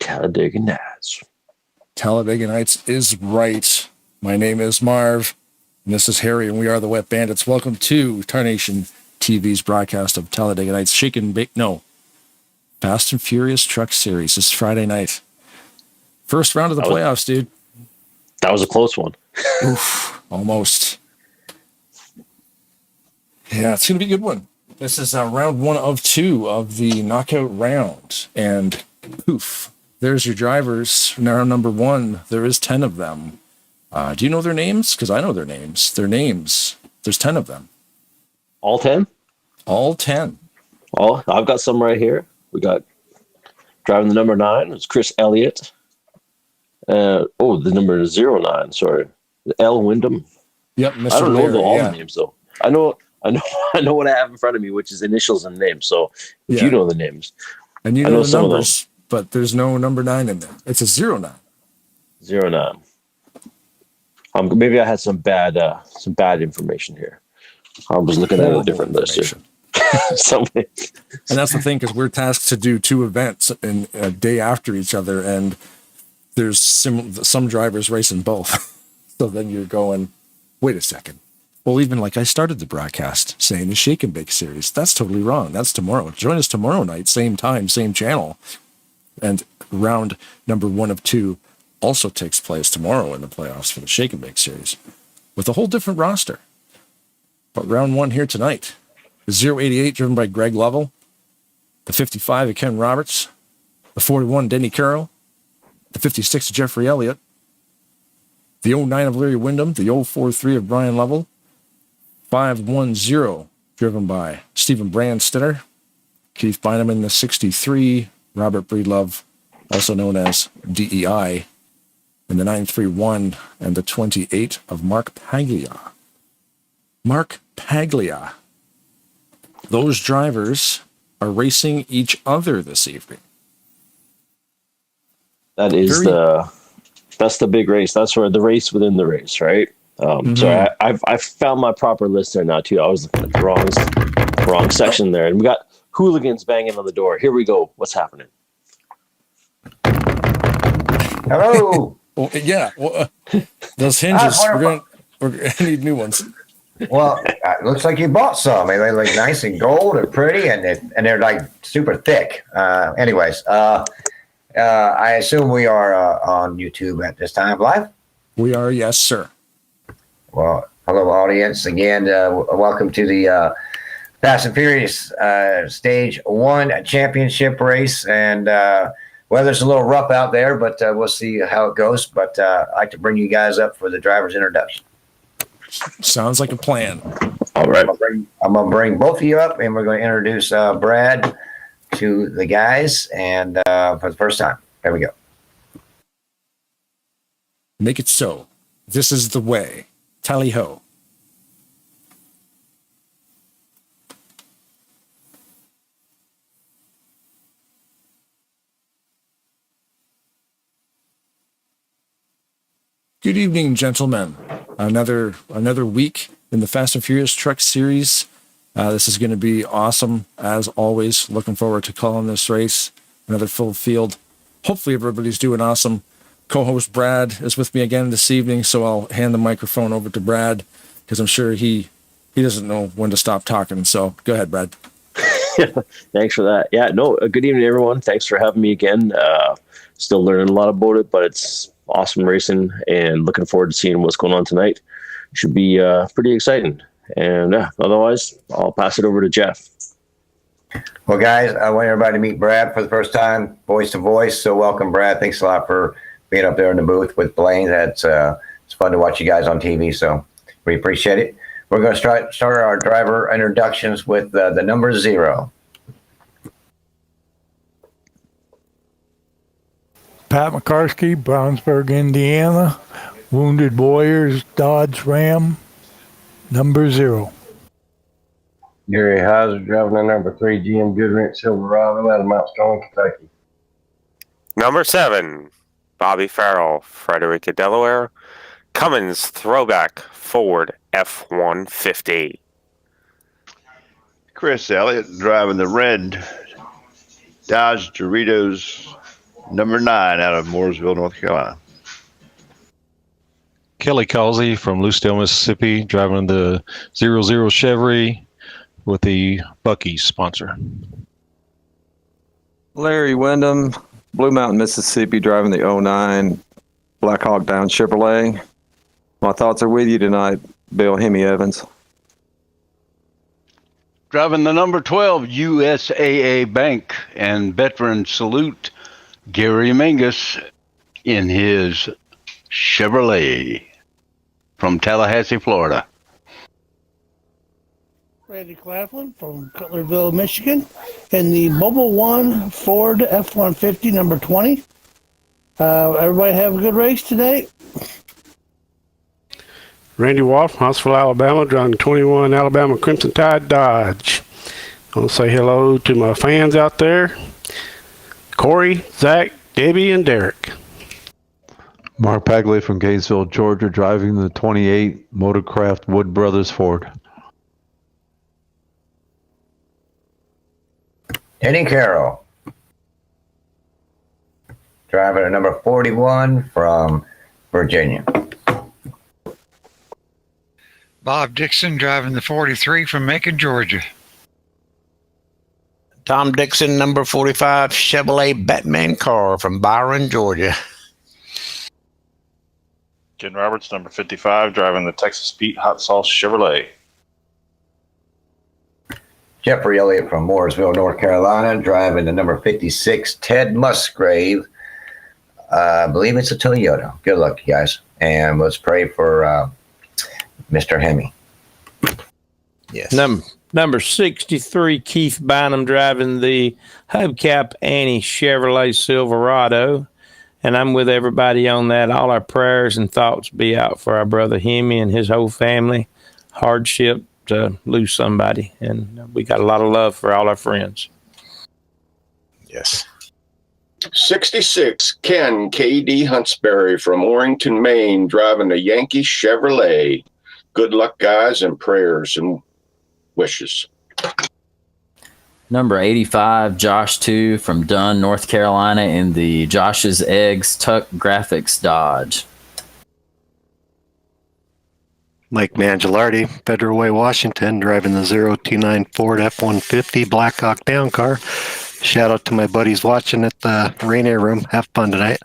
Talladega Nights. Talladega Nights is right. My name is Marv, and this is Harry, and we are the Wet Bandits. Welcome to Tarnation TV's broadcast of Talladega Nights. Fast and Furious Truck Series. This Friday night. First round of the playoffs, dude. That was a close one. Oof, almost. Yeah, it's going to be a good one. This is round 1 of 2 of the knockout round. And poof, there's your drivers. Now number 1, there is 10 of them. Do you know their names? Because I know their names. Their names. There's 10 of them. All 10? All 10. Oh, I've got some right here. We got driving the number 9. It's Chris Elliott. The number 09. Sorry, L. Wyndham. Yep, Mr. I don't know all the names though. I know what I have in front of me, which is initials and names. So if you know the names, and you know the numbers, but there's no number 9 in there. It's a 09. 09. Maybe I had some bad information here. I was looking at a different list here. And that's the thing, because we're tasked to do 2 events in a day after each other, and there's some drivers racing both. So then you're going, wait a second. Well, even like I started the broadcast saying the Shake and Bake series, that's totally wrong. That's tomorrow. Join us tomorrow night, same time, same channel. And round number 1 of 2 also takes place tomorrow in the playoffs for the Shake and Bake series with a whole different roster. But round 1 here tonight. The 088 driven by Greg Lovell, the 55 of Ken Roberts, the 41 Denny Carroll, the 56 of Jeffrey Elliott, the 09 of Larry Wyndham, the 043 of Brian Lovell, 510 driven by Stephen Brandstetter, Keith Bynum, the 63, Robert Breedlove, also known as DEI, and the 931 and the 28 of Mark Paglia. Mark Paglia. Those drivers are racing each other this evening. That is that's the big race. That's where the race within the race, right? So I've found my proper list there now too. I was looking at the wrong section there, and we got hooligans banging on the door. Here we go. What's happening? Hello. Those hinges. We're gonna need new ones. Well, it looks like you bought some. They look nice and gold and pretty, and they're like super thick. Anyways, I assume we are on YouTube at this time live. We are, yes, sir. Well, hello, audience. Again, welcome to the Fast and Furious Stage 1 championship race. And weather's a little rough out there, but we'll see how it goes. But I'd like to bring you guys up for the driver's introduction. Sounds like a plan. All right. I'm going to bring both of you up, and we're going to introduce Brad to the guys, and for the first time. There we go. Make it so. This is the way. Tally ho. Good evening, gentlemen. Another week in the Fast and Furious Truck Series. This is going to be awesome, as always. Looking forward to calling this race. Another full field. Hopefully everybody's doing awesome. Co-host Brad is with me again this evening, so I'll hand the microphone over to Brad, because I'm sure he doesn't know when to stop talking. So go ahead, Brad. Thanks for that. Yeah, no, good evening, everyone. Thanks for having me again. Still learning a lot about it, but it's awesome racing, and looking forward to seeing what's going on tonight. Should be pretty exciting. And otherwise, I'll pass it over to Jeff. Well, guys, I want everybody to meet Brad for the first time, voice to voice. So welcome, Brad. Thanks a lot for being up there in the booth with Blaine. It's fun to watch you guys on TV, so we appreciate it. We're going to start our driver introductions with the number 0. Pat McCarsky, Brownsburg, Indiana. Wounded Warriors, Dodge Ram, number 0. Gary Heiser, driving the number 3 GM Goodrich Silverado out of Mount Strong, Kentucky. Number 7, Bobby Farrell, Frederica, Delaware. Cummins Throwback Ford F-150. Chris Elliott, driving the red Dodge Doritos number 9 out of Mooresville, North Carolina. Kelly Causey from Lucedale, Mississippi, driving the 00 Chevy with the Buc-ee's sponsor. Larry Wyndham, Blue Mountain, Mississippi, driving the 09 Black Hawk Down Chevrolet. My thoughts are with you tonight, Bill Hemi Evans. Driving the number 12 USAA Bank and veteran salute, Gary Mingus in his Chevrolet from Tallahassee, Florida. Randy Claflin from Cutlerville, Michigan, in the Mobile One Ford F-150 number 20. Everybody have a good race today. Randy Wolf, Huntsville, Alabama, driving 21 Alabama Crimson Tide Dodge. I want to say hello to my fans out there, Corey, Zach, Debbie, and Derek. Mark Bagley from Gainesville, Georgia, driving the 28 Motorcraft Wood Brothers Ford. Eddie Carroll, driving a number 41 from Virginia. Bob Dixon, driving the 43 from Macon, Georgia. Tom Dixon, number 45 Chevrolet Batman car from Byron, Georgia. Ken Roberts, number 55, driving the Texas Pete Hot Sauce Chevrolet. Jeffrey Elliott from Mooresville, North Carolina, driving the number 56 Ted Musgrave. I believe it's a Toyota. Good luck, you guys. And let's pray for Mr. Hemi. Yes. Number 63 Keith Bynum, driving the Hubcap Annie Chevrolet Silverado. And I'm with everybody on that. All our prayers and thoughts be out for our brother Hemi and his whole family. Hardship to lose somebody. And we got a lot of love for all our friends. Yes. 66 Ken K.D. Huntsberry from Orrington, Maine, driving a Yankee Chevrolet. Good luck, guys, and prayers and wishes. Number 85, Josh 2 from Dunn, North Carolina, in the Josh's Eggs Tuck Graphics Dodge. Mike Mangialardi, Federal Way, Washington, driving the 029 Ford F-150 Blackhawk Down car. Shout out to my buddies watching at the Rainier Room. Have fun tonight.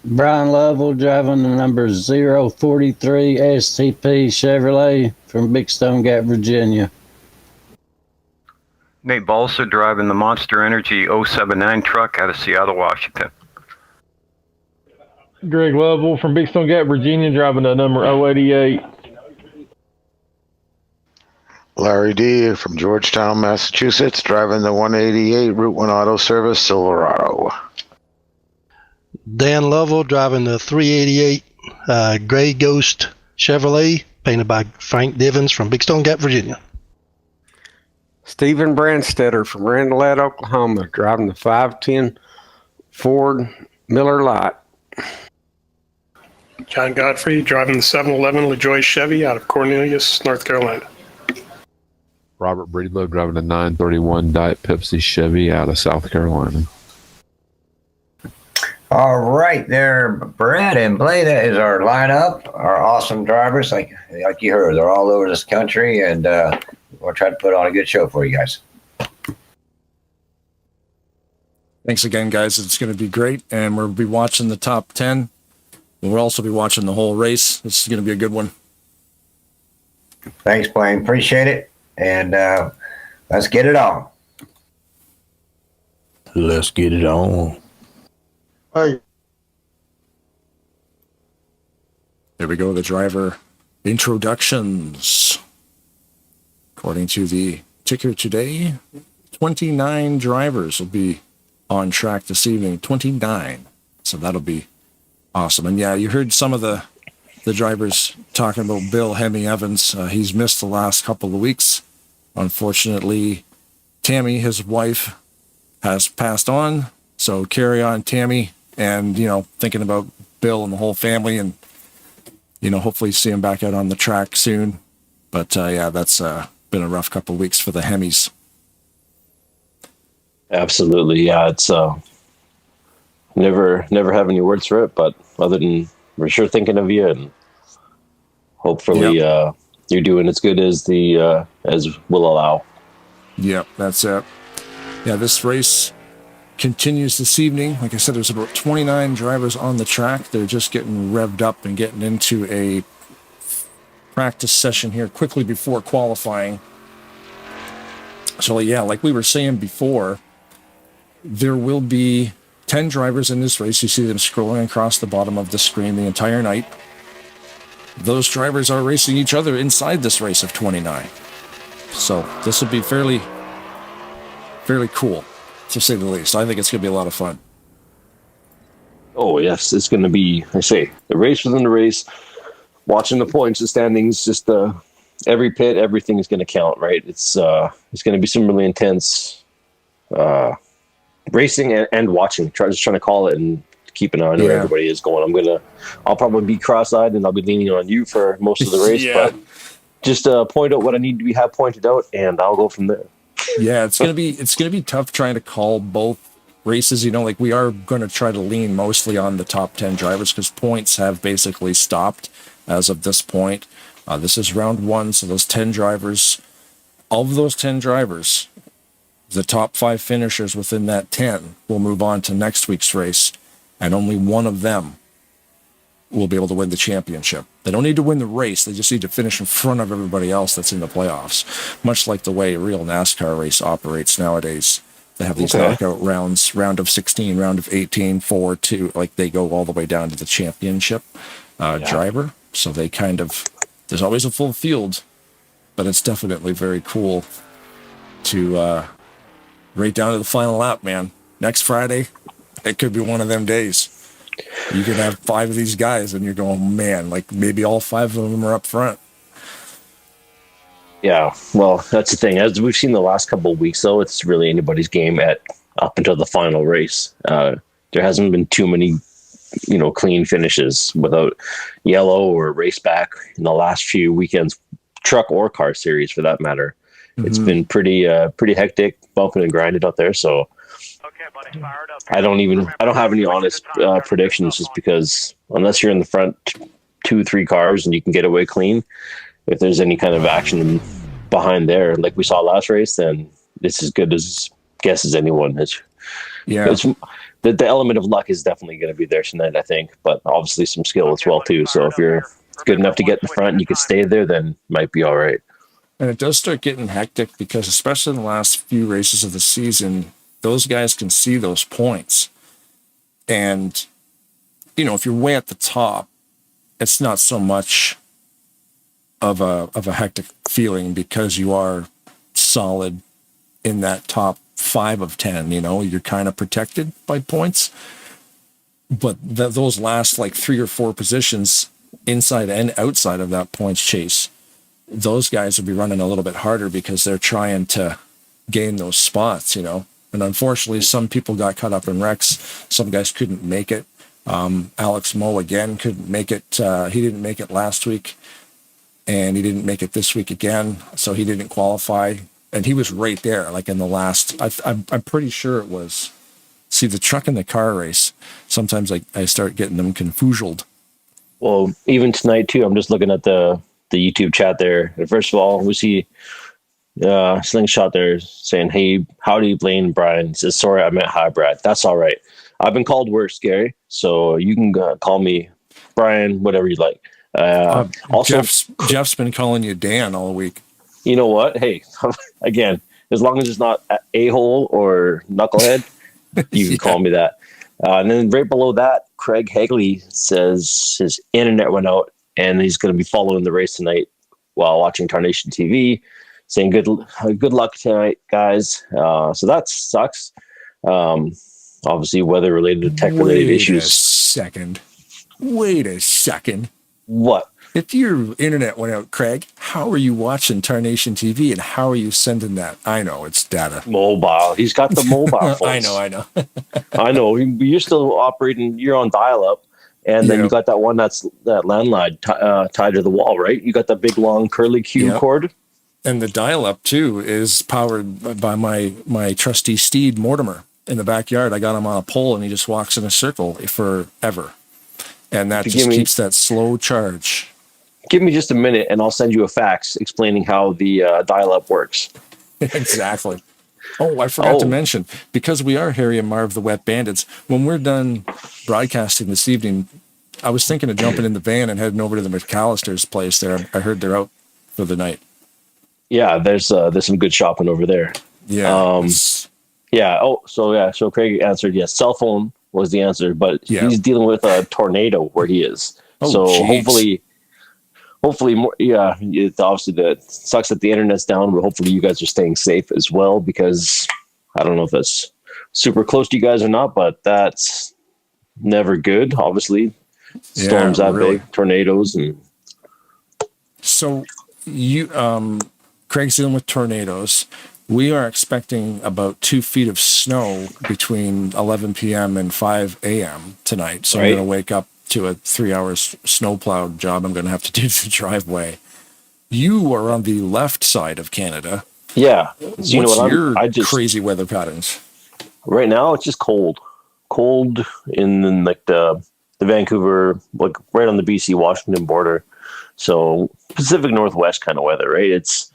Brian Lovell, driving the number 043 STP Chevrolet from Big Stone Gap, Virginia. Nate Balsa, driving the Monster Energy 079 truck out of Seattle, Washington. Greg Lovell from Big Stone Gap, Virginia, driving the number 088. Larry D. from Georgetown, Massachusetts, driving the 188 Route 1 Auto Service Silverado. Dan Lovell, driving the 388 Gray Ghost Chevrolet, painted by Frank Divins from Big Stone Gap, Virginia. Stephen Brandstetter from Randolph, Oklahoma, driving the 510 Ford Miller Lite. John Godfrey, driving the 711 LaJoy Chevy out of Cornelius, North Carolina. Robert Breedlove, driving a 931 Diet Pepsi Chevy out of South Carolina. All right, there, Brad and Blay. That is our lineup. Our awesome drivers, like you heard, they're all over this country, and we'll try to put on a good show for you guys. Thanks again, guys. It's going to be great, and we'll be watching the top 10. We'll also be watching the whole race. This is going to be a good one. Thanks, Blaine. Appreciate it, and let's get it on. Let's get it on. Hey. There we go, the driver introductions. According to the ticker today, 29 drivers will be on track this evening. 29. So that'll be awesome. And yeah, you heard some of the drivers talking about Bill Hemi Evans. He's missed the last couple of weeks. Unfortunately, Tammy, his wife, has passed on. So carry on, Tammy. And, thinking about Bill and the whole family, and, hopefully see him back out on the track soon. But, yeah, that's been a rough couple of weeks for the Hemis. Absolutely, yeah. It's never have any words for it, but other than we're sure thinking of you, and hopefully you're doing as good as the as will allow. Yep, that's it. Yeah, this race continues this evening. Like I said, there's about 29 drivers on the track. They're just getting revved up and getting into a practice session here quickly before qualifying. So yeah, like we were saying before, there will be 10 drivers in this race. You see them scrolling across the bottom of the screen the entire night. Those drivers are racing each other inside this race of 29. So this will be fairly cool, to say the least. I think it's going to be a lot of fun. Oh, yes. It's going to be, I say, the race within the race, watching the points, the standings, just every pit, everything is going to count, right? It's going to be some really intense racing and watching. Just trying to call it and keep an eye on where everybody is going. I'll probably be cross-eyed and I'll be leaning on you for most of the race, but just point out what I need to have pointed out, and I'll go from there. Yeah, it's gonna be tough trying to call both races. You know, like we are going to try to lean mostly on the top 10 drivers because points have basically stopped as of this point. This is round 1, so those 10 drivers, of those 10 drivers, the top 5 finishers within that 10 will move on to next week's race, and only one of them will be able to win the championship. They don't need to win the race. They just need to finish in front of everybody else that's in the playoffs, much like the way a real NASCAR race operates nowadays. They have these knockout rounds, round of 16, round of 18, 4, 2, like they go all the way down to the championship driver. So they kind of, there's always a full field, but it's definitely very cool to right down to the final lap, man. Next Friday, it could be one of them days. You could have 5 of these guys, and you're going, man, like maybe all 5 of them are up front. Yeah, well, that's the thing. As we've seen the last couple of weeks, though, it's really anybody's game up until the final race. There hasn't been too many, clean finishes without yellow or race back in the last few weekends, truck or car series for that matter. Mm-hmm. It's been pretty hectic, bumping and grinding out there. So I don't have any honest predictions, just because unless you're in the front 2-3 cars and you can get away clean, if there's any kind of action behind there, like we saw last race, then it's as good as guess as anyone. It's the element of luck is definitely going to be there tonight, I think, but obviously some skill as well too. So if you're good enough to get in the front and you can stay there, then might be all right. And it does start getting hectic because, especially in the last few races of the season, those guys can see those points. And, if you're way at the top, it's not so much of a hectic feeling because you are solid in that top 5 of 10, you're kind of protected by points. But those last like 3 or 4 positions inside and outside of that points chase, those guys will be running a little bit harder because they're trying to gain those spots, And unfortunately, some people got caught up in wrecks. Some guys couldn't make it. Alex Moe, again, couldn't make it. He didn't make it last week, and he didn't make it this week again, so he didn't qualify. And he was right there, like in the last, I'm pretty sure it was, see, the truck and the car race, sometimes I start getting them confused. Well, even tonight, too, I'm just looking at the YouTube chat there. And first of all, we see Slingshot there saying, "Hey, howdy, Blaine." Brian says, "Sorry, I meant hi, Brad." That's all right. I've been called worse, Gary, so you can call me Brian, whatever you like. Also, Jeff's been calling you Dan all week. You know what? Hey, again, as long as it's not a-hole or knucklehead, you can call me that. And then right below that, Craig Hagley says his internet went out and he's going to be following the race tonight while watching Tarnation TV, saying good luck tonight, guys. So that sucks. Obviously, weather-related, tech-related issues. Wait a second. What? If your internet went out, Craig, how are you watching Tarnation TV and how are you sending that? I know, it's data. Mobile. He's got the mobile phone. I know. I know. You're still operating, you're on dial-up, and then you got that one that landline tied to the wall, right? You got that big, long, curly Q cord. And the dial-up too is powered by my trusty steed Mortimer in the backyard. I got him on a pole, and he just walks in a circle forever, and that just keeps that slow charge. Give me just a minute, and I'll send you a fax explaining how the dial-up works. Exactly. Oh, I forgot to mention, because we are Harry and Marv the Wet Bandits, when we're done broadcasting this evening, I was thinking of jumping in the van and heading over to the McAllister's place there. I heard they're out for the night. Yeah, there's some good shopping over there. Yeah. So Craig answered yes. Cell phone was the answer, but he's dealing with a tornado where he is. Hopefully more. Yeah, it's obviously that sucks that the internet's down, but hopefully you guys are staying safe as well, because I don't know if that's super close to you guys or not, but that's never good. Obviously, storms that big, tornadoes, and so Craig's dealing with tornadoes. We are expecting about 2 feet of snow between 11 p.m. and 5 a.m. tonight. So I'm going to wake up to a 3-hour snowplow job I'm going to have to do the driveway. You are on the left side of Canada. Yeah. So What's your crazy weather patterns? Right now, it's just cold in like the Vancouver, like right on the BC-Washington border. So Pacific Northwest kind of weather, right? It's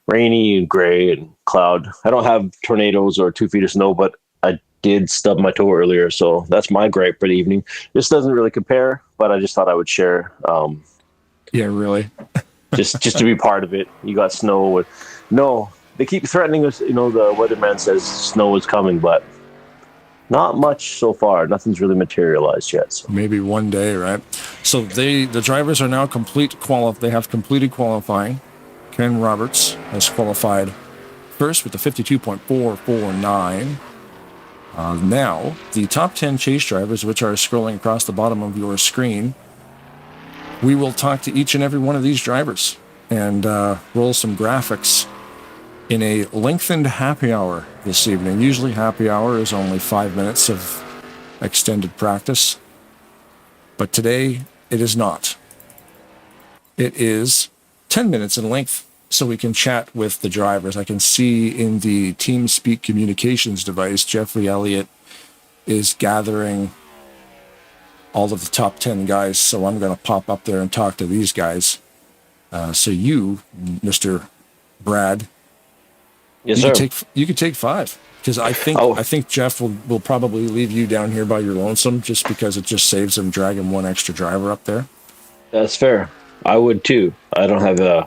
rainy and gray and cloud. I don't have tornadoes or 2 feet of snow, but I did stub my toe earlier, so that's my gripe for the evening. This doesn't really compare, but I just thought I would share. Yeah, really. just to be part of it. You got snow. No, they keep threatening us. The weatherman says snow is coming, but not much so far. Nothing's really materialized yet. So. Maybe one day, right? So the drivers are now They have completed qualifying. Ken Roberts has qualified first with a 52.449. Now, the top 10 chase drivers, which are scrolling across the bottom of your screen, we will talk to each and every one of these drivers and roll some graphics in a lengthened happy hour this evening. Usually happy hour is only 5 minutes of extended practice, but today it is not. It is 10 minutes in length, so we can chat with the drivers. I can see in the TeamSpeak communications device, Jeffrey Elliott is gathering all of the top 10 guys, so I'm going to pop up there and talk to these guys. So you, Mr. Brad, yes, sir. You could take 5, because I think Jeff will probably leave you down here by your lonesome, just because it just saves him dragging one extra driver up there. That's fair. I would too. I don't have a.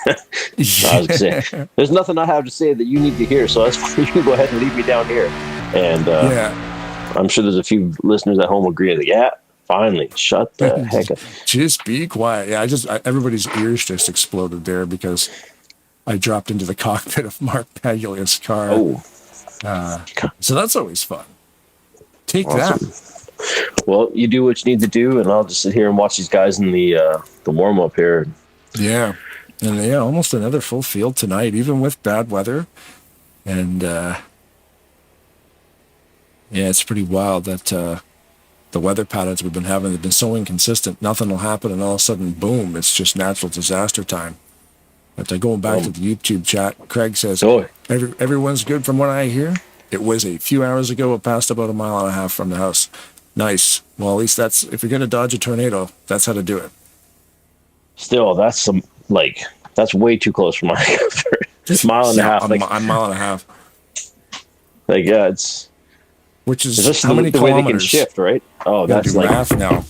I was gonna say, there's nothing I have to say that you need to hear, so that's fine. You can go ahead and leave me down here. And I'm sure there's a few listeners at home agreeing. Yeah, finally, shut the heck up. Just be quiet. Yeah, everybody's ears just exploded there because I dropped into the cockpit of Mark Paglia's car. So that's always fun. Take awesome. That. Well, you do what you need to do, and I'll just sit here and watch these guys in the warm up here. Yeah. And almost another full field tonight, even with bad weather. And it's pretty wild that the weather patterns we've been having have been so inconsistent. Nothing will happen, and all of a sudden, boom, it's just natural disaster time. But going back to the YouTube chat, Craig says, everyone's good from what I hear. It was a few hours ago. It passed about 1.5 miles from the house. Nice. Well, at least if you're going to dodge a tornado, that's how to do it. Still, that's that's way too close for my comfort. Just a mile and a half. A mile and a half. It's which is how many kilometers? They can shift, right? Oh, that's like math now.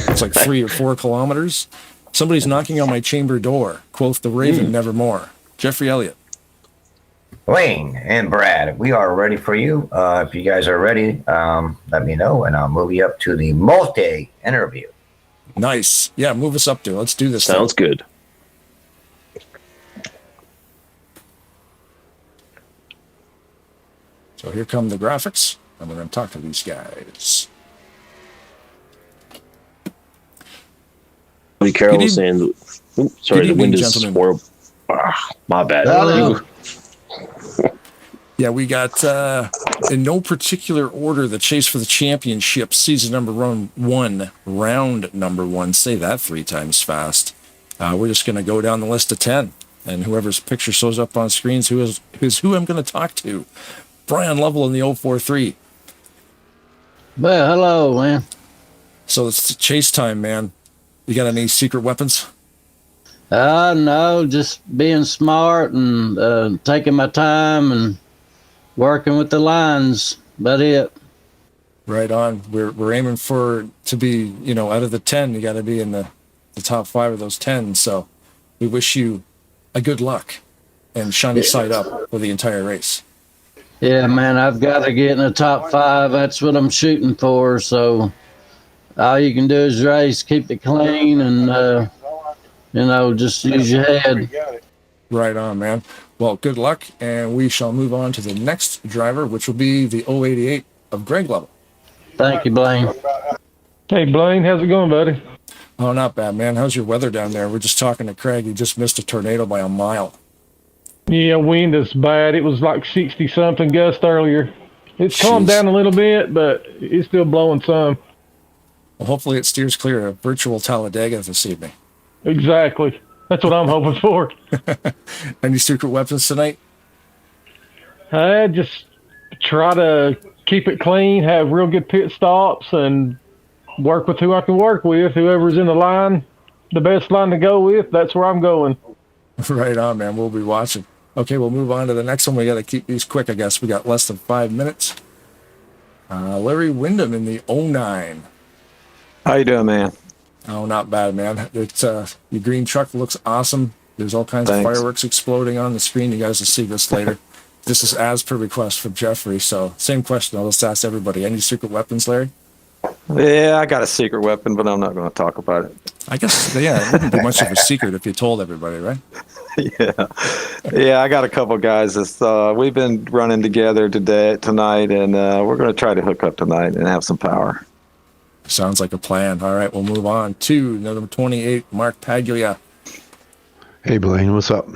It's like 3 or 4 kilometers. Somebody's knocking on my chamber door. Quoth the Raven, nevermore. Jeffrey Elliott. Wayne and Brad, we are ready for you. If you guys are ready, let me know, and I'll move you up to the multi-interview. Nice. Yeah, move us up there. Let's do this. Sounds good. So here come the graphics, and we're going to talk to these guys. Carol was saying, sorry, the wind is horrible. My bad. Yeah, we got, in no particular order, the Chase for the Championship, season number 1, round number 1. Say that 3 times fast. We're just going to go down the list of 10. And whoever's picture shows up on screens who is who I'm going to talk to. Brian Lovell in the 043. Well, hello, man. So it's chase time, man. You got any secret weapons? No, just being smart and taking my time and working with the lines. About it. Right on. We're aiming to be, out of the 10, you got to be in the top 5 of those 10. So we wish you a good luck and shiny side up for the entire race. Yeah, man, I've got to get in the top 5. That's what I'm shooting for. So all you can do is race, keep it clean, and just use your head. Right on, man. Well, good luck, and we shall move on to the next driver, which will be the 088 of Greg Lovell. Thank you, Blaine. Hey, Blaine, how's it going, buddy? Oh, not bad, man. How's your weather down there? We're just talking to Craig. He just missed a tornado by a mile. Yeah, wind is bad. It was like 60-something gust earlier. It's calmed down a little bit, but it's still blowing some. Well, hopefully it steers clear of virtual Talladega this evening. Exactly. That's what I'm hoping for. Any secret weapons tonight? I just try to keep it clean, have real good pit stops, and work with who I can work with. Whoever's in the line, the best line to go with, that's where I'm going. Right on, man. We'll be watching. Okay, we'll move on to the next one. We got to keep these quick, I guess. We got less than 5 minutes. Larry Wyndham in the 09. How you doing, man? Oh, not bad, man. It's your green truck looks awesome. There's all kinds of fireworks exploding on the screen. You guys will see this later. This is as per request from Jeffrey. So same question. I'll just ask everybody. Any secret weapons, Larry? Yeah, I got a secret weapon, but I'm not going to talk about it. I guess, yeah, it wouldn't be much of a secret if you told everybody, right? Yeah, I got a couple guys that we've been running together tonight, and we're going to try to hook up tonight and have some power. Sounds like a plan. All right, we'll move on to number 28, Mark Paglia. Hey, Blaine, what's up?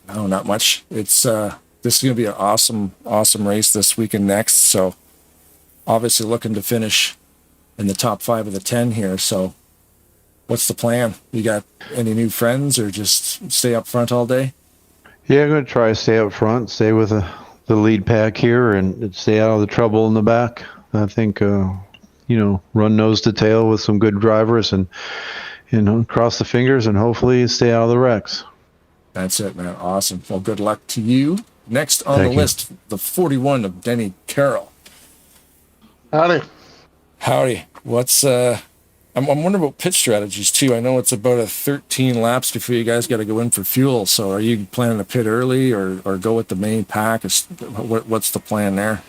No, not much. It's this is going to be an awesome race this week and next. So, obviously, looking to finish in the top 5 of the 10 here. So, what's the plan? You got any new friends, or just stay up front all day? Yeah, I'm going to try to stay up front, stay with the lead pack here, and stay out of the trouble in the back. I think. Run nose to tail with some good drivers and, cross the fingers and hopefully stay out of the wrecks. That's it, man. Awesome. Well, good luck to you. Next on the list, the 41 of Denny Carroll. Howdy. What's, I'm wondering about pit strategies too. I know it's about 13 laps before you guys got to go in for fuel. So are you planning to pit early or go with the main pack? What's the plan there?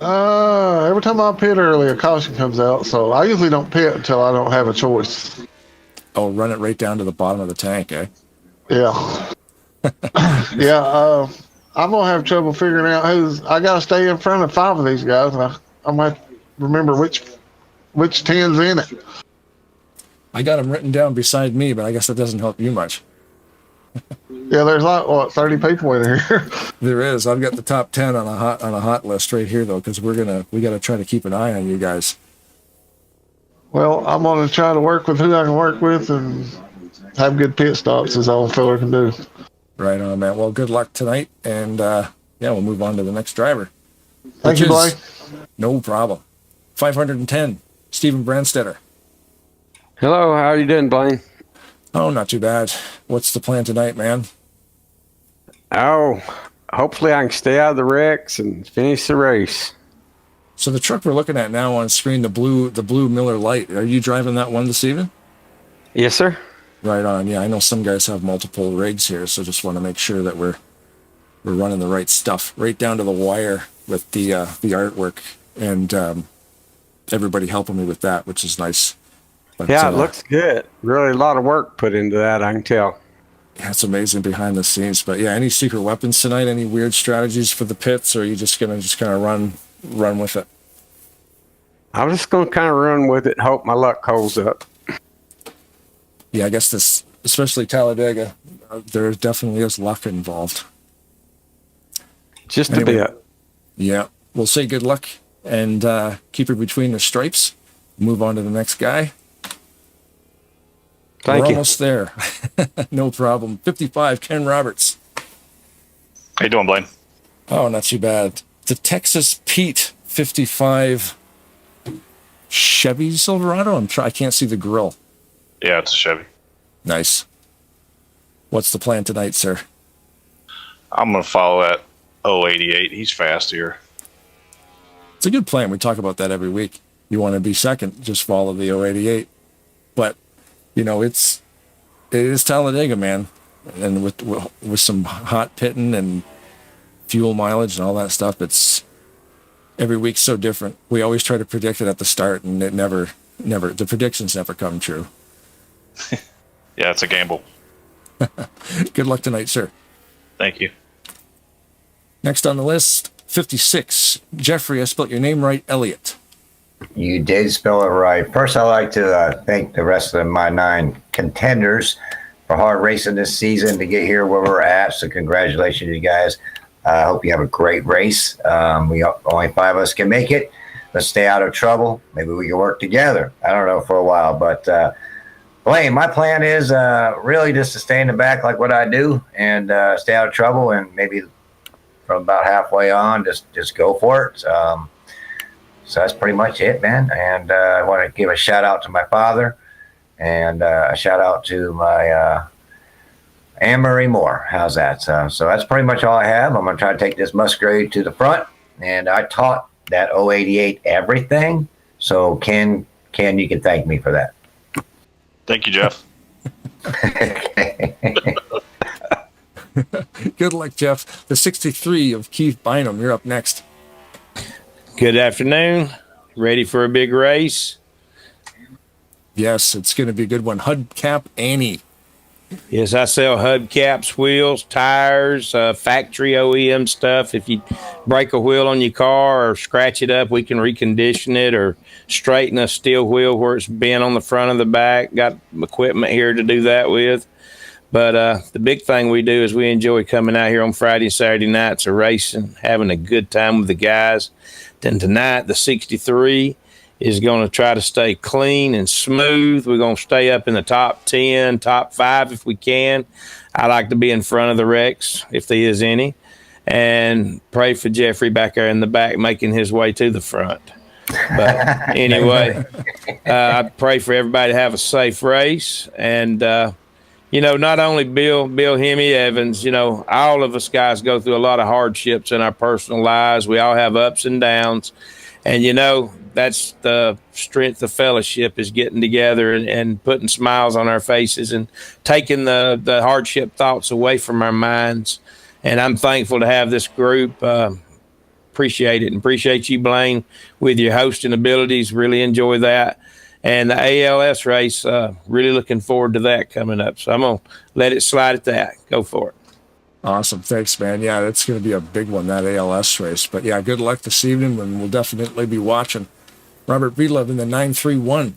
Every time I pit early, a caution comes out, so I usually don't pit until I don't have a choice. Oh, run it right down to the bottom of the tank, eh? Yeah. Yeah, I'm going to have trouble figuring out I got to stay in front of 5 of these guys, and I'm going to have to remember which 10's in it. I got them written down beside me, but I guess that doesn't help you much. Yeah, there's like 30 people in here. There is. I've got the top 10 on a hot list right here though, because we got to try to keep an eye on you guys. Well, I'm going to try to work with who I can work with and have good pit stops is all a fella can do. Right on, man. Well, good luck tonight, and we'll move on to the next driver. Thank you, Blake. No problem. 510, Stephen Brandstetter. Hello, how are you doing, Blaine? Oh, not too bad. What's the plan tonight, man? Oh, hopefully I can stay out of the wrecks and finish the race. So the truck we're looking at now on screen, the blue Miller Lite, are you driving that one this evening? Yes, sir. Right on. Yeah, I know some guys have multiple rigs here, so just want to make sure that we're running the right stuff, right down to the wire with the artwork, and everybody helping me with that, which is nice. But, yeah, it looks good. Really a lot of work put into that, I can tell. Yeah, it's amazing behind the scenes. But yeah, any secret weapons tonight? Any weird strategies for the pits, or are you just gonna kind of run with it? I'm just gonna kind of run with it, hope my luck holds up. Yeah, I guess this, especially Talladega, there definitely is luck involved. Just a bit. Yeah, we'll say good luck and keep her between the stripes. Move on to the next guy. We're you. almost there. No problem. 55, Ken Roberts. How you doing, Blaine? Oh, not too bad. The Texas Pete 55 Chevy Silverado. I can't see the grill. Yeah, it's a Chevy. Nice. What's the plan tonight, sir? I'm going to follow that 088. He's fast here. It's a good plan. We talk about that every week. You want to be second, just follow the 088. But, you know, it is Talladega, man. And with some hot pitting and fuel mileage and all that stuff, it's every week's so different. We always try to predict it at the start, and it never, the predictions never come true. Yeah, it's a gamble. Good luck tonight, sir. Thank you. Next on the list, 56, Jeffrey, I spelled your name right, Elliott. You did spell it right. First, I'd like to thank the rest of my 9 contenders for hard racing this season to get here where we're at. So congratulations, you guys. I hope you have a great race. Only 5 of us can make it. Let's stay out of trouble. Maybe we can work together. I don't know, for a while. But, Blaine, my plan is really just to stay in the back like what I do and stay out of trouble, and maybe from about halfway on, just go for it. So that's pretty much it, man. And I want to give a shout out to my father, and a shout out to my Anne-Marie Moore. How's that? So that's pretty much all I have. I'm going to try to take this Musgrave to the front, and I taught that 088 everything. So Ken, you can thank me for that. Thank you, Jeff. Good luck, Jeff. The 63 of Keith Bynum. You're up next. Good afternoon. Ready for a big race? Yes, it's going to be a good one. Hubcap Annie. Yes, I sell hubcaps, wheels, tires, factory OEM stuff. If you break a wheel on your car or scratch it up, we can recondition it or straighten a steel wheel where it's bent on the front of the back. Got equipment here to do that with. But the big thing we do is we enjoy coming out here on Friday and Saturday nights of racing, having a good time with the guys. Then tonight, the 63 is going to try to stay clean and smooth. We're going to stay up in the top 10, top 5 if we can. I like to be in front of the wrecks if there is any. And pray for Jeffrey back there in the back making his way to the front. But anyway, I pray for everybody to have a safe race. And, you know, not only Bill Hemi Evans, you know, all of us guys go through a lot of hardships in our personal lives. We all have ups and downs. And, you know, that's the strength of fellowship, is getting together and putting smiles on our faces and taking the hardship thoughts away from our minds. And I'm thankful to have this group. Appreciate it, and appreciate you, Blaine, with your hosting abilities. Really enjoy that. And the ALS race, really looking forward to that coming up. So I'm going to let it slide at that. Go for it. Awesome. Thanks, man. Yeah, it's going to be a big one, that ALS race. But, yeah, good luck this evening, and we'll definitely be watching. Robert Breedlove in the 931.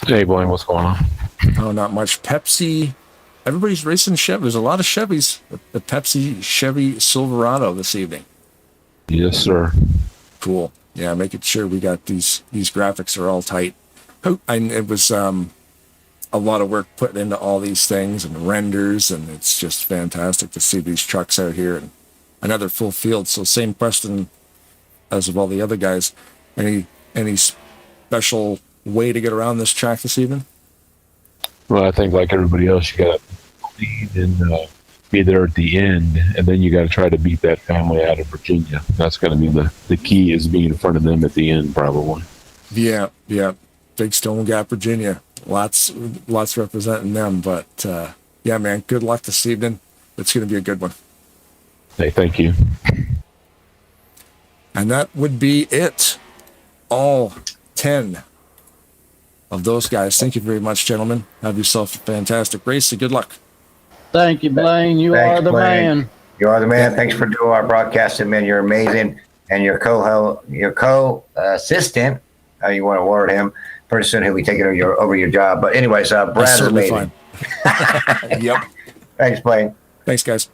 Hey, Blaine, what's going on? Oh, not much. Pepsi. Everybody's racing Chevy. There's a lot of Chevys. The Pepsi Chevy Silverado this evening. Yes, sir. Cool. Yeah, making sure we got these graphics are all tight. It was a lot of work put into all these things and renders, and it's just fantastic to see these trucks out here and another full field. So same question as of all the other guys. Any special way to get around this track this evening? Well, I think like everybody else, you got to lead and be there at the end, and then you got to try to beat that family out of Virginia. That's going to be the key, is being in front of them at the end, probably. Yeah. Big Stone Gap, Virginia. Lots representing them. But, yeah, man, good luck this evening. It's going to be a good one. Hey, thank you. And that would be it. All 10 of those guys. Thank you very much, gentlemen. Have yourself a fantastic race, and good luck. Thank you, Blaine. You Thanks, are the Blaine. man. You are the man. Thanks for doing our broadcasting, man. You're amazing. And your co-assistant, how you want to word him, pretty soon he'll be taking over your job. But anyways, Brad is amazing. Yep. Thanks, Blaine. Thanks, guys.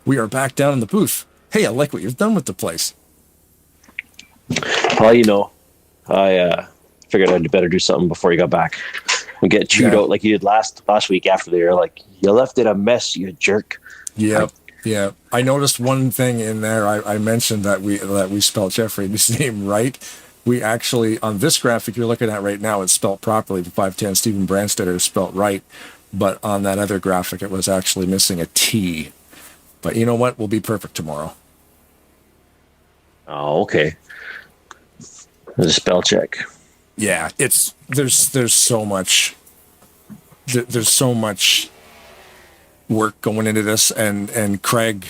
We are back down in the booth. Hey, I like what you've done with the place. Well, you know, I figured I'd better do something before you got back and get chewed out like you did last week after the year. Like, you left it a mess, you jerk. Yeah. Yeah. I noticed one thing in there. I mentioned that we spelled Jeffrey's name right. We actually, on this graphic you're looking at right now, it's spelled properly. The 510 Stephen Brandstetter is spelled right. But on that other graphic, it was actually missing a T. But you know what? We'll be perfect tomorrow. Oh, okay. There's a spell check. Yeah, there's so much work going into this, and Craig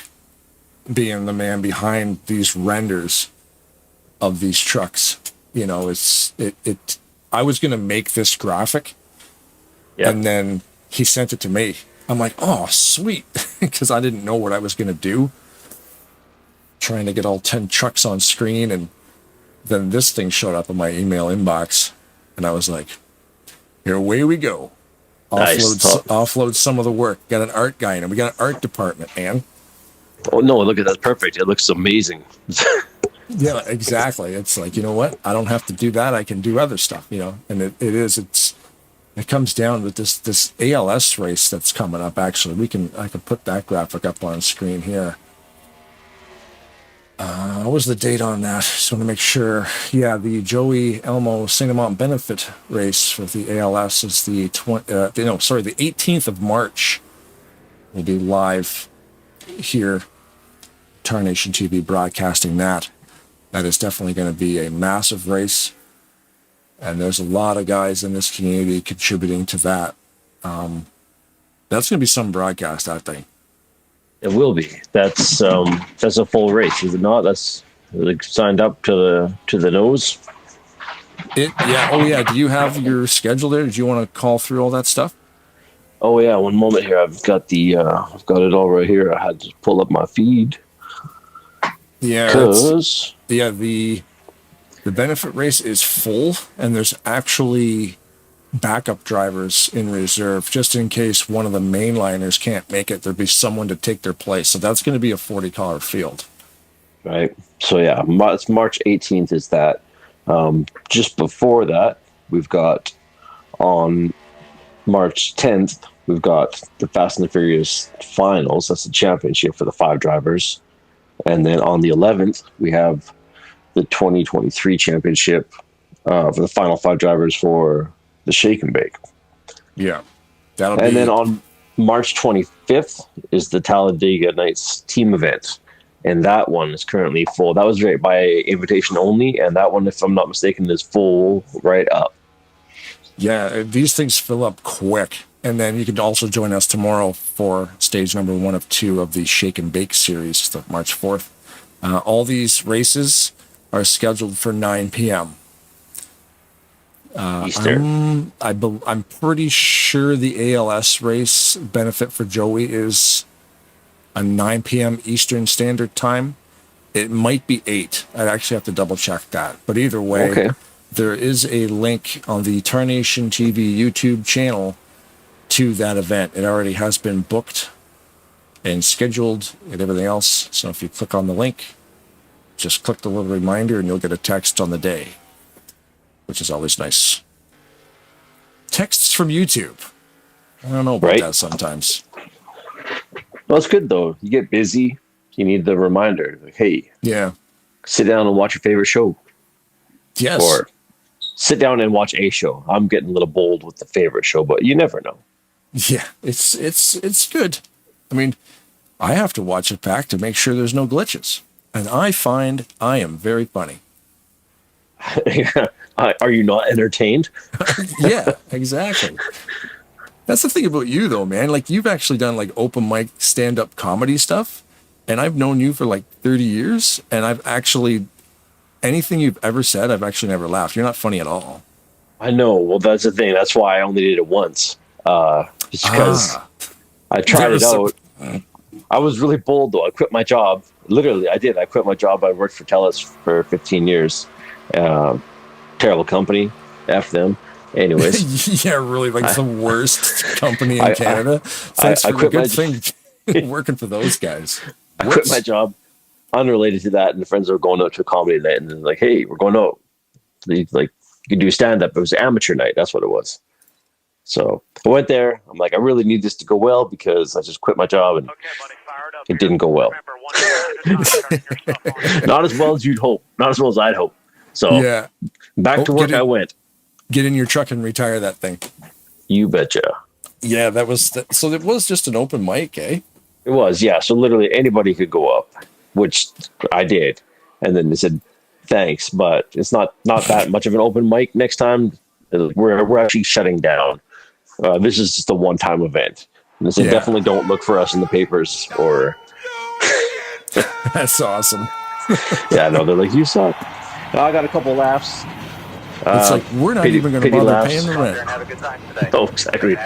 being the man behind these renders of these trucks. You know, I was gonna make this graphic, and then he sent it to me. I'm like, oh, sweet, because I didn't know what I was gonna do. Trying to get all 10 trucks on screen, and then this thing showed up in my email inbox, and I was like, here, away we go. Offload some of the work. Got an art guy in it. We got an art department, man. Oh, no, look at that. Perfect. It looks amazing. Yeah, exactly. It's like, you know what? I don't have to do that. I can do other stuff, you know, and it comes down with this ALS race that's coming up. Actually, I can put that graphic up on screen here. What was the date on that? Just want to make sure. Yeah, the Joey Elmo St. Amant benefit race for the ALS is the 18th of March. Will be live here, Tarnation TV broadcasting that. That is definitely going to be a massive race, and there's a lot of guys in this community contributing to that. That's going to be some broadcast, I think. It will be. That's a full race, is it not? That's like signed up to the nose. Yeah. Oh yeah. Do you have your schedule there? Did you want to call through all that stuff? Oh yeah. One moment here. I've got it all right here. I had to pull up my feed. Yeah. The benefit race is full, and there's actually backup drivers in reserve just in case one of the mainliners can't make it. There'd be someone to take their place. So that's going to be a 40-car field. Right. So yeah, it's March 18th is that. Just before that, we've got on March 10th, we've got the Fast and the Furious finals. That's the championship for the 5 drivers. And then on the 11th, we have the 2023 championship for the final 5 drivers for the Shake and Bake. Yeah. Then on March 25th is the Talladega Nights team event. And that one is currently full. That was right by invitation only. And that one, if I'm not mistaken, is full right up. Yeah, these things fill up quick. And then you can also join us tomorrow for stage number 1 of 2 of the Shake and Bake series, the March 4th. All these races are scheduled for 9 p.m. Eastern. I'm pretty sure the ALS race benefit for Joey is a 9 p.m. Eastern Standard Time. It might be 8. I'd actually have to double check that. But either way, there is a link on the Tarnation TV YouTube channel to that event. It already has been booked and scheduled and everything else. So if you click on the link, just click the little reminder and you'll get a text on the day, which is always nice. Texts from YouTube. I don't know about that sometimes. Well, it's good though. You get busy. You need the reminder. Like, hey, sit down and watch your favorite show. Yes. Or sit down and watch a show. I'm getting a little bold with the favorite show, but you never know. Yeah, it's good. I mean, I have to watch it back to make sure there's no glitches. And I find I am very funny. Are you not entertained? Yeah, exactly. That's the thing about you, though, man. Like, you've actually done, like, open mic stand-up comedy stuff, and I've known you for, like, 30 years, and I've actually, anything you've ever said, I've actually never laughed. You're not funny at all. I know. Well, that's the thing. That's why I only did it once. Just because I tried it out. I was really bold, though. I quit my job. Literally, I did. I quit my job. I worked for TELUS for 15 years. Terrible company. F them. Anyways. Yeah, really, like the worst company in Canada. Thanks for the good thing working for those guys. I quit my job unrelated to that, and the friends were going out to a comedy night, and they're like, hey, we're going out. They like you could do stand-up. It was amateur night. That's what it was. So I went there. I'm like, I really need this to go well because I just quit my job and it didn't go well. Not as well as you'd hope. Not as well as I'd hope. So Yeah. back to work I went. Get in your truck and retire that thing. You betcha. Yeah, that was so. It was just an open mic, eh? It was, yeah. So literally anybody could go up, which I did. And then they said, thanks, but it's not that much of an open mic next time. We're actually shutting down. This is just a one-time event. And they said, definitely don't look for us in the papers or... That's awesome. Yeah, no, they're like, you suck. I got a couple laughs. It's like, we're not even going to bother paying the rent. Oh, exactly.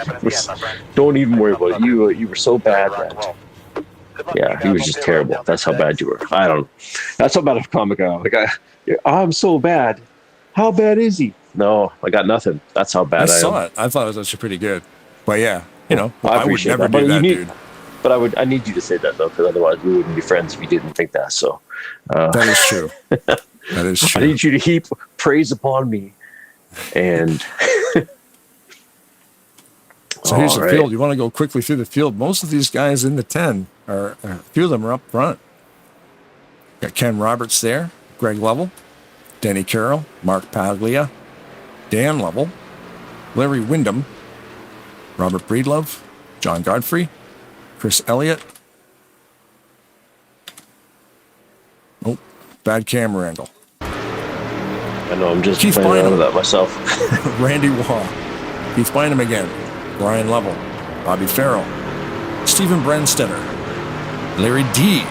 Don't even worry about it. You were so bad that... Yeah, he was just terrible. That's how bad you were. I don't... That's how bad of a comic I am. Like, I'm so bad. How bad is he? No, I got nothing. That's how bad I am. I saw it. I thought it was actually pretty good. But yeah, you know, I would appreciate never that. do that, dude. But I need you to say that though, because otherwise we wouldn't be friends if you didn't think that. So that is true. That is true. I need you to heap praise upon me. And so here's the field. You want to go quickly through the field. Most of these guys in the 10 are a few of them are up front. Got Ken Roberts there, Greg Lovell, Denny Carroll, Mark Paglia, Dan Lovell, Larry Wyndham, Robert Breedlove, John Godfrey, Chris Elliott. Oh, bad camera angle. I know, I'm just Keith playing around Bynum. with that myself. Randy Waugh, Keith Bynum again, Brian Lovell, Bobby Farrell, Stephen Branstetter, Larry D,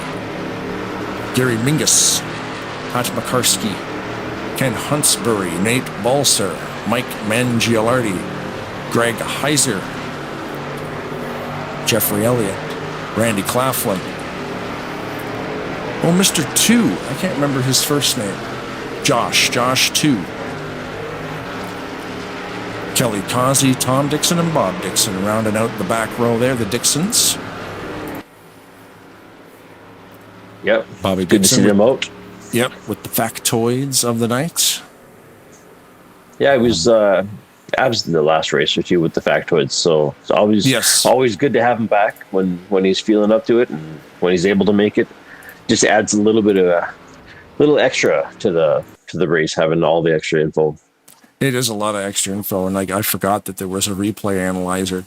Gary Mingus, Pat McCarskey, Ken Huntsbury, Nate Balser, Mike Mangialardi, Greg Heiser, Jeffrey Elliott, Randy Claflin. Oh, Mr. 2. I can't remember his first name. Josh 2. Kelly Causey, Tom Dixon, and Bob Dixon rounding out the back row there, the Dixons. Yep. Bobby Good Dixon. to see them out. Yep, with the factoids of the night. Yeah, it was absent the last race or two with the factoids, so it's always good to have him back when he's feeling up to it and when he's able to make it. Just adds a little bit of a little extra to the race, having all the extra info. It is a lot of extra info, and like I forgot that there was a replay analyzer,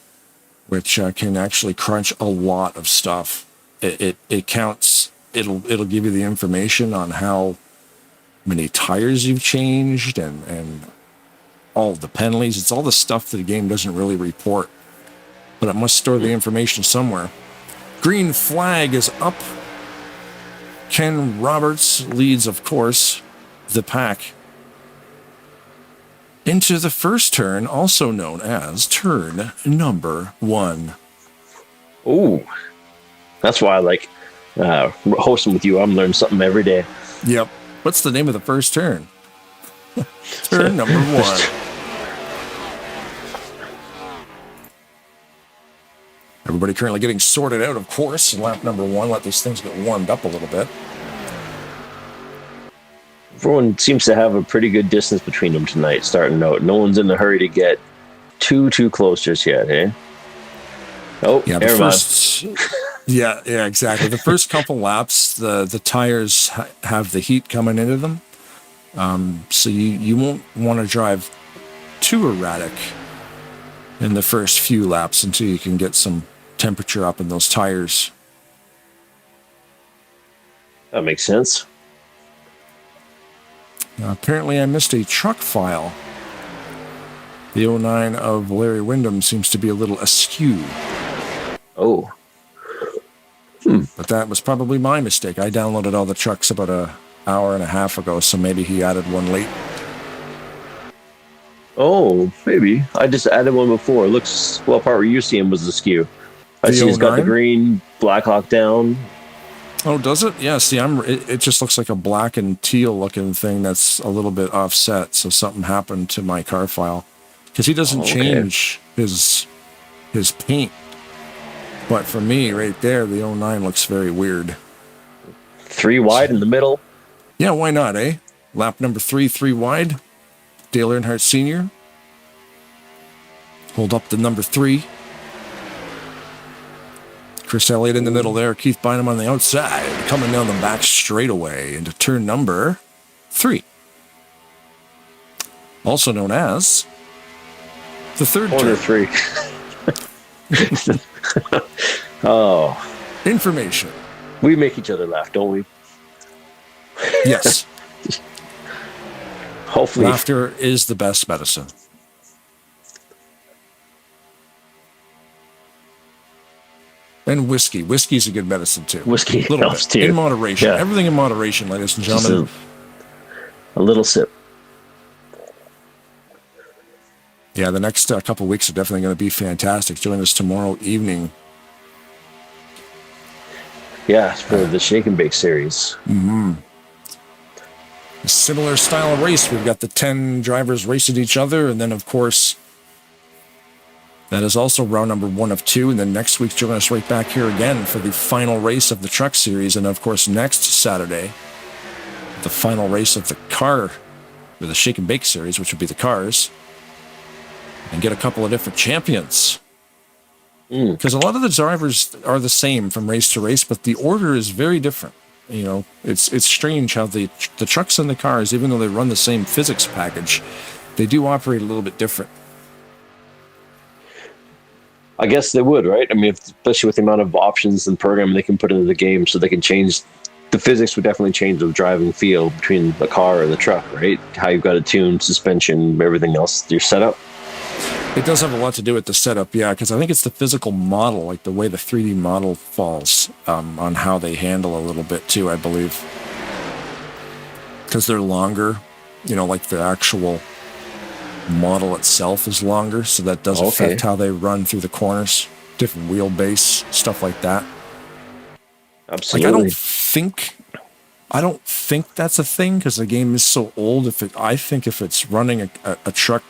which can actually crunch a lot of stuff. It counts. It'll give you the information on how many tires you've changed and all the penalties. It's all the stuff that the game doesn't really report, but it must store the information somewhere. Green flag is up. Ken Roberts leads, of course, the pack into the first turn, also known as turn number 1. Ooh, that's why I like hosting with you. I'm learning something every day. Yep. What's the name of the first turn? Turn number 1. Everybody currently getting sorted out, of course, in lap number 1. Let these things get warmed up a little bit. Everyone seems to have a pretty good distance between them tonight, starting out. No one's in a hurry to get too close just yet, eh? Oh, yeah, yeah, exactly. The first couple laps, the tires have the heat coming into them. So you won't want to drive too erratic in the first few laps until you can get some temperature up in those tires. That makes sense. Apparently I missed a truck file. The 09 of Larry Wyndham seems to be a little askew. Oh. But that was probably my mistake. I downloaded all the trucks about an hour and a half ago, so maybe he added one late. Oh, maybe. I just added one before. It looks, well, part where you see him was the skew. I see he's got the green Blackhawk down. Oh, does it? Yeah, see, it just looks like a black and teal looking thing that's a little bit offset, so something happened to my car file. Because he doesn't change his paint. But for me, right there, the 09 looks very weird. 3 wide in the middle? Yeah, why not, eh? Lap number 3 wide. Dale Earnhardt Sr. Hold up the number 3. Chris Elliott in the middle there. Keith Bynum on the outside. Coming down the back straightaway into turn number 3. Also known as the third Corner turn. 3. Oh. Information. We make each other laugh, don't we? Yes. Hopefully. Laughter is the best medicine. And whiskey. Whiskey's a good medicine, too. Whiskey little helps, bit. too. In moderation. Yeah. Everything in moderation, ladies and Just gentlemen. a little sip. Yeah, the next couple of weeks are definitely going to be fantastic. Join us tomorrow evening. Yeah, for the Shake and Bake series. Mm-hmm. A similar style of race. We've got the 10 drivers racing each other, and then, of course, that is also round number 1 of 2. And then next week, join us right back here again for the final race of the truck series. And, of course, next Saturday, the final race of the car, or the Shake and Bake series, which would be the cars, and get a couple of different champions. Because a lot of the drivers are the same from race to race, but the order is very different. You know, it's strange how the trucks and the cars, even though they run the same physics package, they do operate a little bit different. I guess they would, right? I mean, especially with the amount of options and programming they can put into the game, so they can change. The physics would definitely change the driving feel between the car and the truck, right? How you've got it tuned, suspension, everything else, your setup. It does have a lot to do with the setup, yeah, because I think it's the physical model, like the way the 3D model falls on how they handle a little bit too, I believe. Because they're longer, you know, like the actual model itself is longer, so that does affect how they run through the corners, different wheelbase, stuff like that. Absolutely. Like, I don't think that's a thing because the game is so old. I think if it's running a truck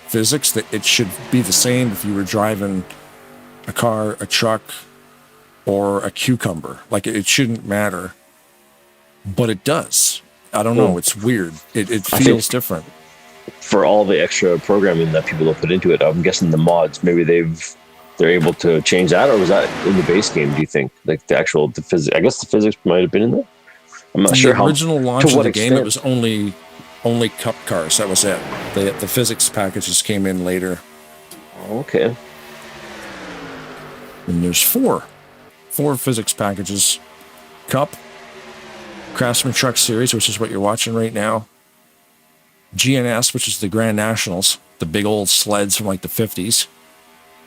physics, that it should be the same if you were driving a car, a truck, or a cucumber. Like, it shouldn't matter, but it does. I don't know. It's weird. It feels different. For all the extra programming that people have put into it, I'm guessing the mods, maybe they're able to change that, or was that in the base game, do you think? Like the physics, I guess the physics might have been in there. I'm not sure how. The original launch of the game, it was only cup cars. That was it. The physics packages came in later. Okay. And there's four physics packages: Cup, Craftsman Truck Series, which is what you're watching right now; GNS, which is the Grand Nationals, the big old sleds from like the 50s,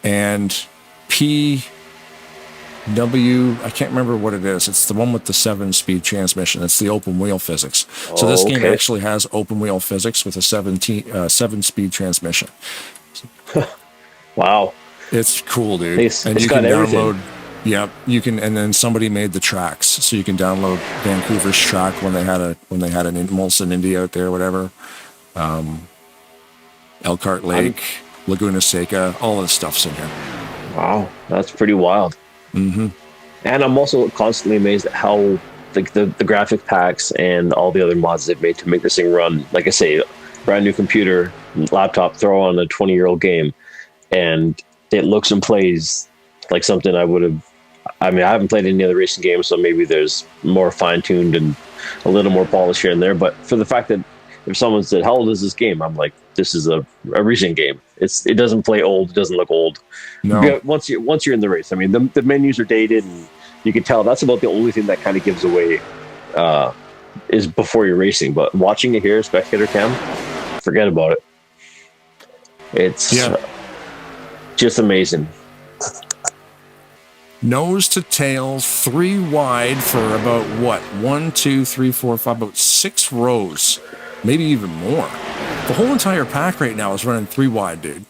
and PW, I can't remember what it is. It's the one with the 7-speed transmission. It's the open wheel physics. So this game actually has open wheel physics with a 7-speed transmission. Wow. It's cool, dude. And you can download. Yeah, you can, and then somebody made the tracks, so you can download Vancouver's track when they had an Molson Indy out there, whatever. Elkhart Lake, Laguna Seca, all this stuff's in here. Wow, that's pretty wild. Mm-hmm. And I'm also constantly amazed at how the graphic packs and all the other mods they've made to make this thing run. Like I say, brand new computer, laptop, throw on a 20-year-old game, and it looks and plays like something I would have. I mean, I haven't played any other racing games, so maybe there's more fine-tuned and a little more polish here and there. But for the fact that if someone said, "How old is this game?" I'm like, "This is a racing game. It doesn't play old. It doesn't look old." No. Once you're in the race, I mean, the menus are dated, and you can tell that's about the only thing that kind of gives away is before you're racing. But watching it here, spectator cam, forget about it. It's just amazing. Nose to tail, 3 wide for about what? 1, 2, 3, 4, 5, about 6 rows, maybe even more. The whole entire pack right now is running 3 wide, dude.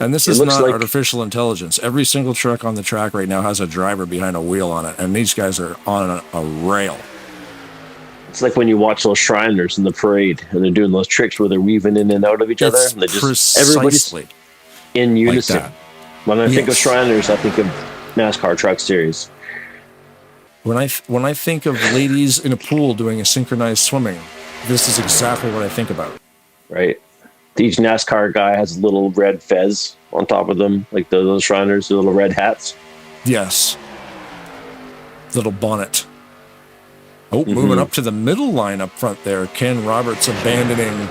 And this is not artificial intelligence. Every single truck on the track right now has a driver behind a wheel on it, and these guys are on a rail. It's like when you watch those Shriners in the parade, and they're doing those tricks where they're weaving in and out of each other. And they just everybody's in unison. Like when I think of Shriners, I think of NASCAR Truck Series. When I think of ladies in a pool doing a synchronized swimming, this is exactly what I think about. Right. Each NASCAR guy has a little red fez on top of them, like those Shriners, the little red hats. Yes. Little bonnet. Oh, moving up to the middle line up front there. Ken Roberts abandoning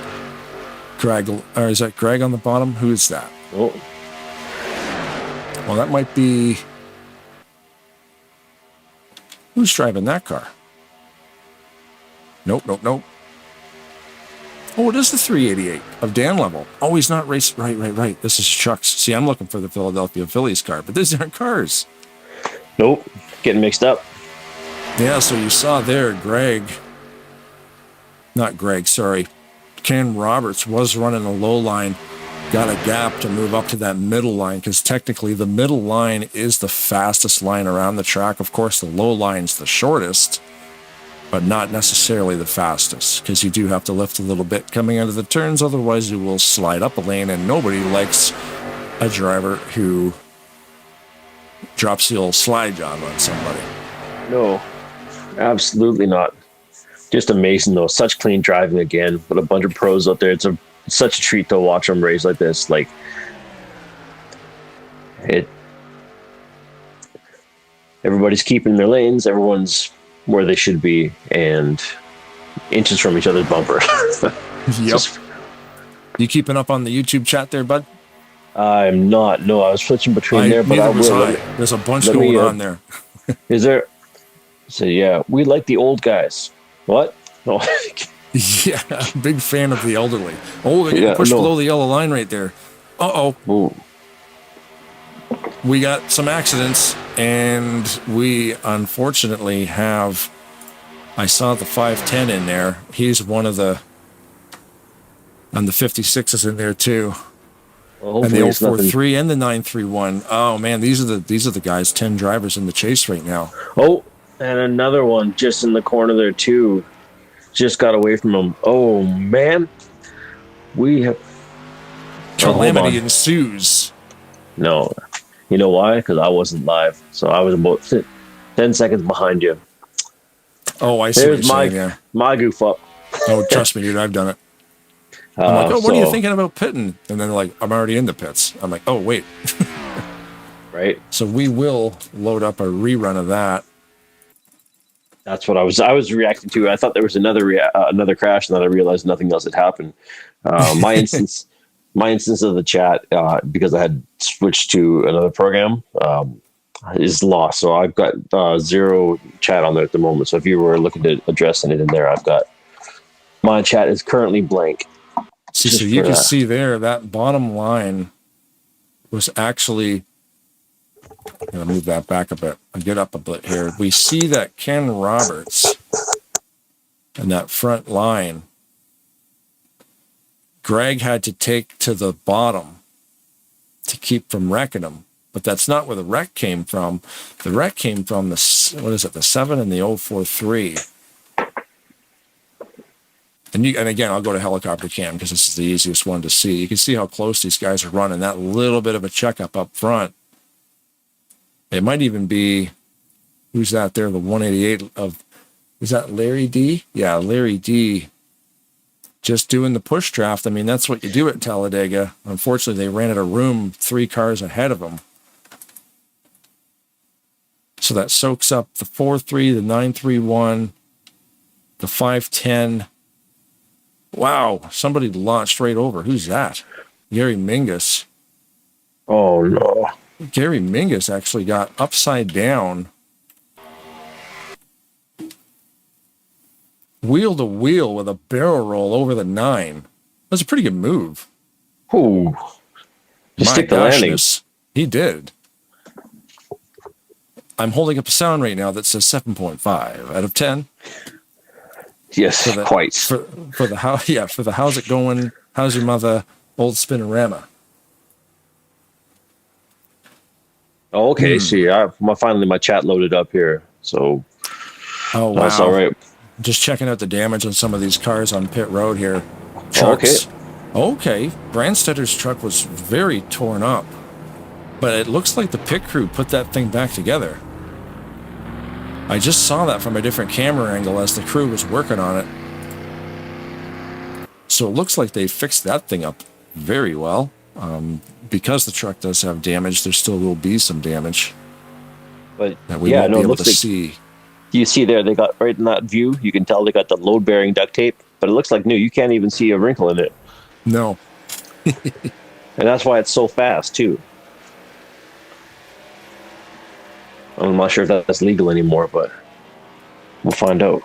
Greg. Or is that Greg on the bottom? Who is that? Oh. Well, that might be... Who's driving that car? Nope. Oh, it is the 388 of Dan Level. Oh, he's not racing. Right. This is Chuck's. See, I'm looking for the Philadelphia Phillies car, but these aren't cars. Nope. Getting mixed up. Yeah, so you saw there, Ken Roberts was running a low line, got a gap to move up to that middle line, because technically the middle line is the fastest line around the track. Of course, the low line's the shortest, but not necessarily the fastest, because you do have to lift a little bit coming out of the turns, otherwise you will slide up a lane, and nobody likes a driver who drops the old slide job on somebody. No, absolutely not. Just amazing, though. Such clean driving again, with a bunch of pros out there. It's such a treat to watch them race like this. Like, everybody's keeping their lanes. Everyone's where they should be, and inches from each other's bumper. Yep. You keeping up on the YouTube chat there, bud? I'm not. No, I was switching between there, but I will. There's a bunch going on there. Is there? So yeah, we like the old guys. What? No. Yeah, big fan of the elderly. Oh, they're getting pushed below the yellow line right there. Uh-oh. We got some accidents, and we unfortunately have... I saw the 510 in there. He's one of the... And the 56 is in there, too. Well, and the 043 and the 931. Oh, man, these are the guys, 10 drivers in the chase right now. Oh, and another one just in the corner there, too. Just got away from him. Oh, man. We have... Calamity ensues. No. You know why? Because I wasn't live. So I was about 10 seconds behind you. Oh, I see. There's my goof up. Oh, trust me, dude. I've done it. I'm like, what are you thinking about pitting? And then they're like, I'm already in the pits. I'm like, oh, wait. Right. So we will load up a rerun of that. That's what I was reacting to. I thought there was another crash, and then I realized nothing else had happened. My instance of the chat, because I had switched to another program, is lost. So I've got 0 chat on there at the moment. So if you were looking to address anything there, I've got my chat is currently blank. See, so you can see there that bottom line was actually. I'm going to move that back a bit and get up a bit here. We see that Ken Roberts and that front line, Greg had to take to the bottom to keep from wrecking him. But that's not where the wreck came from. The wreck came from the 7 and the 043. And again, I'll go to helicopter cam because this is the easiest one to see. You can see how close these guys are running. That little bit of a checkup up front. It might even be, who's that there? The 188 of, is that Larry D? Yeah, Larry D. Just doing the push draft. I mean, that's what you do at Talladega. Unfortunately, they ran out of room 3 cars ahead of them. So that soaks up the 4.3, the 931, the 510. Wow, somebody launched right over. Who's that? Gary Mingus. Oh, no. Gary Mingus actually got upside down, wheel to wheel with a barrel roll over the 9. That's a pretty good move. Ooh. Stick the landing. He did. I'm holding up a sound right now that says 7.5 out of 10. Yes, quite. For the how, yeah, for the how's it going? How's your mother? Old Spinorama. Oh, okay. See, finally my chat loaded up here. So, oh wow, that's all right. Just checking out the damage on some of these cars on pit road here. Trucks. Okay. Brandstetter's truck was very torn up, but it looks like the pit crew put that thing back together. I just saw that from a different camera angle as the crew was working on it. So it looks like they fixed that thing up very well. Because the truck does have damage, there still will be some damage But that we won't be able to like, see. You see there, they got right in that view. You can tell they got the load-bearing duct tape, but it looks like new. You can't even see a wrinkle in it. No. And that's why it's so fast, too. I'm not sure if that's legal anymore, but we'll find out.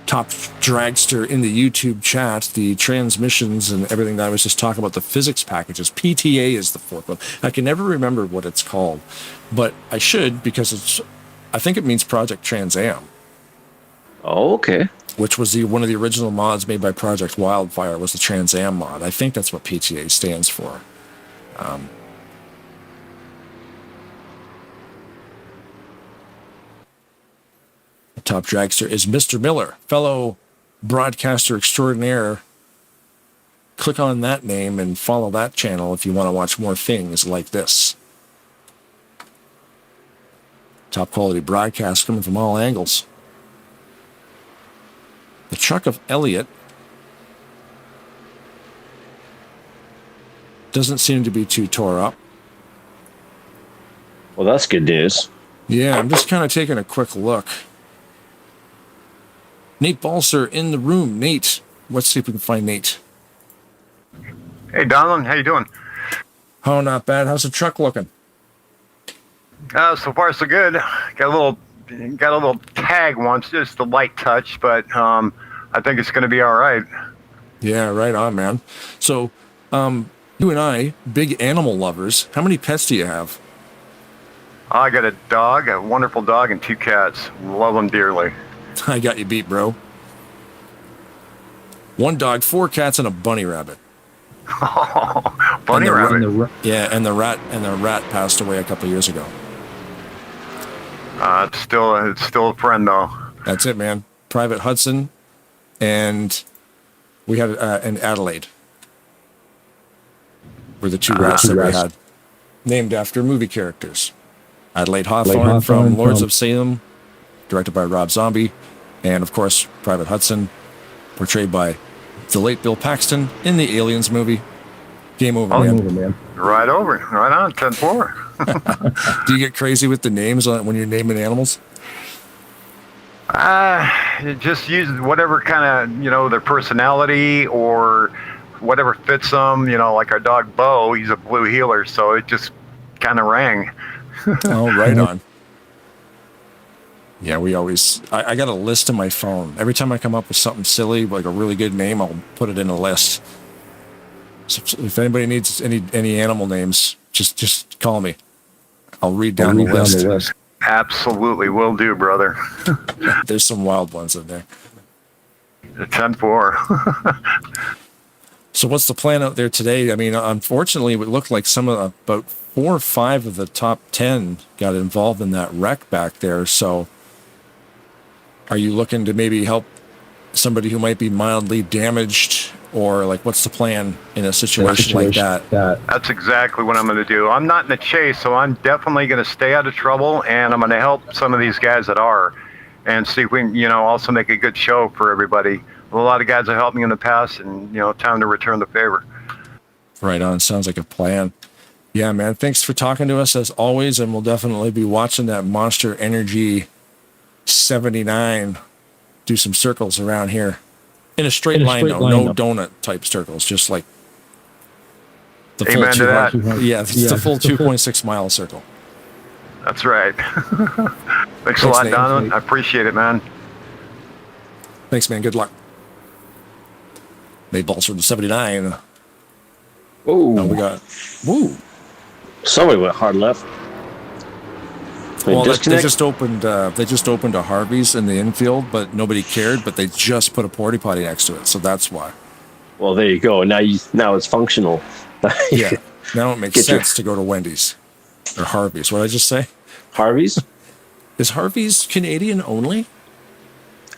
Top Dragster in the YouTube chat, the transmissions and everything that I was just talking about, the physics packages. PTA is the fourth one. I can never remember what it's called, but I should, because I think it means Project Trans Am. Oh, okay. Which was one of the original mods made by Project Wildfire, was the Trans Am mod. I think that's what PTA stands for. Top Dragster is Mr. Miller, fellow broadcaster extraordinaire. Click on that name and follow that channel if you want to watch more things like this. Top quality broadcast coming from all angles. The truck of Elliot doesn't seem to be too tore up. Well, that's good news. Yeah, I'm just kind of taking a quick look. Nate Balser in the room. Nate, let's see if we can find Nate. Hey, Donald, how you doing? Oh, not bad. How's the truck looking? So far so good. Got a little tag once, just a light touch, but I think it's going to be all right. Yeah, right on, man. So, you and I, big animal lovers. How many pets do you have? I got a dog, a wonderful dog, and 2 cats. Love them dearly. I got you beat, bro. 1 dog, 4 cats, and a bunny rabbit. Bunny rabbit. Yeah, and the rat passed away a couple of years ago. It's still a friend though. That's it, man. Private Hudson, and we had an Adelaide. Were the 2 rats that we had, named after movie characters. Adelaide Hawthorne from Lords of Salem, directed by Rob Zombie, and of course Private Hudson, portrayed by the late Bill Paxton in the Aliens movie. Game over, man. Right on, 10-4. Do you get crazy with the names when you're naming animals? Just use whatever kind of, their personality or whatever fits them. Like our dog Bo, he's a blue heeler, so it just kind of rang. Oh, right on. Yeah, I got a list in my phone. Every time I come up with something silly, like a really good name, I'll put it in a list. So if anybody needs any animal names, just call me. I'll read down the list. Absolutely, will do, brother. There's some wild ones in there. 10-4. So what's the plan out there today? I mean, unfortunately, it looked like about 4 or 5 of the top 10 got involved in that wreck back there. So are you looking to maybe help somebody who might be mildly damaged, or like what's the plan in a situation like that? That's exactly what I'm going to do. I'm not in the chase, so I'm definitely going to stay out of trouble, and I'm going to help some of these guys that are, and see if we can, also make a good show for everybody. A lot of guys have helped me in the past, and time to return the favor. Right on. Sounds like a plan. Yeah, man. Thanks for talking to us as always, and we'll definitely be watching that Monster Energy 79 do some circles around here in a straight line, though. No donut type circles, just like the full 2.6 mile circle. That's right. Thanks a lot, Nate. Donovan. I appreciate it, man. Thanks, man. Good luck. Nate Balser from 79. Oh, we got. Woo. Somebody went hard left. Well, they just opened a Harvey's in the infield, but nobody cared. But they just put a porta potty next to it, so that's why. Well, there you go. Now it's functional. Yeah. Now it makes sense to go to Wendy's or Harvey's. What did I just say? Harvey's? Is Harvey's Canadian only?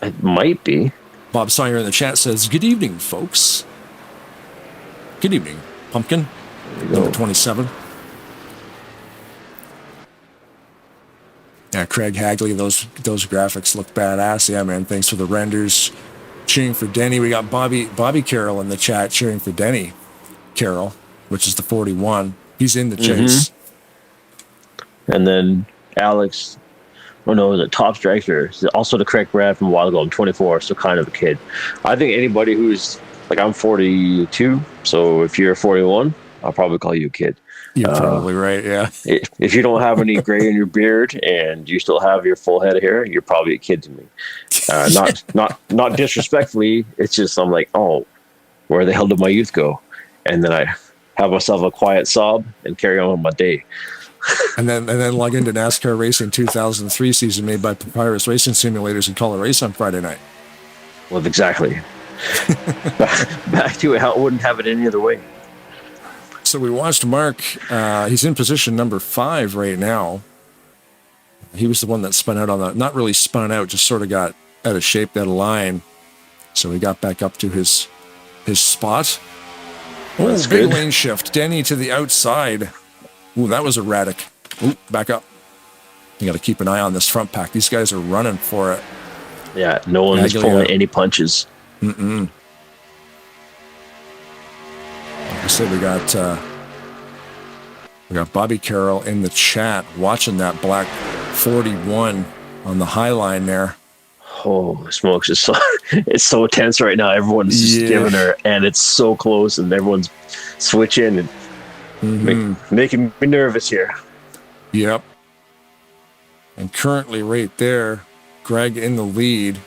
It might be. Bob Sawyer in the chat says, "Good evening, folks." Good evening, Pumpkin. Number 27. Yeah, Craig Hagley, those graphics look badass. Yeah, man, thanks for the renders. cheering for Denny. We got Bobby Carroll in the chat cheering for Denny Carroll, which is the 41. He's in the chase. And then Alex, the top striker, also the correct Brad from a while ago. I'm 24, so kind of a kid. I think anybody who's like, I'm 42, so if you're 41, I'll probably call you a kid. You're probably right, yeah. If you don't have any gray in your beard and you still have your full head of hair, you're probably a kid to me. Not disrespectfully, it's just I'm like, oh, where the hell did my youth go? And then I have myself a quiet sob and carry on with my day. And then log into NASCAR Racing 2003 season made by Papyrus Racing Simulators and call a race on Friday night. Well, exactly. Back to it, how it wouldn't have it any other way. So we watched Mark. He's in position number 5 right now. He was the one that spun out on the, not really spun out, just sort of got out of shape, out of line. So he got back up to his spot. Oh, That's big good. lane shift. Denny to the outside. Ooh, that was erratic. Ooh, back up. You got to keep an eye on this front pack. These guys are running for it. Yeah, no one's pulling any punches. Like I said, we got Bobby Carroll in the chat watching that black 41 on the high line there. Oh, smokes! It's so tense right now. Everyone's just giving her, and it's so close, and everyone's switching and making me nervous here. Yep. And currently, right there, Greg in the lead.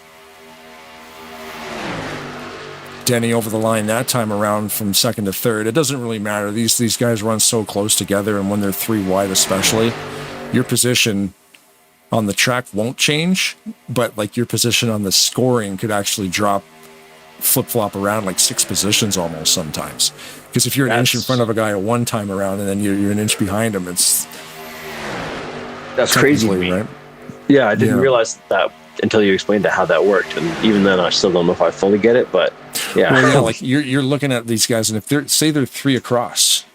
Denny over the line that time around from second to third. It doesn't really matter. These guys run so close together, and when they're 3 wide especially, your position on the track won't change, but like your position on the scoring could actually drop, flip-flop around like 6 positions almost sometimes. Because if you're an inch in front of a guy at one time around and then you're an inch behind him, that's crazy to me. Right? Yeah, I didn't realize that until you explained how that worked, and even then, I still don't know if I fully get it. But yeah, well, yeah, like you're looking at these guys, and if they're 3 across,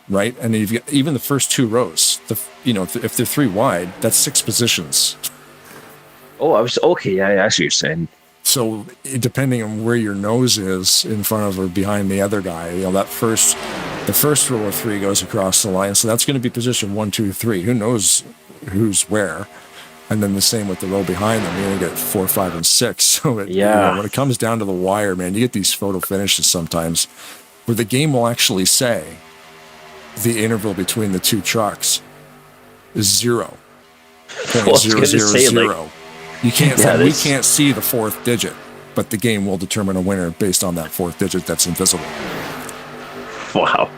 right, and you've got even the first 2 rows, if they're 3 wide, that's 6 positions. Oh, I was okay. Yeah, I see what you're saying. So depending on where your nose is in front of or behind the other guy, the first row of 3 goes across the line, so that's going to be position 1, 2, 3. Who knows who's where? And then the same with the row behind them. You're going to get 4, 5, and 6. So when it comes down to the wire, man, you get these photo finishes sometimes where the game will actually say the interval between the 2 trucks is 0. Well, I was gonna say, like, You can't. We can't see the 4th digit, but the game will determine a winner based on that 4th digit that's invisible. Wow,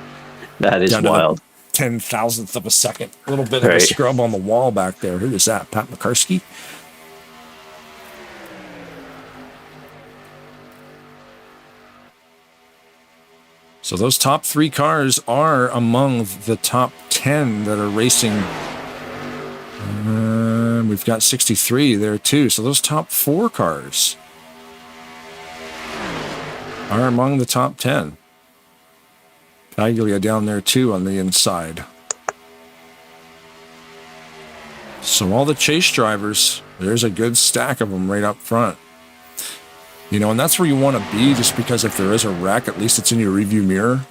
that is wild. 10,000th of a second. A little bit of a scrub on the wall back there. Who is that? Pat McCarskey? So those top 3 cars are among the top 10 that are racing. We've got 63 there too. So those top 4 cars are among the top 10. Paglia down there too on the inside. So all the chase drivers, there's a good stack of them right up front. And that's where you want to be, just because if there is a wreck, at least it's in your rearview mirror.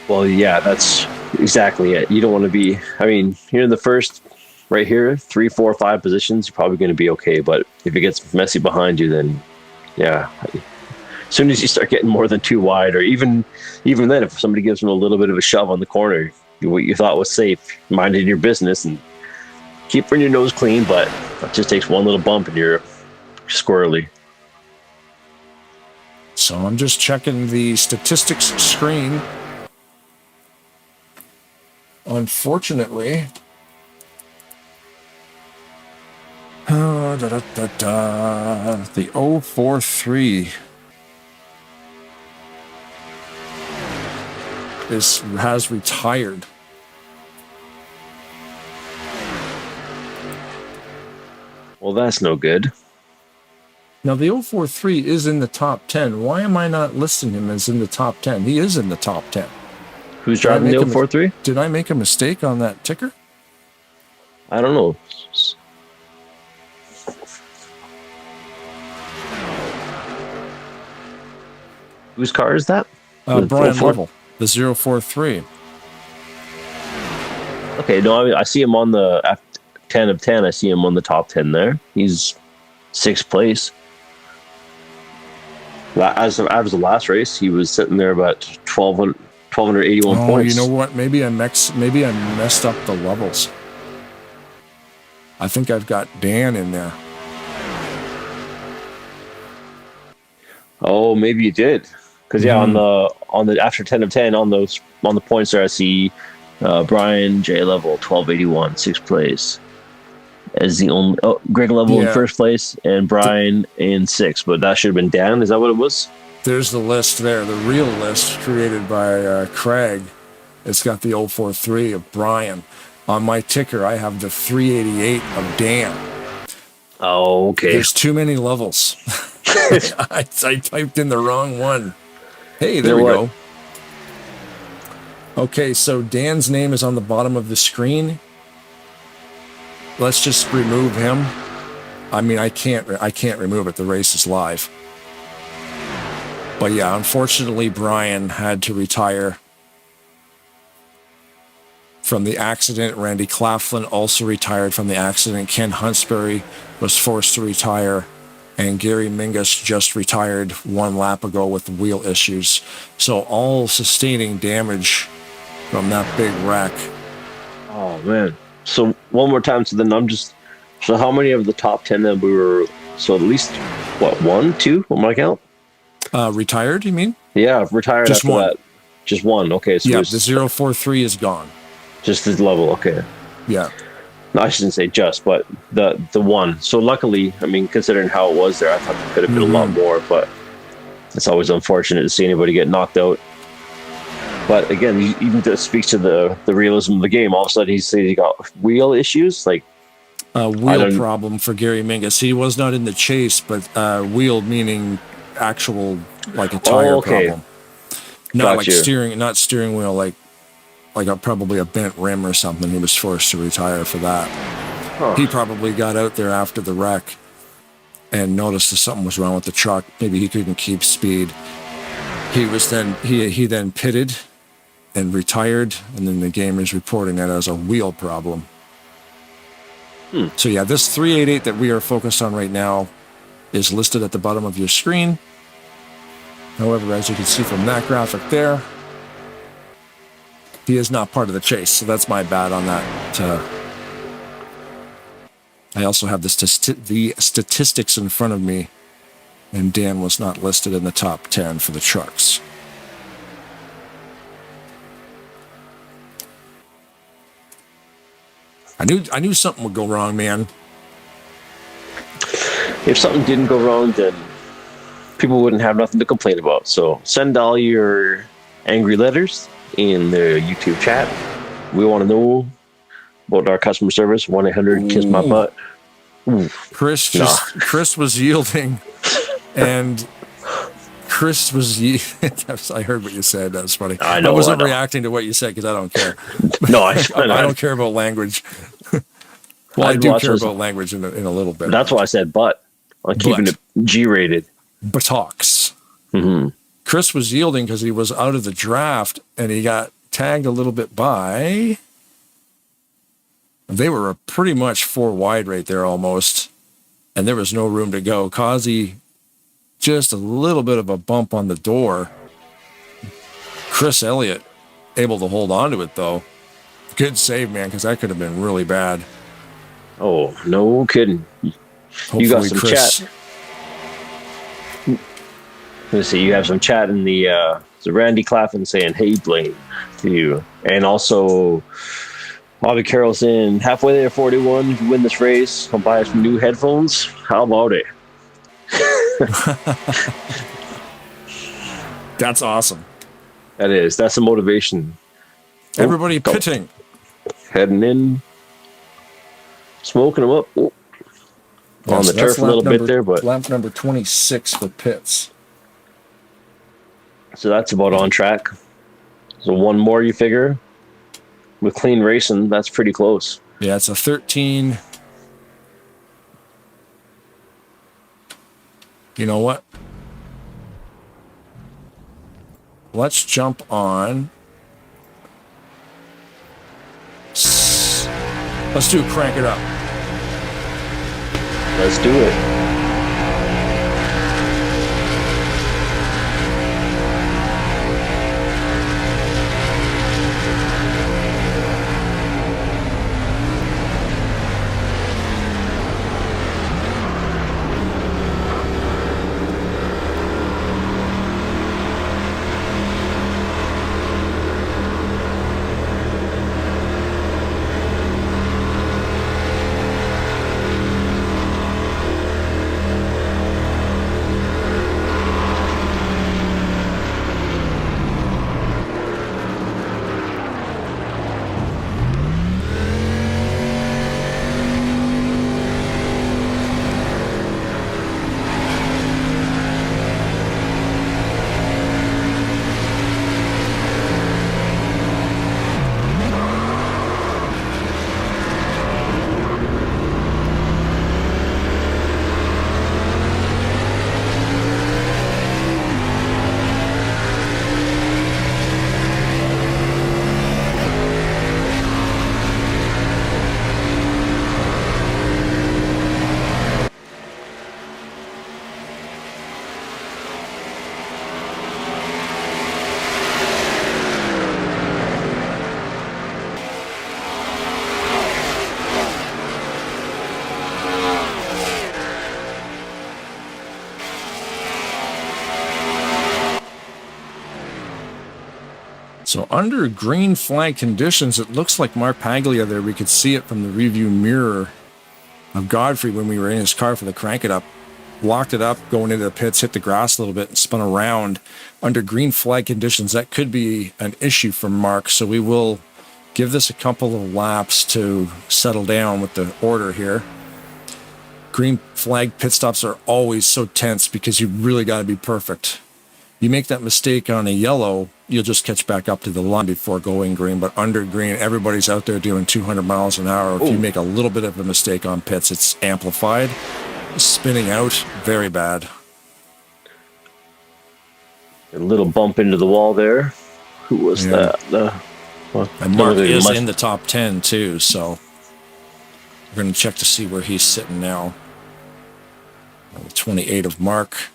Well, yeah, that's exactly it. You don't want to be, you're in the first, right here, 3, 4, 5 positions, you're probably going to be okay. But if it gets messy behind you, then, yeah. As soon as you start getting more than 2 wide, or even then, if somebody gives them a little bit of a shove on the corner, what you thought was safe, minding your business and keeping your nose clean, but it just takes one little bump and you're squirrely. So I'm just checking the statistics screen. Unfortunately, the 043 has retired. Well, that's no good. Now, the 043 is in the top 10. Why am I not listing him as in the top 10? He is in the top 10. Who's driving the 043? Did I make a mistake on that ticker? I don't know. Whose car is that? Brian Lovell, the 043. Okay, no, I see him on the 10 of 10. I see him on the top 10 there. He's 6th place. As of the last race, he was sitting there about 1,281 points. You know what? Maybe I messed up the levels. I think I've got Dan in there. Oh, maybe you did. Because on the after 10 of 10 on the points there, I see Brian J Level 1281 6th place as the only Greg Level in 1st place and Brian in 6th. But that should have been Dan. Is that what it was? There's the list there, the real list created by Craig. It's got the 043 of Brian. On my ticker, I have the 388 of Dan. Oh, okay. There's too many levels. I typed in the wrong one. Hey, there we go. Okay, so Dan's name is on the bottom of the screen. Let's just remove him. I mean, I can't remove it. The race is live. But yeah, unfortunately, Brian had to retire from the accident. Randy Claflin also retired from the accident. Ken Huntsberry was forced to retire. And Gary Mingus just retired 1 lap ago with wheel issues. So all sustaining damage from that big wreck. Oh, man. So one more time. So how many of the top 10 that we were, so at least, 1, 2 on my count? Retired, you mean? Yeah, retired just after one. that. Just one. Okay. So yeah, the 043 is gone. Just the level. Okay. Yeah. No, I shouldn't say just, but the one. So luckily, I mean, considering how it was there, I thought there could have been a lot more, but it's always unfortunate to see anybody get knocked out. But again, even that speaks to the realism of the game. All of a sudden, he said he got wheel issues, like wheel problem for Gary Mingus. He was not in the chase, but wheel meaning actual like a tire problem, not like steering wheel, like probably a bent rim or something. He was forced to retire for that. Huh. He probably got out there after the wreck and noticed that something was wrong with the truck. Maybe he couldn't keep speed. He then pitted and retired, and then the game is reporting that as a wheel problem. So yeah, this 388 that we are focused on right now is listed at the bottom of your screen. However, as you can see from that graphic there, he is not part of the chase, so that's my bad on that. I also have the statistics in front of me, and Dan was not listed in the top 10 for the trucks. I knew something would go wrong, man. If something didn't go wrong, then people wouldn't have nothing to complain about. So send all your angry letters in the YouTube chat. We want to know about our customer service. 1-800 Kiss My Butt. Chris was yielding, and Chris was. I heard what you said. That's funny. I wasn't reacting to what you said because I don't care. No, I don't care about language. Well, I do care about language in a little bit. That's why I said butt. I'm keeping it G-rated. Buttocks. Chris was yielding because he was out of the draft, and he got tagged a little bit by. They were pretty much 4 wide right there almost, and there was no room to go. Kazi, just a little bit of a bump on the door. Chris Elliott able to hold on to it, though. Good save, man, because that could have been really bad. Oh, no kidding. Hopefully, you got some Chris, chat. Let's see, you have some chat in the Randy Claflin saying, "Hey, Blaine," to you. And also, Bobby Carroll saying, "Halfway there, 41. If you win this race, come buy us some new headphones." How about it? That's awesome. That is. That's the motivation. Everybody pitting. Heading in. Smoking them up. On the turf a little bit there, but lap number 26 for pits. So that's about on track. So one more, you figure, with clean racing, that's pretty close. Yeah, it's a 13. You know what? let's jump on. Let's do Crank It Up. Let's do it. So under green flag conditions, it looks like Mark Paglia there. We could see it from the review mirror of Godfrey when we were in his car for the Crank It Up. Locked it up, going into the pits, hit the grass a little bit, and spun around. Under green flag conditions, that could be an issue for Mark. So we will give this a couple of laps to settle down with the order here. Green flag pit stops are always so tense because you really got to be perfect. You make that mistake on a yellow, you'll just catch back up to the line before going green. But under green, everybody's out there doing 200 miles an hour. If you make a little bit of a mistake on pits, it's amplified. Spinning out, very bad. A little bump into the wall there. Who was that? And Mark is in the top 10 too, so we're going to check to see where he's sitting now. 28 of Mark.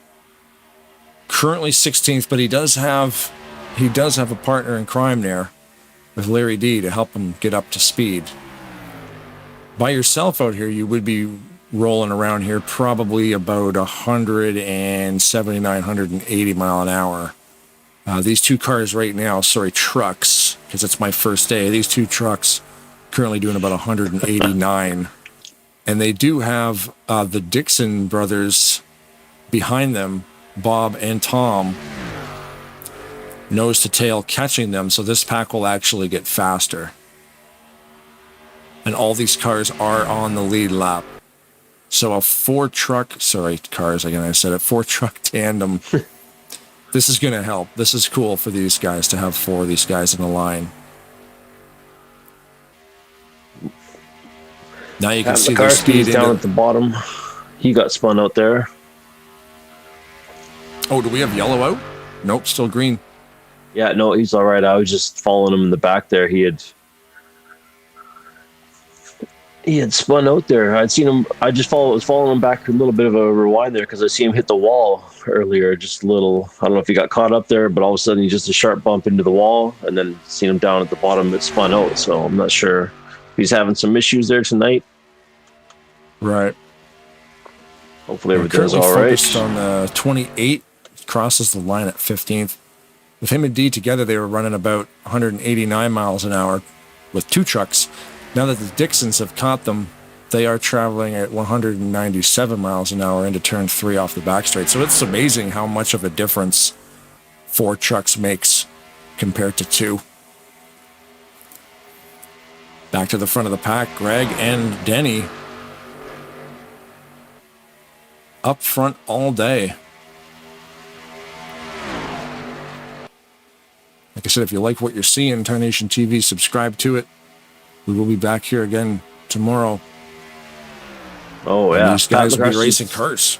Currently 16th, but he does have a partner in crime there with Larry D to help him get up to speed. By yourself out here, you would be rolling around here probably about 179, 180 mile an hour. These two cars right now, trucks, because it's my first day. These two trucks currently doing about 189. And they do have the Dixon brothers behind them, Bob and Tom, nose to tail catching them, so this pack will actually get faster. And all these cars are on the lead lap. So a four truck tandem. This is going to help. This is cool for these guys to have four of these guys in the line. Now you can see their speed down at the bottom. He got spun out there. Oh, do we have yellow out? Nope, still green. Yeah, no, he's all right. I was just following him in the back there. He had spun out there. I'd seen him. I just was following him back a little bit of a rewind there because I see him hit the wall earlier. Just a little. I don't know if he got caught up there, but all of a sudden he just a sharp bump into the wall, and then seen him down at the bottom. It spun out. So I'm not sure if he's having some issues there tonight. Right. Hopefully everything's all right. Focused on 28. Crosses the line at 15th. With him and D together, they were running about 189 miles an hour with two trucks. Now that the Dixons have caught them, they are traveling at 197 miles an hour into turn 3 off the back straight. So it's amazing how much of a difference 4 trucks makes compared to 2. Back to the front of the pack, Greg and Denny up front all day. Like I said, if you like what you're seeing, Tarnation TV, subscribe to it. We will be back here again tomorrow. Oh, yeah. And these guys will be racing cars.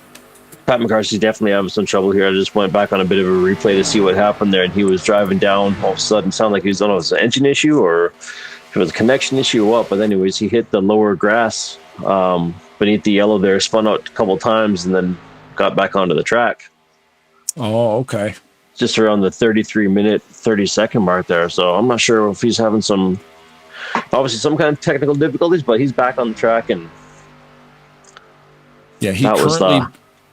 Pat McCarthy's definitely having some trouble here. I just went back on a bit of a replay to see what happened there, and he was driving down. All of a sudden, sounded like he was, I don't know if it was an engine issue or if it was a connection issue or what. But anyways, he hit the lower grass beneath the yellow there, spun out a couple times, and then got back onto the track. Oh, okay. Just around the 33-minute, 30-second mark there. So I'm not sure if he's having some kind of technical difficulties, but he's back on the track. And yeah, he currently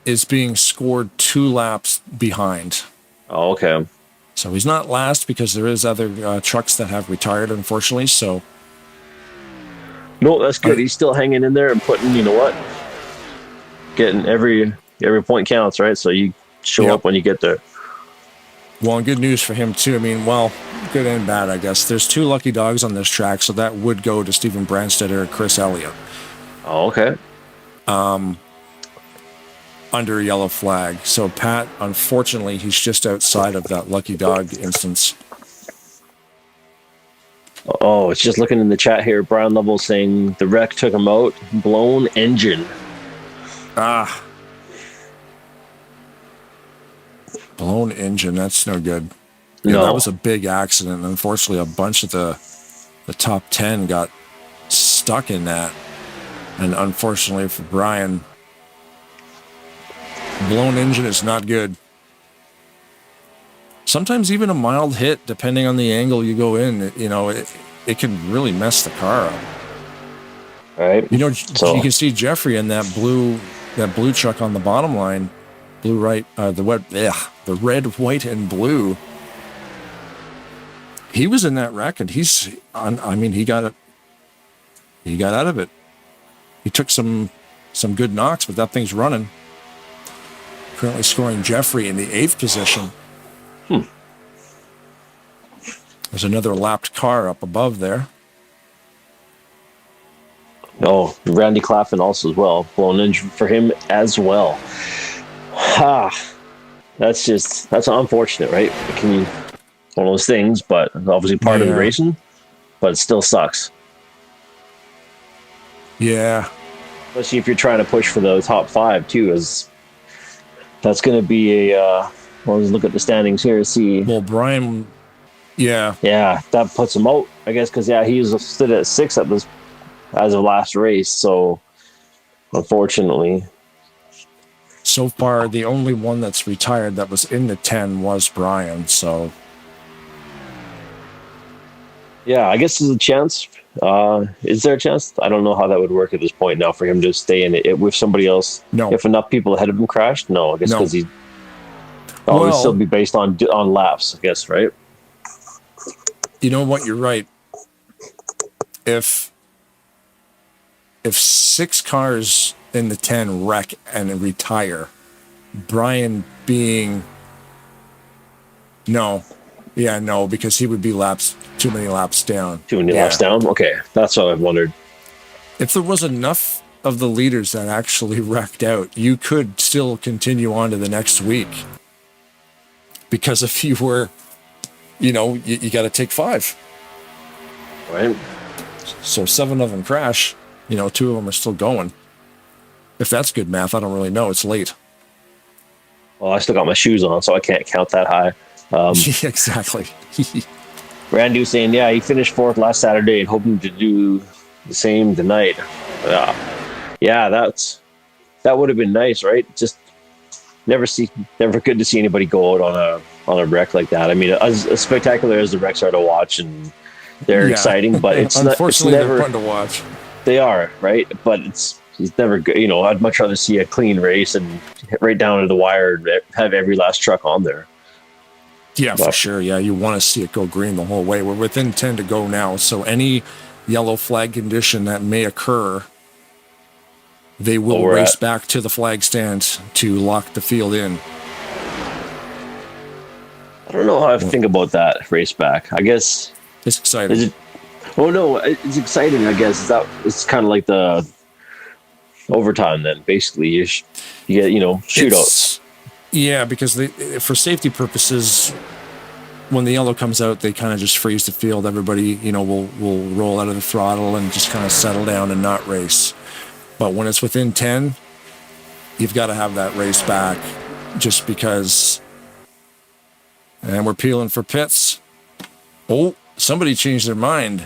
is being scored 2 laps behind. Oh, okay. So he's not last because there is other trucks that have retired, unfortunately. So no, that's good. He's still hanging in there and putting, you know what, getting every point counts, right? So you show up when you get there. Well, and good news for him too. I mean, well, good and bad, I guess. There's 2 lucky dogs on this track, so that would go to Stephen Branstetter or Chris Elliott. Oh, okay. Under a yellow flag. So Pat, unfortunately, he's just outside of that lucky dog instance. Oh, it's just looking in the chat here. Brian Lovell saying the wreck took him out. Blown engine. Blown engine. That's no good. Yeah, No. That was a big accident. Unfortunately, a bunch of the top 10 got stuck in that. And unfortunately for Brian, blown engine is not good. Sometimes even a mild hit, depending on the angle you go in, it can really mess the car up. Right. You can see Jeffrey in that blue truck on the bottom line, blue right, the red, white, and blue. He was in that wreck, and he got it. He got out of it. He took some good knocks, but that thing's running. Currently scoring Jeffrey in the 8th position. There's another lapped car up above there. Oh, Randy Claffin also as well. Blown engine for him as well. That's unfortunate, right? One of those things, but obviously part of the racing, but it still sucks. Yeah. Especially if you're trying to push for the top 5 too, that's going to be let's look at the standings here. See. Well, Brian, yeah, that puts him out, I guess, because he was stood at 6 at this as of last race. So, unfortunately, so far the only one that's retired that was in the 10 was Brian. So, yeah, I guess there's a chance. Is there a chance? I don't know how that would work at this point now for him to stay in it with somebody else. No. If enough people ahead of him crashed? No, I guess because he'd always still be based on laps, I guess, right? You know what? You're right. If 6 cars in the 10 wreck and retire, Brian being because he would be too many laps down. Too many laps down? Okay, that's what I've wondered. If there was enough of the leaders that actually wrecked out, you could still continue on to the next week. Because if you were, you got to take 5. Right. So 7 of them crash, 2 of them are still going. If that's good math, I don't really know. It's late. Well, I still got my shoes on, so I can't count that high. Exactly. Randy was saying, he finished 4th last Saturday and hoping to do the same tonight. That would have been nice, right? Just never good to see anybody go out on a wreck like that. I mean, as spectacular as the wrecks are to watch, and they're exciting, but it's unfortunately never they're fun to watch. They are, right? But it's never good. I'd much rather see a clean race and right down to the wire and have every last truck on there. Yeah, for sure. Yeah, you want to see it go green the whole way. We're within 10 to go now, so any yellow flag condition that may occur, they will race back to the flag stand to lock the field in. I don't know how I think about that race back. I guess it's exciting. It's exciting. I guess it's kind of like the overtime. Then basically, you get shootouts. Yeah, because for safety purposes, when the yellow comes out, they kind of just freeze the field. Everybody, will roll out of the throttle and just kind of settle down and not race. But when it's within 10, you've got to have that race back just because. And we're peeling for pits. Oh, somebody changed their mind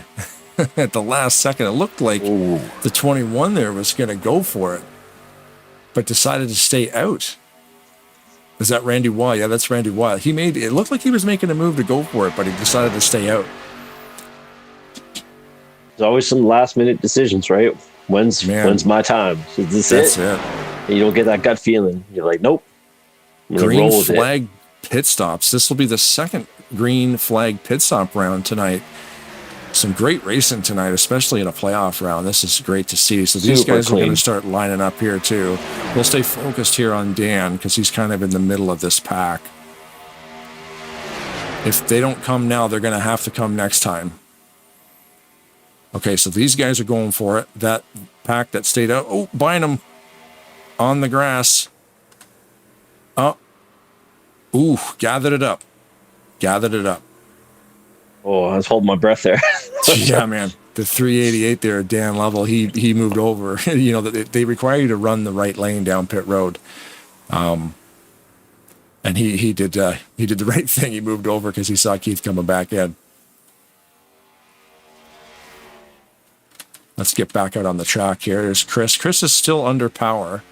at the last second. It looked like the 21 there was going to go for it, but decided to stay out. Is that Randy Waugh? Yeah, that's Randy Waugh. It looked like he was making a move to go for it, but he decided to stay out. There's always some last minute decisions, right? When's my time? Is this it? And you don't get that gut feeling. You're like, nope. Green flag pit stops. This will be the second green flag pit stop round tonight. Some great racing tonight, especially in a playoff round. This is great to see. So these guys are going to start lining up here too. We'll stay focused here on Dan because he's kind of in the middle of this pack. If they don't come now, they're going to have to come next time. Okay, so these guys are going for it. That pack that stayed out. Oh, Bynum on the grass. Ooh, gathered it up. Oh, I was holding my breath there. Yeah, man. The 388 there at Dan Level, he moved over. You know, they require you to run the right lane down pit road. And he did the right thing. He moved over because he saw Keith coming back in. Let's get back out on the track here. There's Chris. Chris is still under power.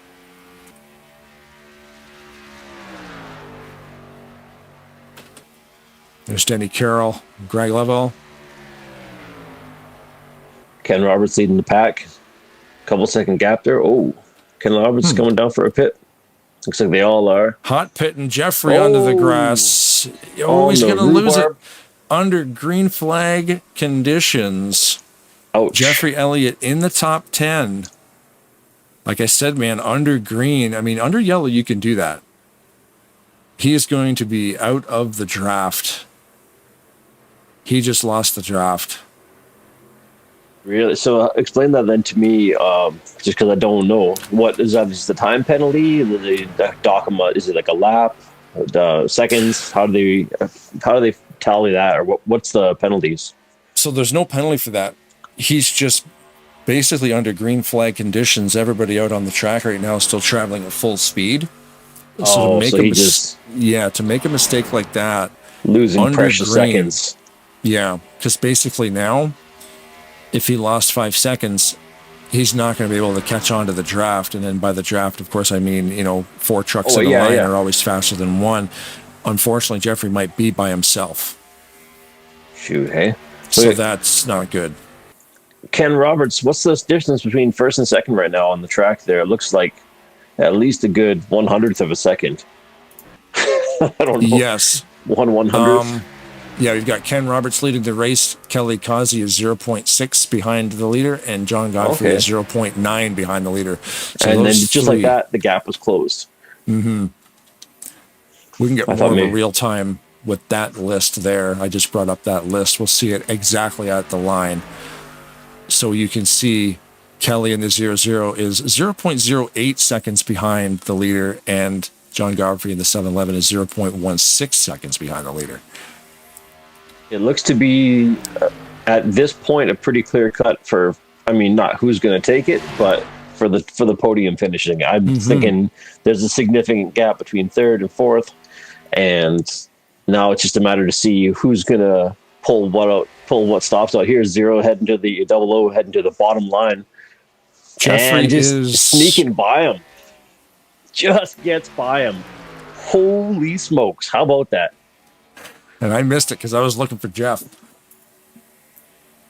There's Denny Carroll, Greg Lovell. Ken Roberts leading the pack. Couple second gap there. Oh, Ken Roberts coming down for a pit. Looks like they all are. Hot pitting Jeffrey onto the grass. Oh, he's going to lose it under green flag conditions. Ouch. Jeffrey Elliott in the top 10. Like I said, man, under green. I mean, under yellow, you can do that. He is going to be out of the draft. He just lost the draft. Really? So explain that then to me, just because I don't know. What is that? Is the time penalty? The dock him? Is it like a lap? Seconds? How do they tally that, or what's the penalties? So there's no penalty for that. He's just basically under green flag conditions. Everybody out on the track right now is still traveling at full speed. To make a mistake like that, losing precious seconds. Yeah, because basically now, if he lost 5 seconds, he's not going to be able to catch on to the draft. And then by the draft, of course, I mean, 4 trucks in a line are always faster than one. Unfortunately, Jeffrey might be by himself. Shoot, hey? So that's not good. Ken Roberts, what's the distance between first and second right now on the track there? It looks like at least a good 1/100th of a second. I don't know. Yes. 1/100th. Yeah, we've got Ken Roberts leading the race. Kelly Causey is 0.6 behind the leader, and John Godfrey is 0.9 behind the leader. So and then just like that, the gap was closed. Mm-hmm. We can get more of a real time with that list there. I just brought up that list. We'll see it exactly at the line. So you can see Kelly in the 0-0 is 0.08 seconds behind the leader, and John Godfrey in the 7-11 is 0.16 seconds behind the leader. It looks to be, at this point, a pretty clear cut for, I mean, not who's going to take it, but for the podium finishing. I'm thinking there's a significant gap between third and fourth, and now it's just a matter to see who's going to pull what stops out. Here's 0 heading to the 00 heading to the bottom line. Jeffrey and just is sneaking by him. Just gets by him. Holy smokes. How about that? And I missed it because I was looking for Jeff.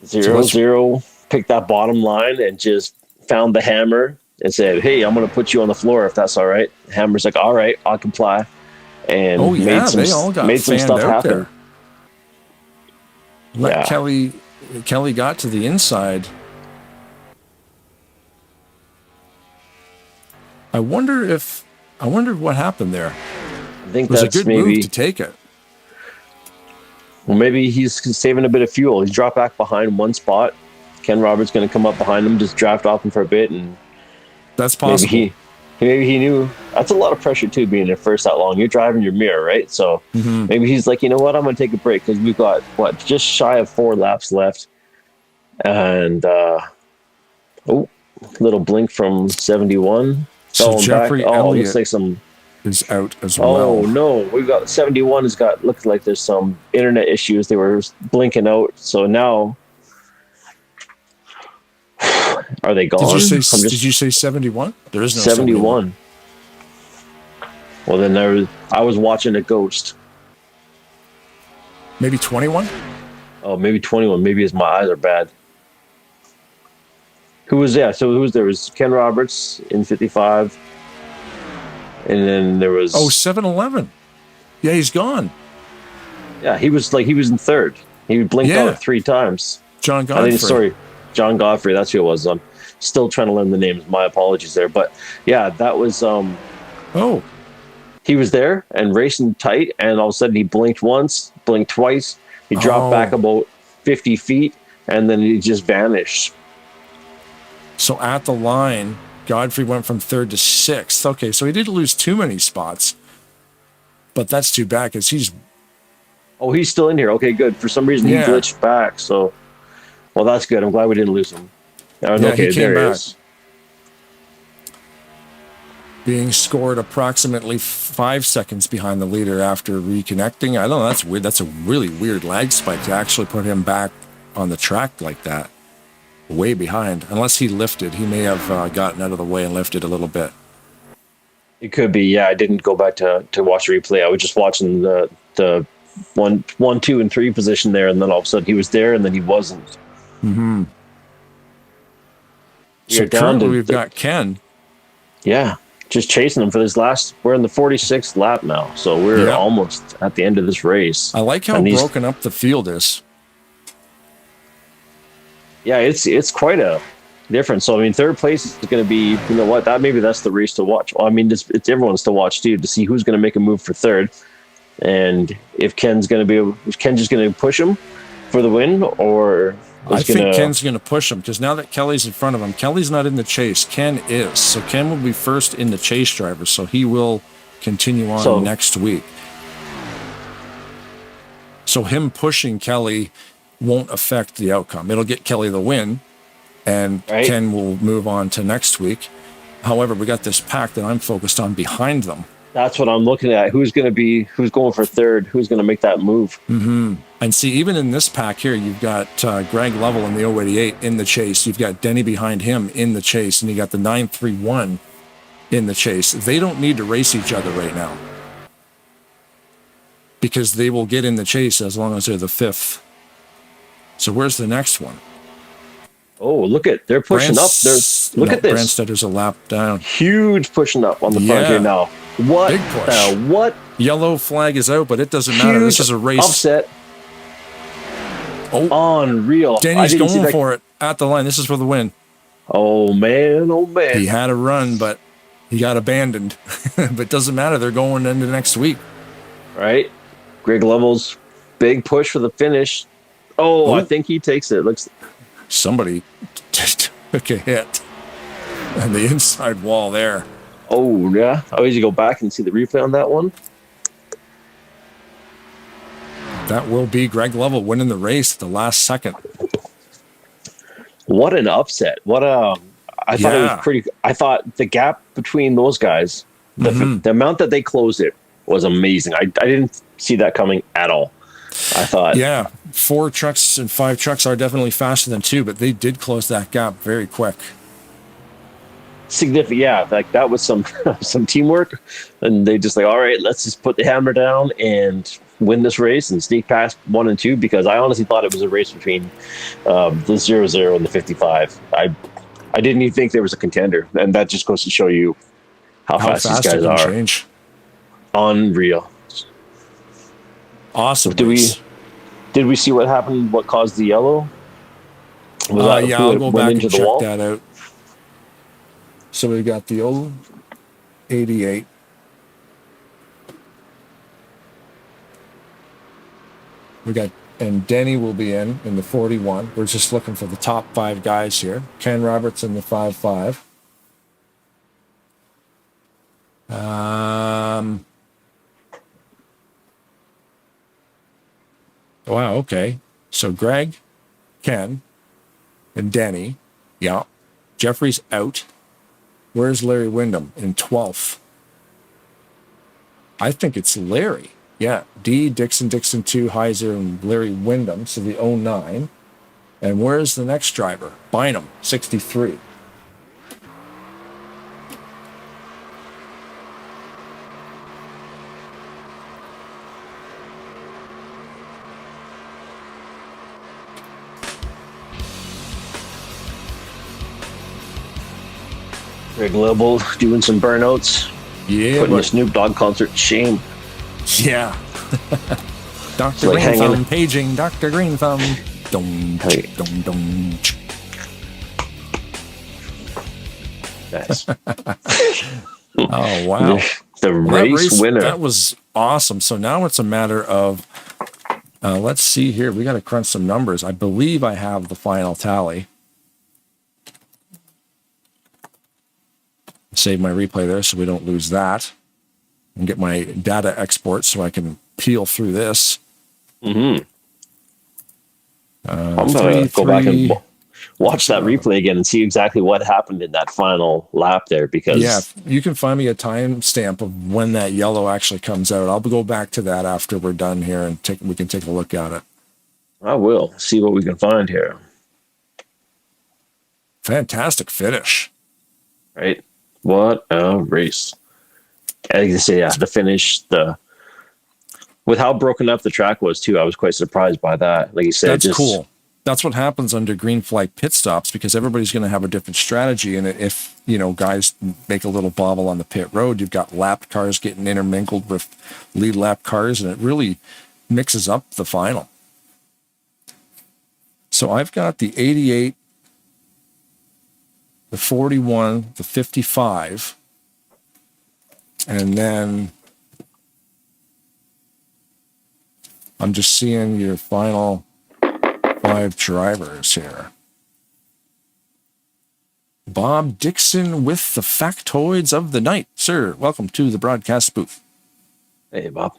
0-0, picked that bottom line and just found the hammer and said, hey, I'm going to put you on the floor if that's all right. Hammer's like, all right, I'll comply. And made some stuff happen. Kelly got to the inside. I wonder what happened there. I think it was that's a good move to take it. Well, maybe he's saving a bit of fuel. He's dropped back behind one spot. Ken Roberts going to come up behind him, just draft off him for a bit, and that's possible. Maybe he knew. That's a lot of pressure too, being there first that long. You're driving your mirror, right? So maybe he's like, you know what? I'm going to take a break because we've got just shy of 4 laps left, and little blink from 71. So Going Jeffrey back. Oh, it Elliott looks like some. is out as Oh well. no, we've got 71 has got looks like there's some internet issues. They were blinking out. So now, are they gone? Did you say 71? There is no 71. Well, then I was watching a ghost. Maybe 21? Oh, maybe 21. Maybe my eyes are bad. Who was there? So who was there? Was Ken Roberts in 55. And then there was 7-Eleven. Yeah, he's gone. Yeah, he was in third. He blinked out 3 times. John Godfrey. John Godfrey. That's who it was. I'm still trying to learn the names. My apologies there, but yeah, that was. He was there and racing tight, and all of a sudden he blinked once, blinked twice. He dropped back about 50 feet, and then he just vanished. So at the line, Godfrey went from 3rd to 6th. Okay, so he didn't lose too many spots, but that's too bad because he's. Oh, he's still in here. Okay, good. For some reason, he glitched back. So, well, that's good. I'm glad we didn't lose him. Okay, he came there back. he is. Being scored approximately 5 seconds behind the leader after reconnecting. I don't know. That's weird. That's a really weird lag spike to actually put him back on the track like that. Way behind. Unless he lifted. He may have gotten out of the way and lifted a little bit. It could be. Yeah, I didn't go back to watch the replay. I was just watching the 1, 2, and 3 position there, and then all of a sudden he was there, and then he wasn't. Mm-hmm. So down currently to we've got Ken. Yeah, just chasing him for this last. We're in the 46th lap now, so we're almost at the end of this race. I like how broken up the field is. Yeah, it's quite a difference. So I mean, third place is going to be, you know what? Maybe that's the race to watch. Well, I mean, it's everyone's to watch too, to see who's going to make a move for third, and if Ken's just going to push him for the win, or I think Ken's going to push him because now that Kelly's in front of him, Kelly's not in the chase. Ken is. So Ken will be first in the chase driver. So he will continue on next week. So him pushing Kelly won't affect the outcome. It'll get Kelly the win, and Ken will move on to next week. However, we got this pack that I'm focused on behind them. That's what I'm looking at. Who's going for third? Who's going to make that move? Mm-hmm. And see, even in this pack here, you've got Greg Lovell in the 088 in the chase. You've got Denny behind him in the chase, and you got the 931 in the chase. They don't need to race each other right now because they will get in the chase as long as they're the 5th. So where's the next one? Oh, they're pushing up. Look at this. Branstadter's a lap down. Huge pushing up on the front here now. What? Big push. What? Yellow flag is out, but it doesn't matter. This is a race. Upset. Oh, unreal. Denny's going for it at the line. This is for the win. Oh, man. Oh, man. He had a run, but he got abandoned. But it doesn't matter. They're going into next week. Right. Greg Lovell's big push for the finish. Oh, I think he takes it. Looks. Somebody took a hit on the inside wall there. Oh, yeah. I always go back and see the replay on that one. That will be Greg Lovell winning the race at the last second. What an upset. I thought it was pretty. I thought the gap between those guys, the amount that they closed it was amazing. I didn't see that coming at all. I thought. Yeah, 4 trucks and 5 trucks are definitely faster than 2, but they did close that gap very quick. Significant, yeah. Like that was some teamwork, and they just all right, let's just put the hammer down and win this race and sneak past 1 and 2, because I honestly thought it was a race between the 00 and the 55. I didn't even think there was a contender, and that just goes to show you how fast these guys are. Change. Unreal. Awesome. Did we see what happened? What caused the yellow? I'll go back and check that out. So we got the 088. We got, and Denny will be in the 41. We're just looking for the top 5 guys here. Ken Roberts in the 55. Wow, okay. So Greg, Ken, and Denny. Yeah. Jeffrey's out. Where's Larry Wyndham in 12th? I think it's Larry. Yeah, D, Dixon, Dixon 2, Heiser, and Larry Wyndham, so the 09. And where's the next driver? Bynum, 63. Greg Lobo doing some burnouts. Yeah, putting the Snoop Dogg concert to shame. Yeah. Dr. Like Green hanging- Thumb, paging Dr. Green Thumb. Dum, dum, dum. Nice. Oh, wow. The Well, race winner. That was awesome. So now it's a matter of, let's see here. We got to crunch some numbers. I believe I have the final tally. Save my replay there so we don't lose that. And get my data export so I can peel through this. Mm-hmm. I'm going to go back and watch that replay again and see exactly what happened in that final lap there, because yeah, you can find me a timestamp of when that yellow actually comes out. I'll go back to that after we're done here and we can take a look at it. I will see what we can find here. Fantastic finish. Right. What a race. I think to say, yeah, the finish, with how broken up the track was too, I was quite surprised by that. Like you said, that's cool. That's what happens under green flag pit stops, because everybody's going to have a different strategy. And if, guys make a little bobble on the pit road, you've got lapped cars getting intermingled with lead lap cars, and it really mixes up the final. So I've got the 88, the 41, the 55, and then I'm just seeing your final 5 drivers here. Bob Dixon with the factoids of the night. Sir, welcome to the broadcast booth. Hey, Bob.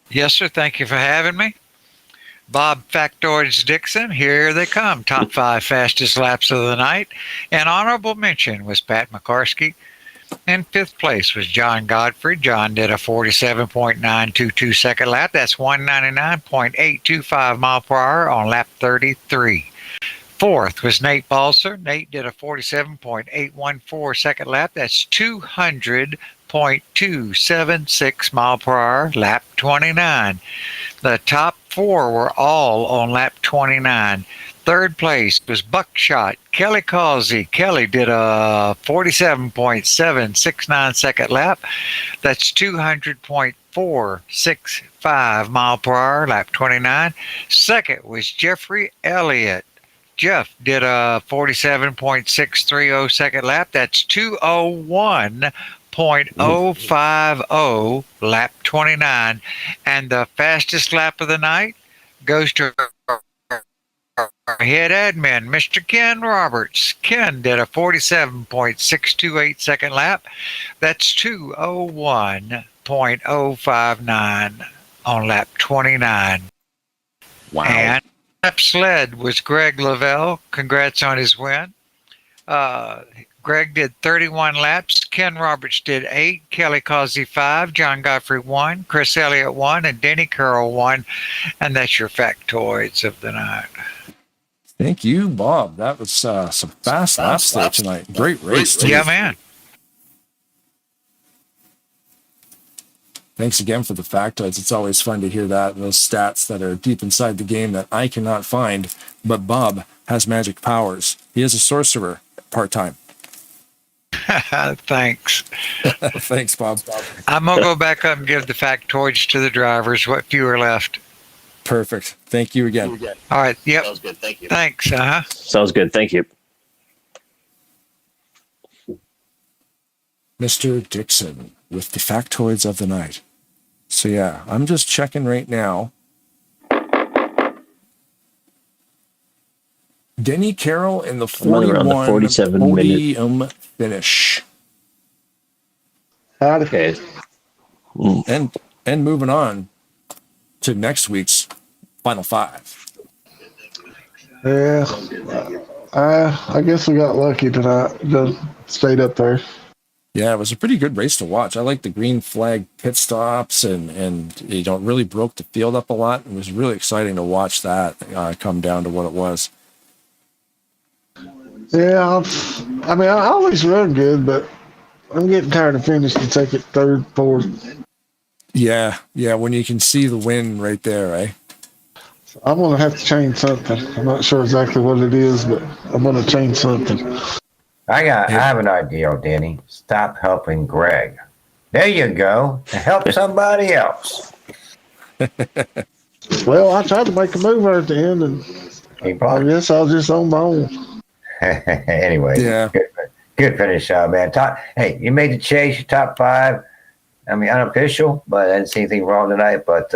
Yes, sir. Thank you for having me. Bob Factoids Dixon, here they come. Top 5 fastest laps of the night. An honorable mention was Pat McCarskey. In 5th place was John Godfrey. John did a 47.922 second lap. That's 199.825 mile per hour on lap 33. 4th was Nate Balser. Nate did a 47.814 second lap. That's 200.276 mile per hour, lap 29. The top 4 were all on lap 29. 3rd place was Buckshot Kelly Causey. Kelly did a 47.769 second lap. That's 200.465 mile per hour, lap 29. 2nd was Jeffrey Elliott. Jeff did a 47.630 second lap. That's 201.050 lap 29. And the fastest lap of the night goes to our head admin, Mr. Ken Roberts. Ken did a 47.628 second lap. That's 201.059 on lap 29. Wow. And lap sled was Greg Lavelle. Congrats on his win. Greg did 31 laps. Ken Roberts did 8. Kelly Causey 5. John Godfrey 1. Chris Elliott 1. And Denny Carroll 1. And that's your factoids of the night. Thank you, Bob. That was some fast laps there tonight. Great race, too. Yeah, man. Thanks again for the factoids. It's always fun to hear that, those stats that are deep inside the game that I cannot find. But Bob has magic powers. He is a sorcerer part-time. Thanks. Thanks, Bob. I'm going to go back up and give the factoids to the drivers, what few are left. Perfect. Thank you again. All right. Yep. Sounds good. Thank you. Thanks. Sounds good. Thank you. Mr. Dixon with the factoids of the night. So yeah, I'm just checking right now. Denny Carroll in the 41 the 47 podium finish. Okay. And moving on to next week's final 5. Yeah. I guess we got lucky tonight. Just stayed up there. Yeah, it was a pretty good race to watch. I like the green flag pit stops and it really broke the field up a lot. It was really exciting to watch that come down to what it was. Yeah, I always run good, but I'm getting tired of finishing second, third, fourth. Yeah, when you can see the win right there, eh? I'm going to have to change something. I'm not sure exactly what it is, but I'm going to change something. I have an idea, Danny. Stop helping Greg. There you go. Help somebody else. Well, I tried to make a move at the end, and I guess I was just on my own. Anyway, yeah, good finish, man. Hey, you made the chase. Your top 5. I mean, unofficial, but I didn't see anything wrong tonight. But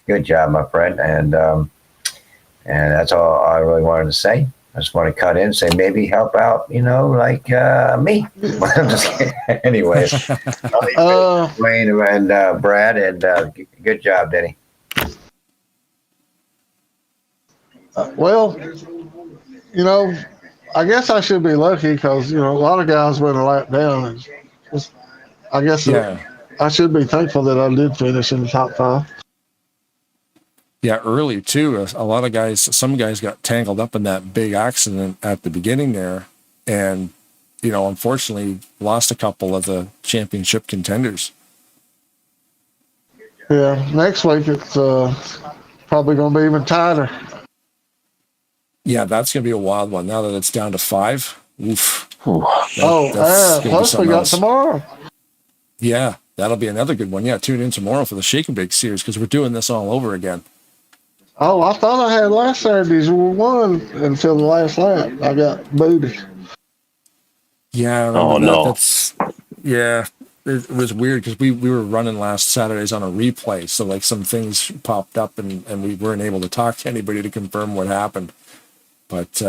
good job, my friend. And that's all I really wanted to say. I just want to cut in and say maybe help out, like me. I'm just kidding. Anyway, Wayne and Brad, and good job, Denny. Well, I guess I should be lucky because, a lot of guys went a lap down. And I guess I should be thankful that I did finish in the top 5. Yeah, early too. Some guys got tangled up in that big accident at the beginning there, and unfortunately lost a couple of the championship contenders. Yeah, next week it's probably going to be even tighter. Yeah, that's going to be a wild one. Now that it's down to 5. Oof. Plus we got tomorrow. Yeah, that'll be another good one. Yeah, tune in tomorrow for the Shake and Bake series because we're doing this all over again. Oh, I thought I had last Saturday's one until the last lap. I got booted. Yeah. Oh, no. It was weird because we were running last Saturdays on a replay. So, like, some things popped up and we weren't able to talk to anybody to confirm what happened. But,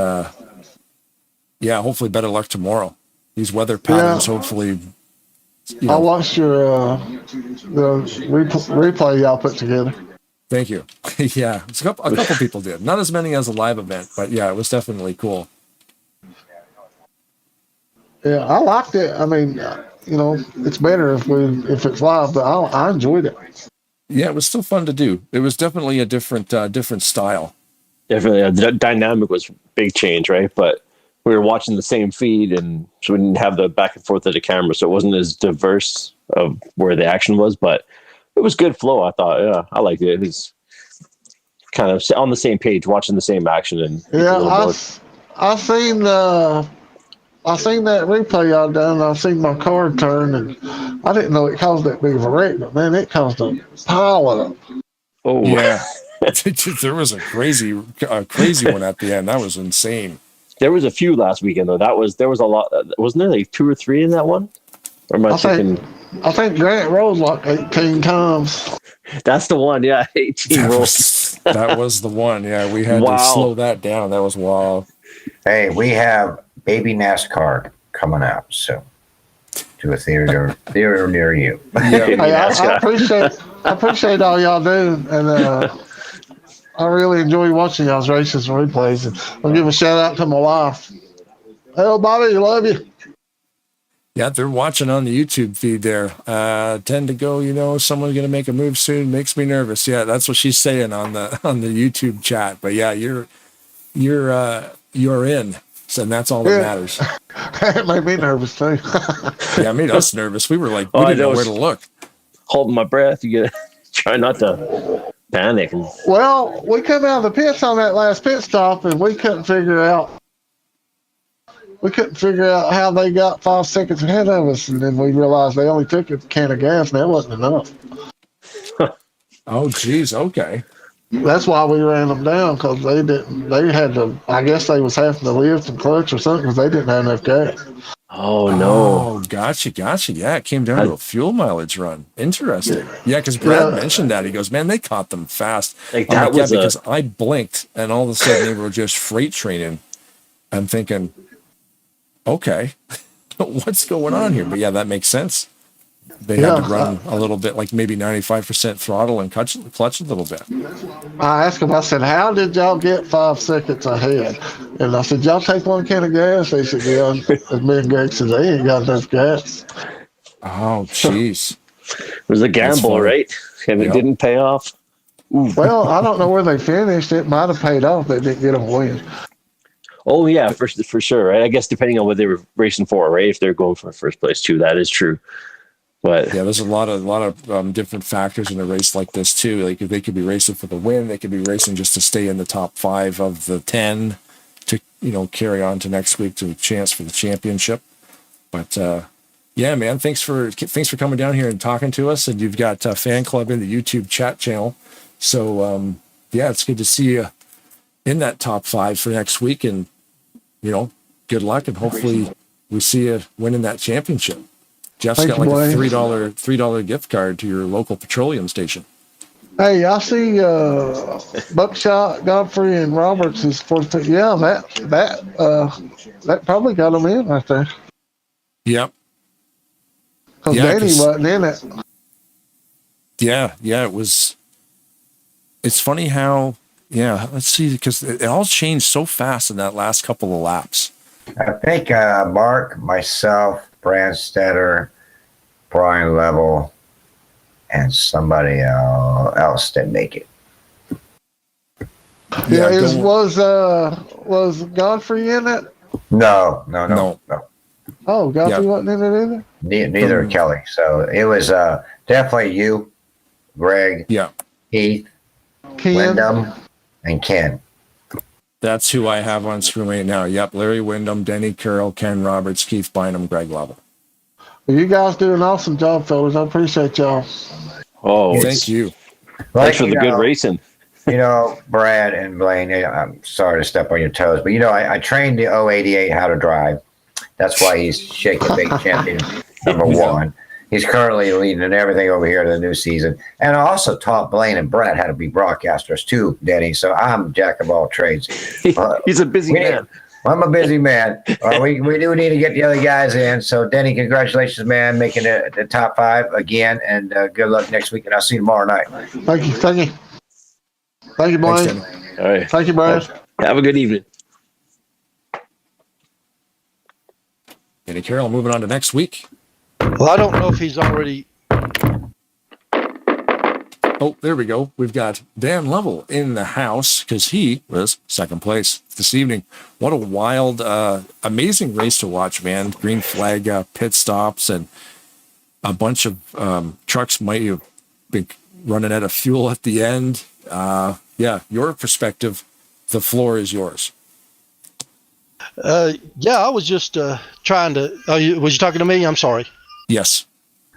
hopefully better luck tomorrow. These weather patterns, hopefully. I watched your the replay y'all put together. Thank you. Yeah, a couple people did. Not as many as a live event, but yeah, it was definitely cool. Yeah, I liked it. I mean, it's better if it's live, but I enjoyed it. Yeah, it was still fun to do. It was definitely a different style. Definitely, the dynamic was big change, right? But we were watching the same feed, and so we didn't have the back and forth of the camera, so it wasn't as diverse of where the action was, but it was good flow. I thought, yeah, I liked it. It was kind of on the same page, watching the same action. And I seen that replay y'all done. I seen my car turn, and I didn't know it caused that big of a wreck, but man, it caused a pile up. Oh yeah, there was a crazy one at the end. That was insane. There was a few last weekend though. There was a lot. Wasn't there like 2 or 3 in that one? Or am I thinking? I think Grant rolled like 18 times. That's the one, yeah. 18 rolls. That was the one, yeah. We had to slow that down. That was wild. Hey, we have Baby NASCAR coming out soon to a theater near you. Yeah. Hey, I appreciate all y'all do, and I really enjoy watching y'all's races and replays. And I'll give a shout out to my wife. Hey, Bobby, love you. Yeah, they're watching on the YouTube feed there. Tend to go, someone's going to make a move soon. Makes me nervous. Yeah, that's what she's saying on the YouTube chat. But yeah, you're in. So that's all that matters. It made me nervous too. Yeah, it made us nervous. We were like, we didn't know where to look. Holding my breath. You get try not to panic. Well, we come out of the pits on that last pit stop, and we couldn't figure out how they got 5 seconds ahead of us, and then we realized they only took a can of gas, and that wasn't enough. Oh, geez. Okay. That's why we ran them down, because they had to, I guess they was having to lift and clutch or something, because they didn't have enough gas. Oh, no. Oh, gotcha. Yeah, it came down to a fuel mileage run. Interesting. Yeah, because Brad mentioned that. He goes, man, they caught them fast. Like that was because I blinked, and all of a sudden they were just freight training. I'm thinking, okay, what's going on here? But yeah, that makes sense. they had to run a little bit, like maybe 95% throttle and clutch a little bit. I asked him, I said, how did y'all get 5 seconds ahead? And I said, y'all take one can of gas? They said, yeah. And me and Greg said, they ain't got enough gas. Oh, jeez. It was a gamble, right? And it didn't pay off. Well, I don't know where they finished. It might have paid off. They didn't get them a win. Oh, yeah, for sure, right? I guess depending on what they were racing for, right? If they're going for first place, too, that is true. But yeah, there's a lot of different factors in a race like this too. Like if they could be racing for the win, they could be racing just to stay in the top 5 of the 10 to carry on to next week to a chance for the championship. But yeah, man, thanks for coming down here and talking to us. And you've got a fan club in the YouTube chat channel, so yeah, it's good to see you in that top 5 for next week. And good luck, and hopefully we see you winning that championship. Jeff's got like a $3 gift card to your local petroleum station. Hey, I see Buckshot, Godfrey, and Roberts is 42. Yeah, that probably got them in right there. Yep. Because Danny wasn't in it. Yeah, it was. It's funny how, let's see, because it all changed so fast in that last couple of laps. I think Mark, myself, Brandstetter, Brian Level, and somebody else didn't make it. Was Godfrey in it? No. Oh, Godfrey wasn't in it either? Neither Kelly. So it was definitely you, Greg, Heath, Ken. Wyndham, and Ken. That's who I have on screen right now. Yep, Larry Wyndham, Denny Carroll, Ken Roberts, Keith Bynum, Greg Lovell. Well, you guys do an awesome job, fellas. I appreciate y'all. Oh, thank you. Thanks for the good racing. Brad and Blaine, I'm sorry to step on your toes, but I trained the 088 how to drive. That's why he's shaking big champion number 1. He's currently leading in everything over here to the new season. And I also taught Blaine and Brett how to be broadcasters too, Denny. So I'm jack of all trades. He's a busy man. I'm a busy man. We do need to get the other guys in. So, Denny, congratulations, man, making the top 5 again. And good luck next week. And I'll see you tomorrow night. Thank you. Thank you, Blaine. Thanks, all right. Thank you, Brad. Have a good evening. Denny Carroll moving on to next week. Well, I don't know if he's already. Oh, there we go. We've got Dan Lovell in the house because he was second place this evening. What a wild, amazing race to watch, man. Green flag pit stops, and a bunch of trucks might have been running out of fuel at the end. Your perspective, the floor is yours. I was just trying to. Was you talking to me? I'm sorry. Yes.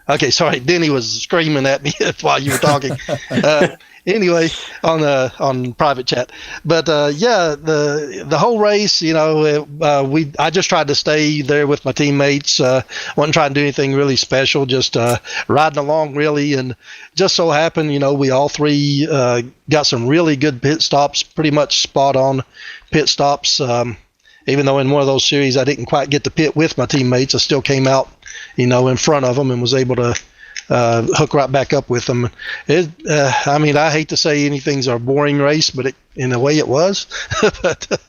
Okay, sorry. Denny was screaming at me while you were talking. Anyway, on private chat. But the whole race, I just tried to stay there with my teammates. Wasn't trying to do anything really special. Just riding along really, and just so happened, we all 3 got some really good pit stops, pretty much spot on pit stops. Even though in one of those series I didn't quite get to pit with my teammates, I still came out, in front of them and was able to hook right back up with them. I hate to say anything's a boring race, but in a way it was. But,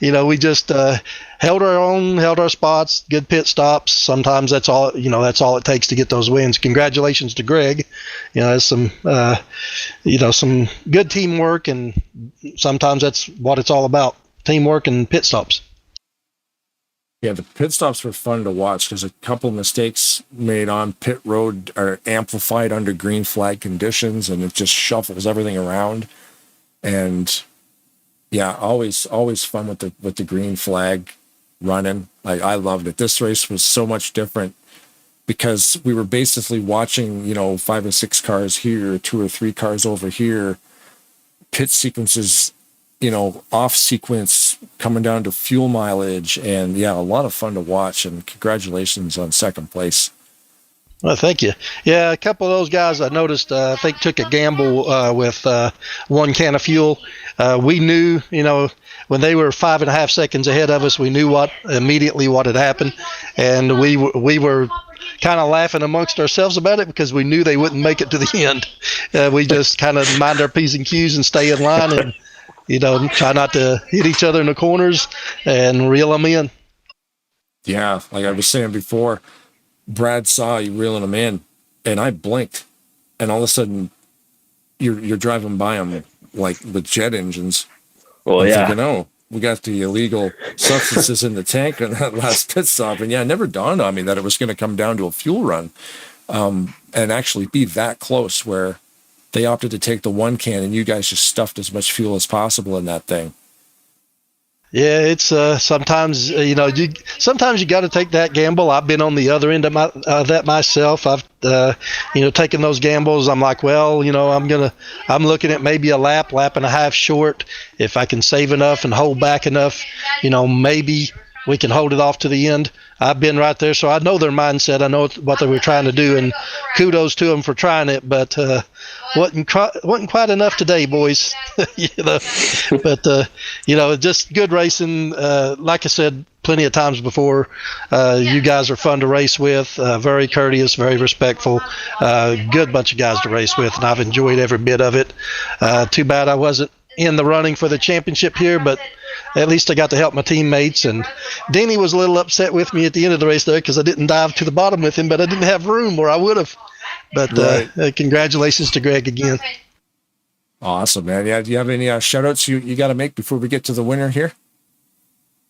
we just held our own, held our spots, good pit stops. Sometimes that's all it takes to get those wins. Congratulations to Greg. Some good teamwork, and sometimes that's what it's all about, teamwork and pit stops. Yeah, the pit stops were fun to watch because a couple mistakes made on pit road are amplified under green flag conditions, and it just shuffles everything around. And always fun with the green flag running. I loved it. This race was so much different because we were basically watching, 5 or 6 cars here, 2 or 3 cars over here, pit sequences, off sequence, coming down to fuel mileage, and a lot of fun to watch. And congratulations on second place. Well, thank you. Yeah, a couple of those guys I noticed, I think, took a gamble with one can of fuel. We knew, when they were 5.5 seconds ahead of us, we knew immediately what had happened, and we were kind of laughing amongst ourselves about it because we knew they wouldn't make it to the end. We just kind of mind our P's and Q's and stay in line, and try not to hit each other in the corners and reel them in. Yeah, like I was saying before, Brad saw you reeling them in, and I blinked, and all of a sudden, you're driving by them like with jet engines. Well, I'm yeah. thinking, oh, we got the illegal substances in the tank on that last pit stop, and yeah, it never dawned on me that it was going to come down to a fuel run, and actually be that close where they opted to take the one can, and you guys just stuffed as much fuel as possible in that thing. Yeah, it's sometimes sometimes you got to take that gamble. I've been on the other end of that myself. I've taken those gambles. I'm like, well, I'm looking at maybe a lap and a half short. If I can save enough and hold back enough, maybe we can hold it off to the end. I've been right there, so I know their mindset. I know what they were trying to do, and kudos to them for trying it. But wasn't quite enough today, boys. But just good racing. Like I said plenty of times before, you guys are fun to race with. Very courteous, very respectful. Good bunch of guys to race with, and I've enjoyed every bit of it. Too bad I wasn't in the running for the championship here, but at least I got to help my teammates. And Denny was a little upset with me at the end of the race there because I didn't dive to the bottom with him, but I didn't have room where I would have. But congratulations to Greg again. Awesome, man. Yeah, do you have any shout outs you got to make before we get to the winner here?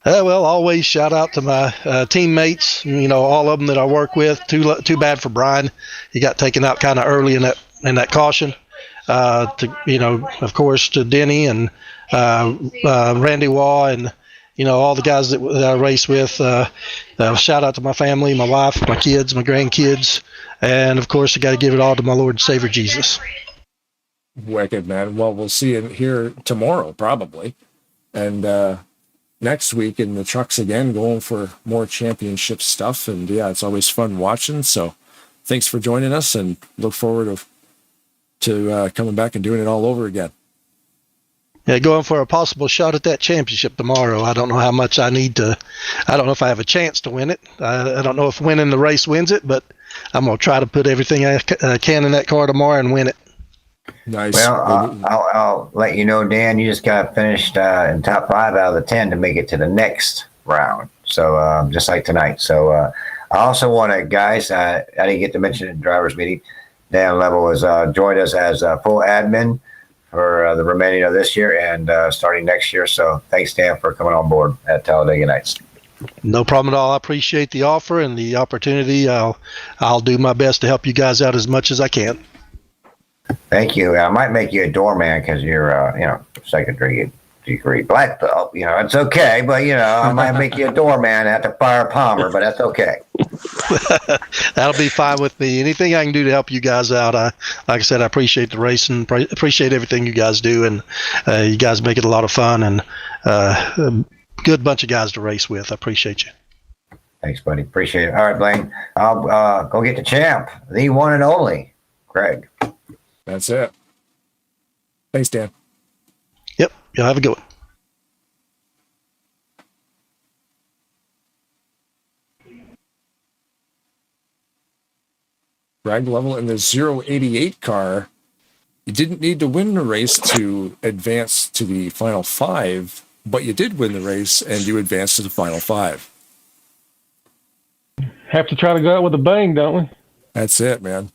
Well, always shout out to my teammates, all of them that I work with. Too bad for Brian. He got taken out kind of early in that caution. Of course, to Denny and Randy Waugh and all the guys that I race with. Shout out to my family, my wife, my kids, my grandkids, and of course I got to give it all to my Lord and Savior Jesus. Wicked, man. Well, we'll see you here tomorrow probably, and next week in the trucks again, going for more championship stuff. And yeah, it's always fun watching. So thanks for joining us, and look forward to coming back and doing it all over again. Yeah, going for a possible shot at that championship tomorrow. I don't know how much I need to. I don't know if I have a chance to win it. I don't know if winning the race wins it, but I'm going to try to put everything I can in that car tomorrow and win it. Nice. Well, I'll let you know, Dan, you just got finished in top 5 out of the 10 to make it to the next round. So just like tonight. So I also want to, guys, I didn't get to mention it in driver's meeting. Dan Level has joined us as full admin for the remaining of this year and starting next year. So thanks, Dan, for coming on board at Talladega Nights. No problem at all. I appreciate the offer and the opportunity. I'll do my best to help you guys out as much as I can. Thank you. I might make you a doorman because you're, second degree black belt. It's okay, but I might make you a doorman at the Fire Palmer, but that's okay. That'll be fine with me. Anything I can do to help you guys out. Like I said, I appreciate the racing, appreciate everything you guys do, and you guys make it a lot of fun, and a good bunch of guys to race with. I appreciate you. Thanks, buddy. Appreciate it. All right, Blaine. I'll go get the champ, the one and only, Greg. That's it. Thanks, Dan. Yep. You'll have a good one. Greg Level in the 088 car. You didn't need to win the race to advance to the final 5, but you did win the race and you advanced to the final 5. Have to try to go out with a bang, don't we? That's it, man.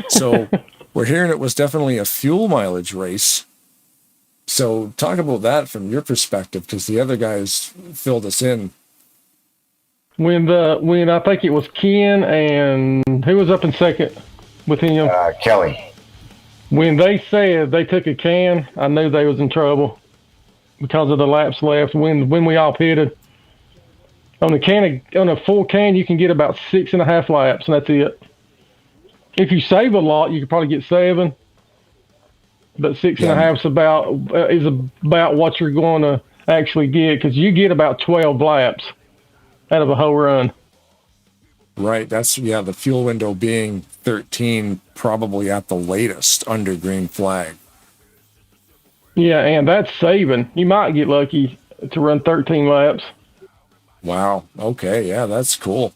So we're hearing it was definitely a fuel mileage race. So talk about that from your perspective, because the other guys filled us in. When I think it was Ken and who was up in second with him? Kelly. When they said they took a can, I knew they was in trouble because of the laps left. When we all pitted on a full can, you can get about 6.5 laps, and that's it. If you save a lot, you could probably get 7. But 6.5 is about what you're going to actually get, because you get about 12 laps out of a whole run. Right. That's, the fuel window being 13, probably at the latest under green flag. Yeah, and that's saving. You might get lucky to run 13 laps. Wow. Okay. Yeah, that's cool.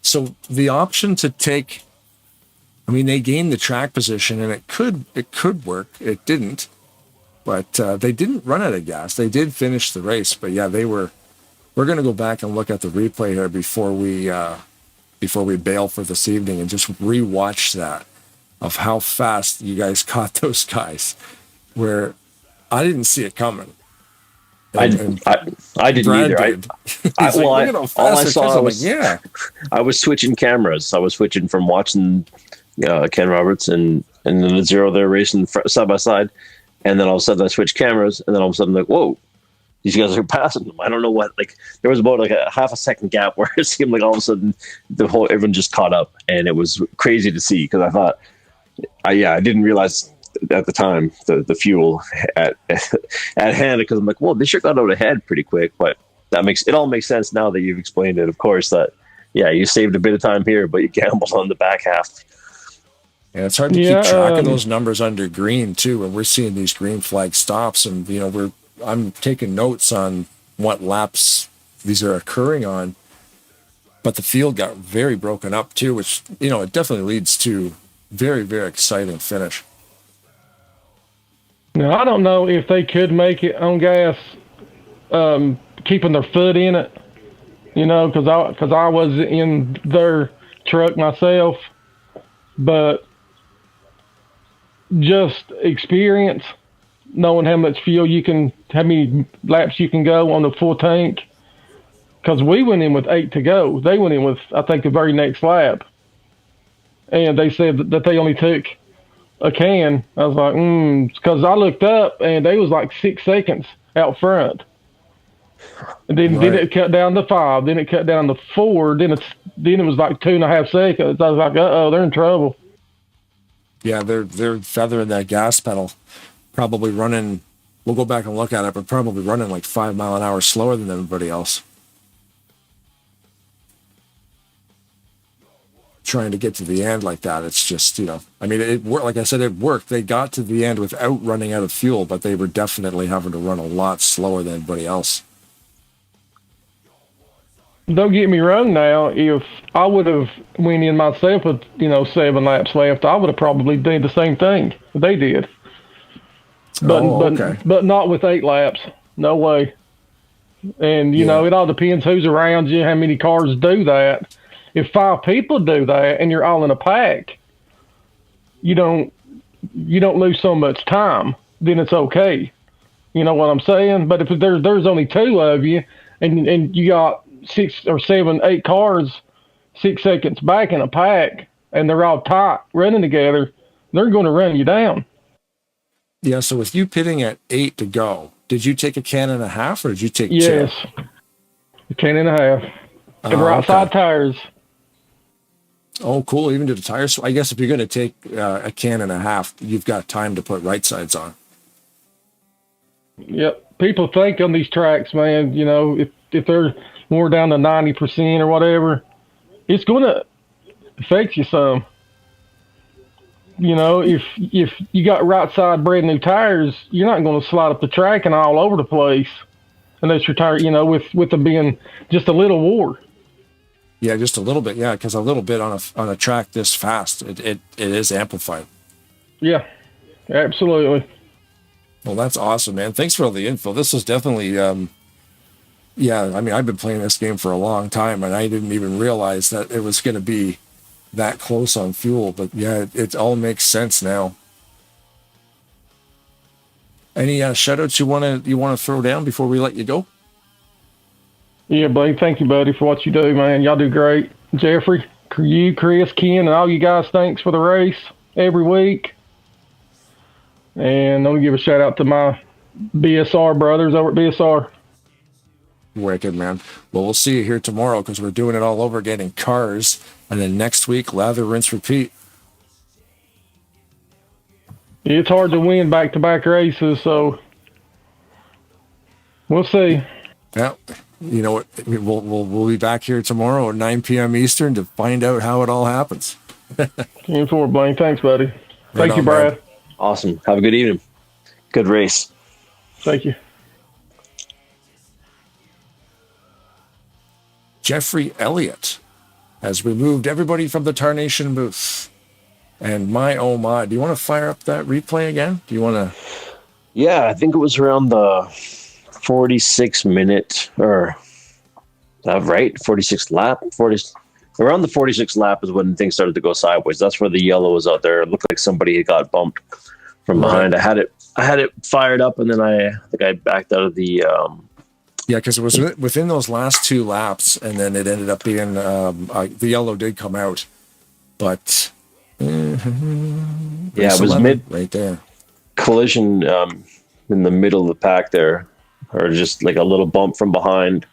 So the option to take, they gained the track position, and it could work. It didn't, but they didn't run out of gas. They did finish the race, but yeah, we're going to go back and look at the replay here before we bail for this evening and just rewatch that of how fast you guys caught those guys, where I didn't see it coming. I didn't either. I was switching cameras. I was switching from watching Ken Roberts and then the Zero there racing side by side, and then all of a sudden I switched cameras, and then all of a sudden like, whoa, these guys are passing them. I don't know what. Like there was about like a half a second gap where it seemed like all of a sudden everyone just caught up, and it was crazy to see because I thought, I didn't realize at the time the fuel at hand, because I'm like, well, they sure got out ahead pretty quick. But it all makes sense now that you've explained it, of course, that you saved a bit of time here, but you gambled on the back half. And it's hard to keep track of those numbers under green too, and we're seeing these green flag stops, and I'm taking notes on what laps these are occurring on, but the field got very broken up too, which it definitely leads to very, very exciting finish. Now, I don't know if they could make it on gas, keeping their foot in it, because I was in their truck myself, but just experience, knowing how much fuel how many laps you can go on the full tank, because we went in with 8 to go. They went in with, I think, the very next lap, and they said that they only took a can. I was like, because I looked up and they was like 6 seconds out front. And then it cut down to 5, then it cut down to 4, then it was like 2.5 seconds. I was like, they're in trouble. Yeah, they're feathering that gas pedal, probably running. We'll go back and look at it, but probably running like 5 mile an hour slower than everybody else. Trying to get to the end like that, it's just it worked. Like I said, it worked. They got to the end without running out of fuel, but they were definitely having to run a lot slower than everybody else. Don't get me wrong. Now, if I would have went in myself with 7 laps left, I would have probably did the same thing they did. But not with 8 laps. No way. And it all depends who's around you, how many cars do that. If 5 people do that and you're all in a pack, you don't lose so much time. Then it's okay. You know what I'm saying? But if there's only 2 of you and you got 6 or 7, 8 cars 6 seconds back in a pack and they're all tight running together, they're going to run you down. Yeah. So with you pitting at 8 to go, did you take a can and a half, or did you take 2? Yes, a can and a half. And right side tires. Oh, cool. Even to the tires. So I guess if you're going to take a can and a half, you've got time to put right sides on. Yep. People think on these tracks, man, if they're more down to 90% or whatever, it's going to affect you some. If you got right side brand new tires, you're not going to slide up the track and all over the place unless your tire, with them being just a little wore. Yeah, just a little bit. Yeah, because a little bit on a track this fast, it is amplified. Yeah, absolutely. Well, that's awesome, man. Thanks for all the info. This was definitely, I've been playing this game for a long time, and I didn't even realize that it was going to be that close on fuel. But yeah, it all makes sense now. Any shout-outs you want to throw down before we let you go? Yeah, buddy. Thank you, buddy, for what you do, man. Y'all do great. Jeffrey, you, Chris, Ken, and all you guys, thanks for the race every week. And I'm going to give a shout out to my BSR brothers over at BSR. Wicked, man. Well, we'll see you here tomorrow because we're doing it all over again in cars. And then next week, lather, rinse, repeat. It's hard to win back-to-back races, so we'll see. Yeah. you know what? We'll be back here tomorrow at 9 p.m. Eastern to find out how it all happens. Team 4, Blaine. Thanks, buddy. Thank you, on, Brad. man. Awesome. Have a good evening. Good race. Thank you. Jeffrey Elliott has removed everybody from the Tarnation booth. And my oh my, do you want to fire up that replay again? Do you want to? Yeah, I think it was around the 46 minute or right, 46 lap, around the 46 lap is when things started to go sideways. That's where the yellow was out there. It looked like somebody had got bumped from behind. Right. I had it fired up, and then I think I backed out of the. Yeah, because it was within those last 2 laps, and then it ended up being the yellow did come out, but yeah, it was mid right there. Collision in the middle of the pack there, or just like a little bump from behind.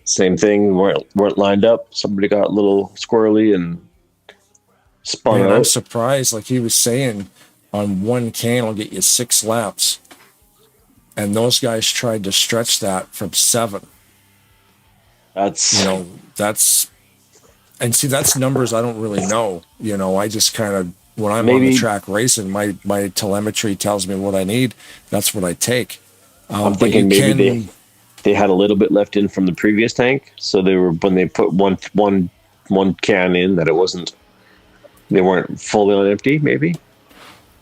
Same thing, weren't lined up. Somebody got a little squirrely and spun out. I'm surprised, like he was saying, on one can will get you 6 laps. And those guys tried to stretch that from 7. That's that's numbers I don't really know. I just kind of, when I'm on the track racing, my telemetry tells me what I need. That's what I take. I'm thinking maybe they had a little bit left in from the previous tank, so they were, when they put one can in, that they weren't fully on empty. Maybe.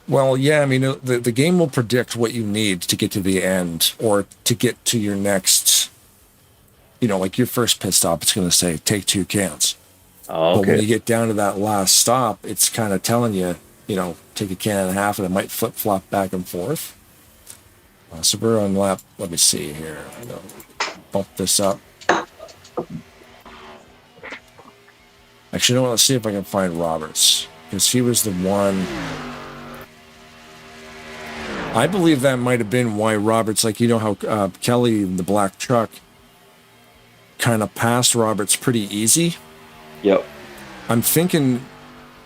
Well, yeah, I mean, the game will predict what you need to get to the end or to get to your next, like your first pit stop, it's going to say take 2 cans. Oh, okay. But when you get down to that last stop, it's kind of telling you, take a can and a half, and it might flip-flop back and forth. So we're on lap, let me see here. I'm going to bump this up. Actually, you know what? Let's see if I can find Roberts, because he was the one. I believe that might have been why Roberts, like, how Kelly in the black truck kind of passed Roberts pretty easy. Yep. I'm thinking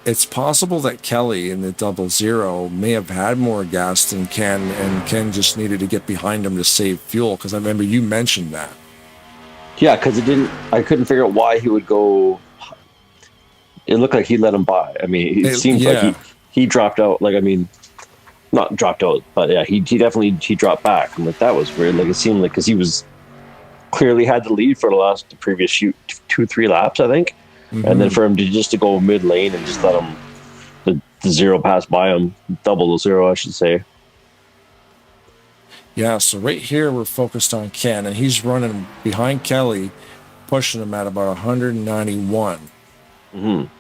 it's possible that Kelly in the 00 may have had more gas than Ken, and Ken just needed to get behind him to save fuel, because I remember you mentioned that. Yeah, because I couldn't figure out why he would go. It looked like he let him by. I mean, it seems like he dropped out. Like, I mean, not dropped out, but yeah, he definitely dropped back. I'm like, that was weird. Like, it seemed like, because he was clearly had the lead for the previous 2-3 laps, I think. Mm-hmm. And then for him to go mid lane and just let him the 0 pass by him, 00, I should say. Yeah, so right here we're focused on Ken, and he's running behind Kelly, pushing him at about 191. Mm-hmm.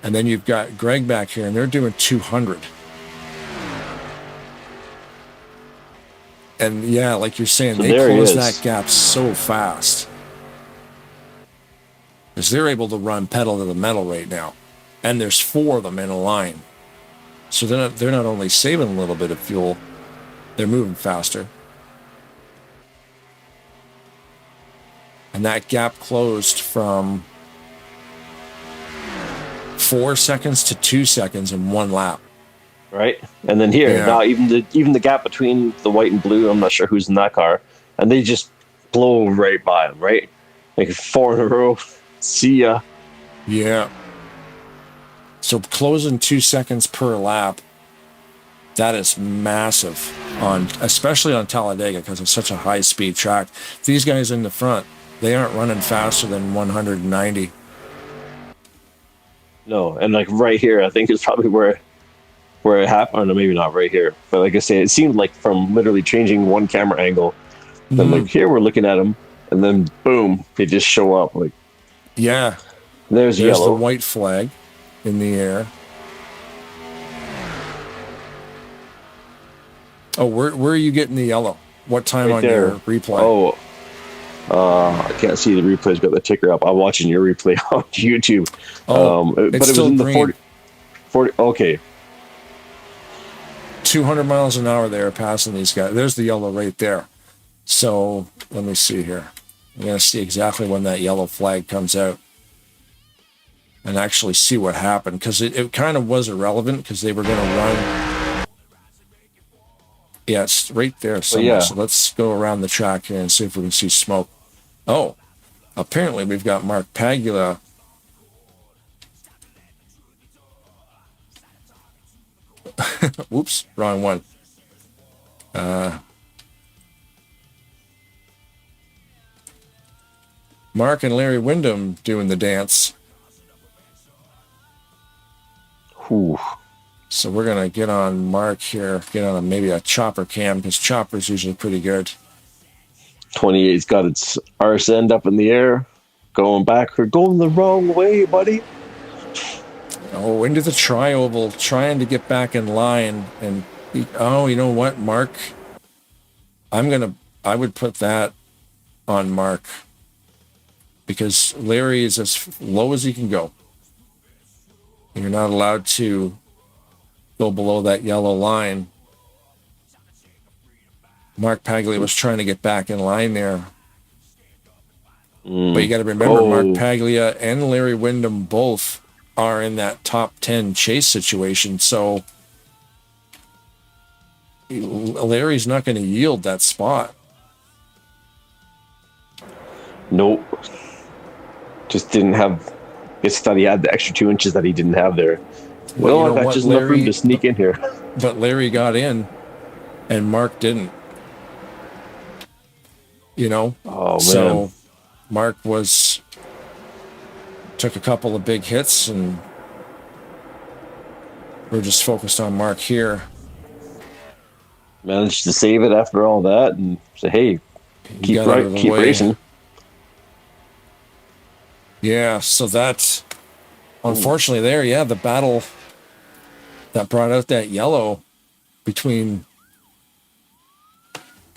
And then you've got Greg back here, and they're doing 200. And yeah, like you're saying, they close that gap so fast. Because they're able to run pedal to the metal right now. And there's 4 of them in a line. So they're not only saving a little bit of fuel, they're moving faster. And that gap closed from 4 seconds to 2 seconds in 1 lap. Right? And then here, now even the gap between the white and blue, I'm not sure who's in that car, and they just blow right by them, right? Like 4 in a row. See ya. Yeah. So closing 2 seconds per lap, that is massive, especially on Talladega, because it's such a high-speed track. These guys in the front, they aren't running faster than 190. No, and like right here, I think is probably where it happened, or maybe not right here, but like I say, it seemed like from literally changing one camera angle, then like here we're looking at them, and then boom, they just show up. Like, yeah, there's yellow. The white flag in the air. Oh, where are you getting the yellow? What time right on there. Your replay? Oh, I can't see the replays, but the ticker up. I'm watching your replay on YouTube. Oh, but it was in green. The 40. Okay. 200 miles an hour there passing these guys. There's the yellow right there. So let me see here. I'm going to see exactly when that yellow flag comes out and actually see what happened, because it kind of was irrelevant because they were going to run. Yeah, it's right there somewhere. So let's go around the track here and see if we can see smoke. Oh, apparently we've got Mark Pagula. Oops, wrong one. Mark and Larry Windham doing the dance. Ooh. So we're going to get on Mark here, get on maybe a chopper cam, because chopper's usually pretty good. 28's got its arse end up in the air, going back. We're going the wrong way, buddy. Oh, into the tri-oval, trying to get back in line. And, oh, you know what, Mark? I would put that on Mark, because Larry is as low as he can go. You're not allowed to go below that yellow line. Mark Paglia was trying to get back in line there. But you got to remember, Mark Paglia and Larry Windham both are in that top 10 chase situation. So Larry's not going to yield that spot. Nope. Just didn't have. I guess thought he had the extra 2 inches that he didn't have there. Well, that's just enough room to sneak in here. But Larry got in, and Mark didn't. You know? Oh, man. So Mark took a couple of big hits, and we're just focused on Mark here. Managed to save it after all that and say, hey, keep racing. Yeah, so that, unfortunately there, the battle that brought out that yellow between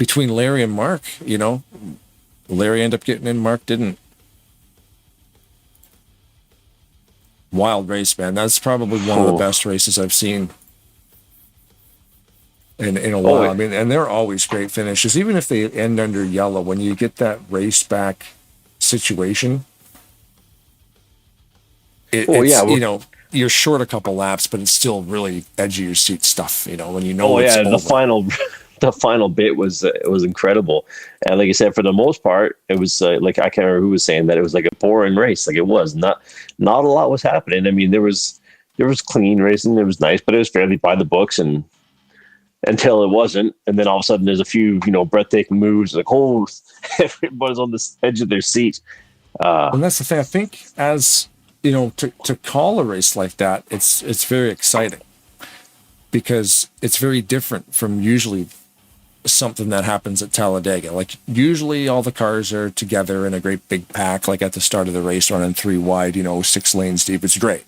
Larry and Mark, you know. Larry ended up getting in, Mark didn't. Wild race, man. That's probably one of the best races I've seen in a while. I mean, and they're always great finishes. Even if they end under yellow, when you get that race back situation, you know, you're short a couple laps, but it's still really edge of your seat stuff, you know, when you know it's over. The final bit was incredible. And like I said, for the most part, it was like, I can't remember who was saying that it was like a boring race. Like, it was not a lot was happening. I mean, there was clean racing. It was nice, but it was fairly by the books, and until it wasn't. And then all of a sudden there's a few, you know, breathtaking moves. Like, oh, everybody's on the edge of their seat. And that's the thing. I think, as you know, to call a race like that, it's very exciting, because it's very different from usually something that happens at Talladega. Like, usually all the cars are together in a great big pack, like at the start of the race, running 3 wide, you know, 6 lanes deep. It's great.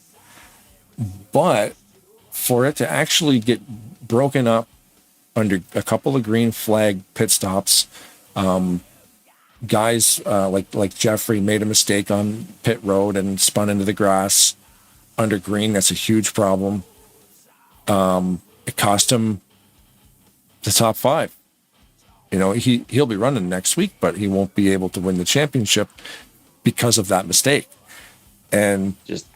But for it to actually get broken up under a couple of green flag pit stops, guys like Jeffrey made a mistake on pit road and spun into the grass under green. That's a huge problem. It cost him the top 5. You know, he'll be running next week, but he won't be able to win the championship because of that mistake. And just,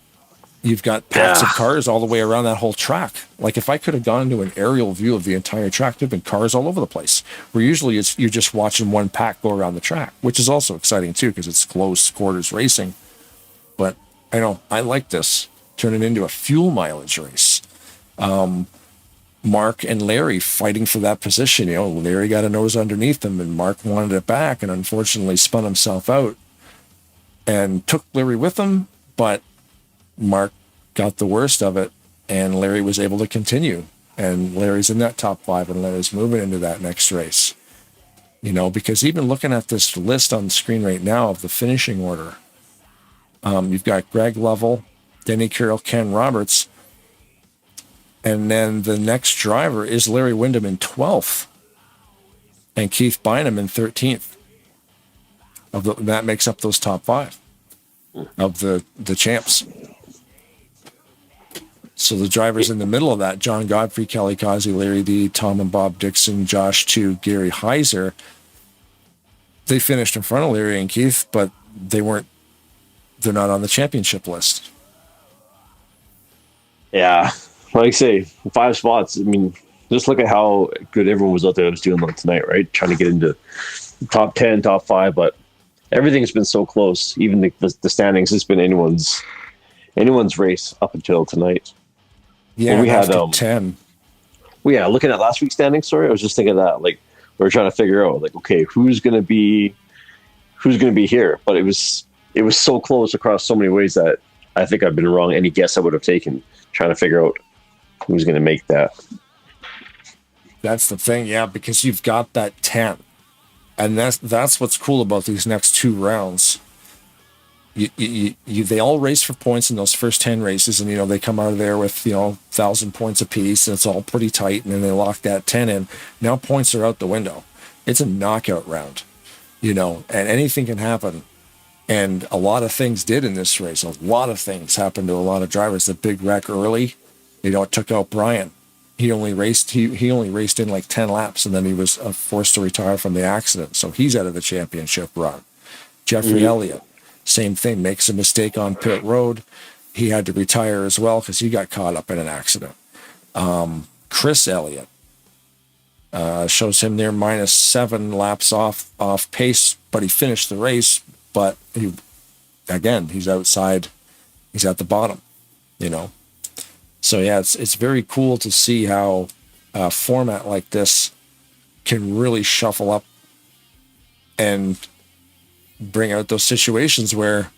you've got packs of cars all the way around that whole track. Like, if I could have gone into an aerial view of the entire track, there'd been cars all over the place. Where usually you're just watching one pack go around the track, which is also exciting too, because it's close quarters racing. But I know I like this, turn it into a fuel mileage race. Mark and Larry fighting for that position. You know, Larry got a nose underneath him, and Mark wanted it back, and unfortunately spun himself out and took Larry with him, but Mark got the worst of it, and Larry was able to continue. And Larry's in that top 5, and Larry's moving into that next race. You know, because even looking at this list on the screen right now of the finishing order, you've got Greg Lovell, Denny Carroll, Ken Roberts, and then the next driver is Larry Windham in 12th, and Keith Bynum in 13th. That makes up those top 5 of the champs. So the drivers in the middle of that, John Godfrey, Kelly Causey, Larry D, Tom and Bob Dixon, Josh Tu, Gary Heiser, they finished in front of Larry and Keith, but they're not on the championship list. Yeah. Like I say, 5 spots. I mean, just look at how good everyone was out there that was doing that tonight, right? Trying to get into top 10, top 5. But everything's been so close. Even the standings has been anyone's race up until tonight. Yeah, we had 10. Well, yeah, looking at last week's standings, sorry, I was just thinking that, like, we were trying to figure out, like, okay, who's gonna be here? But it was so close across so many ways that I think I've been wrong. Any guess I would have taken, trying to figure out who's gonna make that. That's the thing, yeah, because you've got that 10, and that's what's cool about these next 2 rounds. They all race for points in those first 10 races, and they come out of there with 1,000 points apiece, and it's all pretty tight, and then they lock that 10 in. Now points are out the window. It's a knockout round, and anything can happen. And a lot of things did in this race. A lot of things happened to a lot of drivers. The big wreck early, it took out Brian. He only raced in like 10 laps, and then he was forced to retire from the accident. So he's out of the championship run. Jeffrey Elliott, same thing, makes a mistake on pit road. He had to retire as well because he got caught up in an accident. Chris Elliott shows him there -7 laps off pace, but he finished the race. But he's outside. He's at the bottom, So yeah, it's very cool to see how a format like this can really shuffle up and bring out those situations where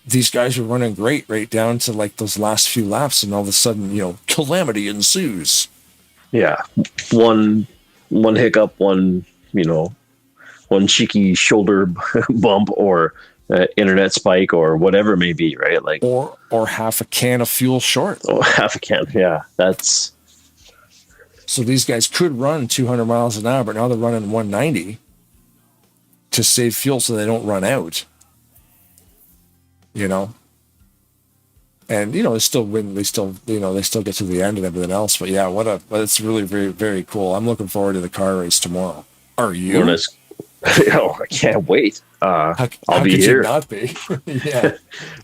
these guys are running great right down to like those last few laps, and all of a sudden, calamity ensues. Yeah, one hiccup, one cheeky shoulder bump, or internet spike, or whatever it may be, right? Like, or half a can of fuel short. Oh, half a can, yeah. That's so these guys could run 200 miles an hour, but now they're running 190 to save fuel so they don't run out. And they still win. They still get to the end and everything else. But yeah, it's really very, very cool. I'm looking forward to the car race tomorrow. Are you? Oh, I can't wait. I'll be could here. You not be? Yeah.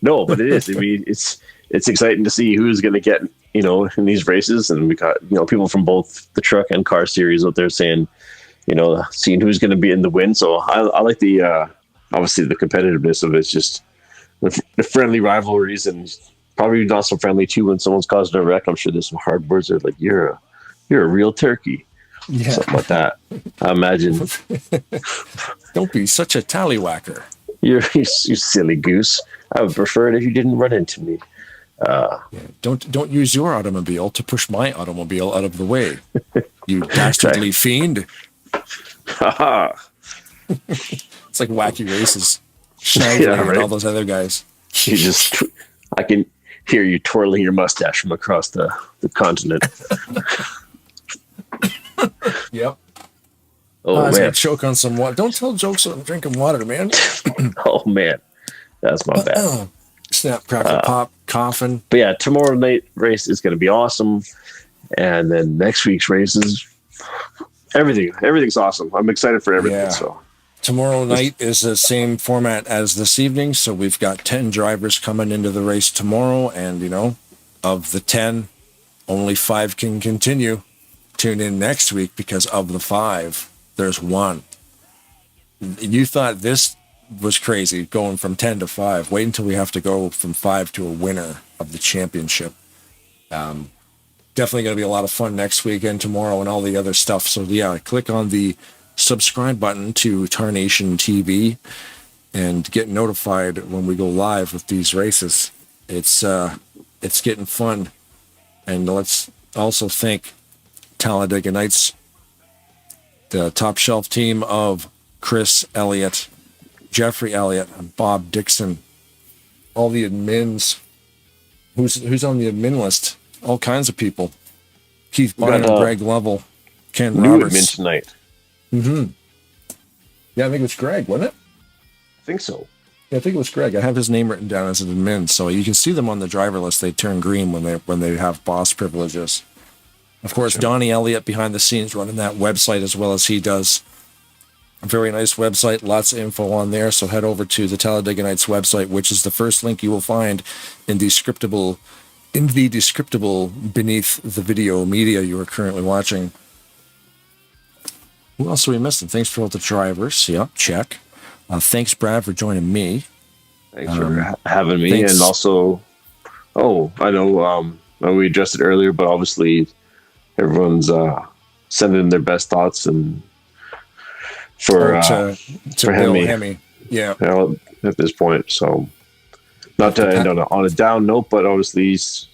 No, but it is. I mean, it's exciting to see who's going to get in these races, and we got people from both the truck and car series out there saying, seeing who's going to be in the win. So I like the obviously the competitiveness of it. It's just the friendly rivalries, and probably not so friendly too when someone's causing a wreck. I'm sure there's some hard words that are like, you're a real turkey. Yeah. Something like that. I imagine. Don't be such a tallywhacker. You silly goose. I would prefer it if you didn't run into me. Don't use your automobile to push my automobile out of the way. You dastardly fiend. It's like Wacky Races. Schneider and all those other guys. I can hear you twirling your mustache from across the continent. Yep. Oh, I was man. gonna choke on some water. Don't tell jokes when I'm drinking water, man. Oh man, that's my bad. Snap, crackle, pop, coughing. But yeah, tomorrow night race is going to be awesome, and then next week's race is everything's awesome. I'm excited for everything. Yeah. So tomorrow night is the same format as this evening, so we've got 10 drivers coming into the race tomorrow, and of the 10, only 5 can continue. Tune in next week because of the 5, there's 1. You thought this was crazy going from 10 to 5. Wait until we have to go from 5 to a winner of the championship. Definitely going to be a lot of fun next week and tomorrow and all the other stuff. So yeah, click on the subscribe button to Tarnation TV and get notified when we go live with these races. It's getting fun. And let's also thank Talladega Nights, the top shelf team of Chris Elliott, Jeffrey Elliott, and Bob Dixon, all the admins. Who's on the admin list? All kinds of people. Keith Bonner, Greg Lovell, Ken new Roberts. admin tonight. Mm-hmm. Yeah, I think it was Greg, wasn't it? I think so. Yeah, I think it was Greg. I have his name written down as an admin, so you can see them on the driver list. They turn green when they have boss privileges. Of course, sure. Donnie Elliott behind the scenes running that website as well as he does. A very nice website, lots of info on there. So head over to the Talladega Nights website, which is the first link you will find in the descriptable beneath the video media you are currently watching. Who else are we missing? Thanks for all the drivers. Yep, check. Thanks, Brad, for joining me. Thanks for having me. thanks. And also, I know we addressed it earlier, but obviously everyone's sending in their best thoughts and for Bill Hemi. Yeah. At this point. So not to end on a down note, but obviously he's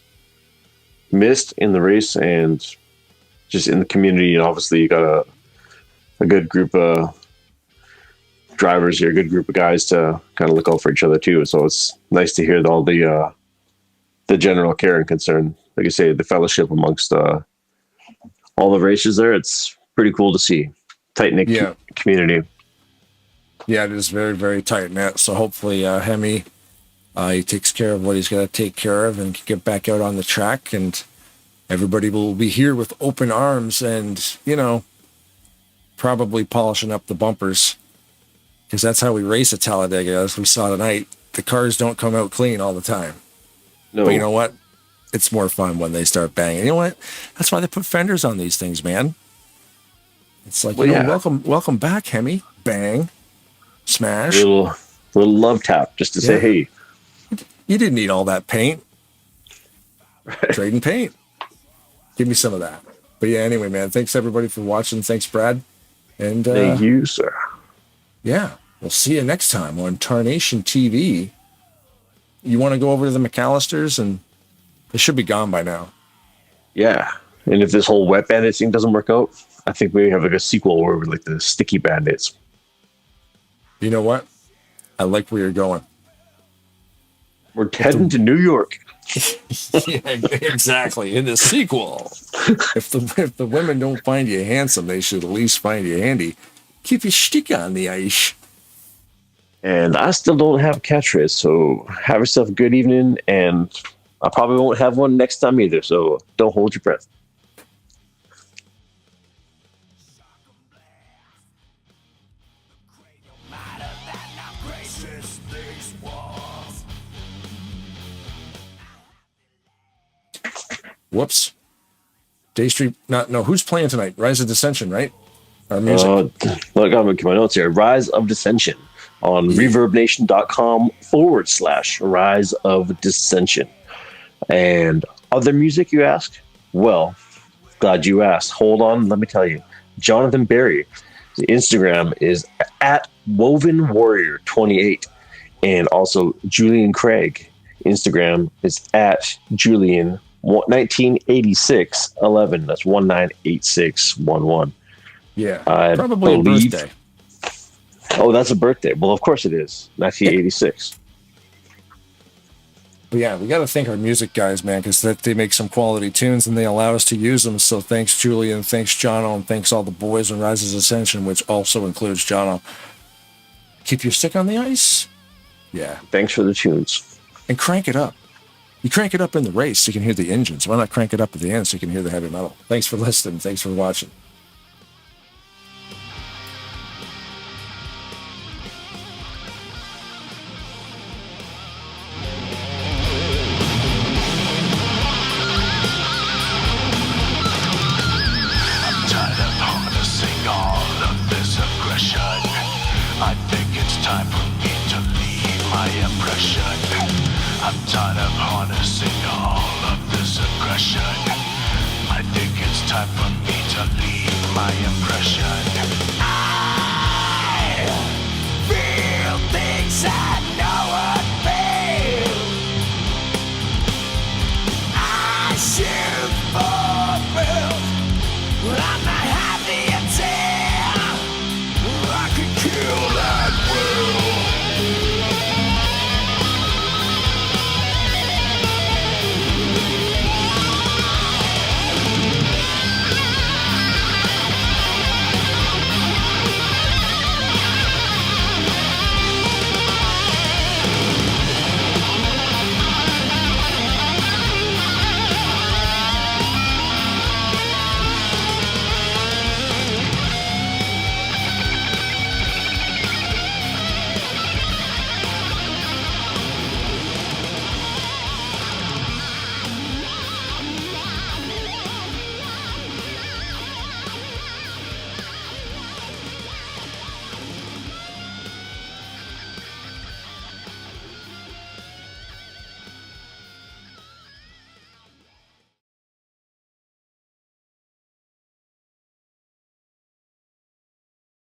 missed in the race and just in the community. And obviously you got a good group of drivers here, a good group of guys to kind of look out for each other too. So it's nice to hear all the general care and concern, like I say, the fellowship amongst all the races there. It's pretty cool to see. Tight-knit community. Yeah, it is very, very tight-knit. So hopefully Hemi, he takes care of what he's got to take care of and can get back out on the track, and everybody will be here with open arms and, probably polishing up the bumpers, because that's how we race at Talladega, as we saw tonight. The cars don't come out clean all the time. No. But you know what? It's more fun when they start banging. You know what? That's why they put fenders on these things, man. It's like, welcome back, Hemi. Bang. Smash. A little love tap just to say, hey. You didn't need all that paint. Trading paint. Give me some of that. But yeah, anyway, man, thanks everybody for watching. Thanks, Brad. And thank you, sir. Yeah, we'll see you next time on Tarnation TV. You want to go over to the McAllisters, and they should be gone by now. Yeah, and if this whole wet bandit thing doesn't work out, I think we have like a sequel where we're like the sticky bandits. You know what? I like where you're going. We're heading to New York. Yeah, exactly. In the sequel, if the women don't find you handsome, they should at least find you handy. Keep your stick on the ice. And I still don't have a catchphrase, so have yourself a good evening, and I probably won't have one next time either, so don't hold your breath. Whoops. Day Street. No. Who's playing tonight? Rise of Dissension, right? Our music. Look, I'm looking at my notes here. Rise of Dissension on reverbnation.com/Rise of Dissension. And other music, you ask? Well, glad you asked. Hold on, let me tell you. Jonathan Berry. His Instagram is at WovenWarrior28. And also Julian Craig. Instagram is at Julian 198611. That's 198611. Yeah, I probably believe, a birthday. Oh, that's a birthday. Well, of course it is. 1986. But yeah, we got to thank our music guys, man, because they make some quality tunes and they allow us to use them. So thanks, Julian. Thanks, Jono. And thanks all the boys in Rises Ascension, which also includes Jono. Keep your stick on the ice. Yeah. Thanks for the tunes. And crank it up. You crank it up in the race so you can hear the engines. Why not crank it up at the end so you can hear the heavy metal? Thanks for listening. Thanks for watching. I think it's time for me to leave my impression. I'm tired of harnessing all of this aggression. I think it's time for me to leave my impression.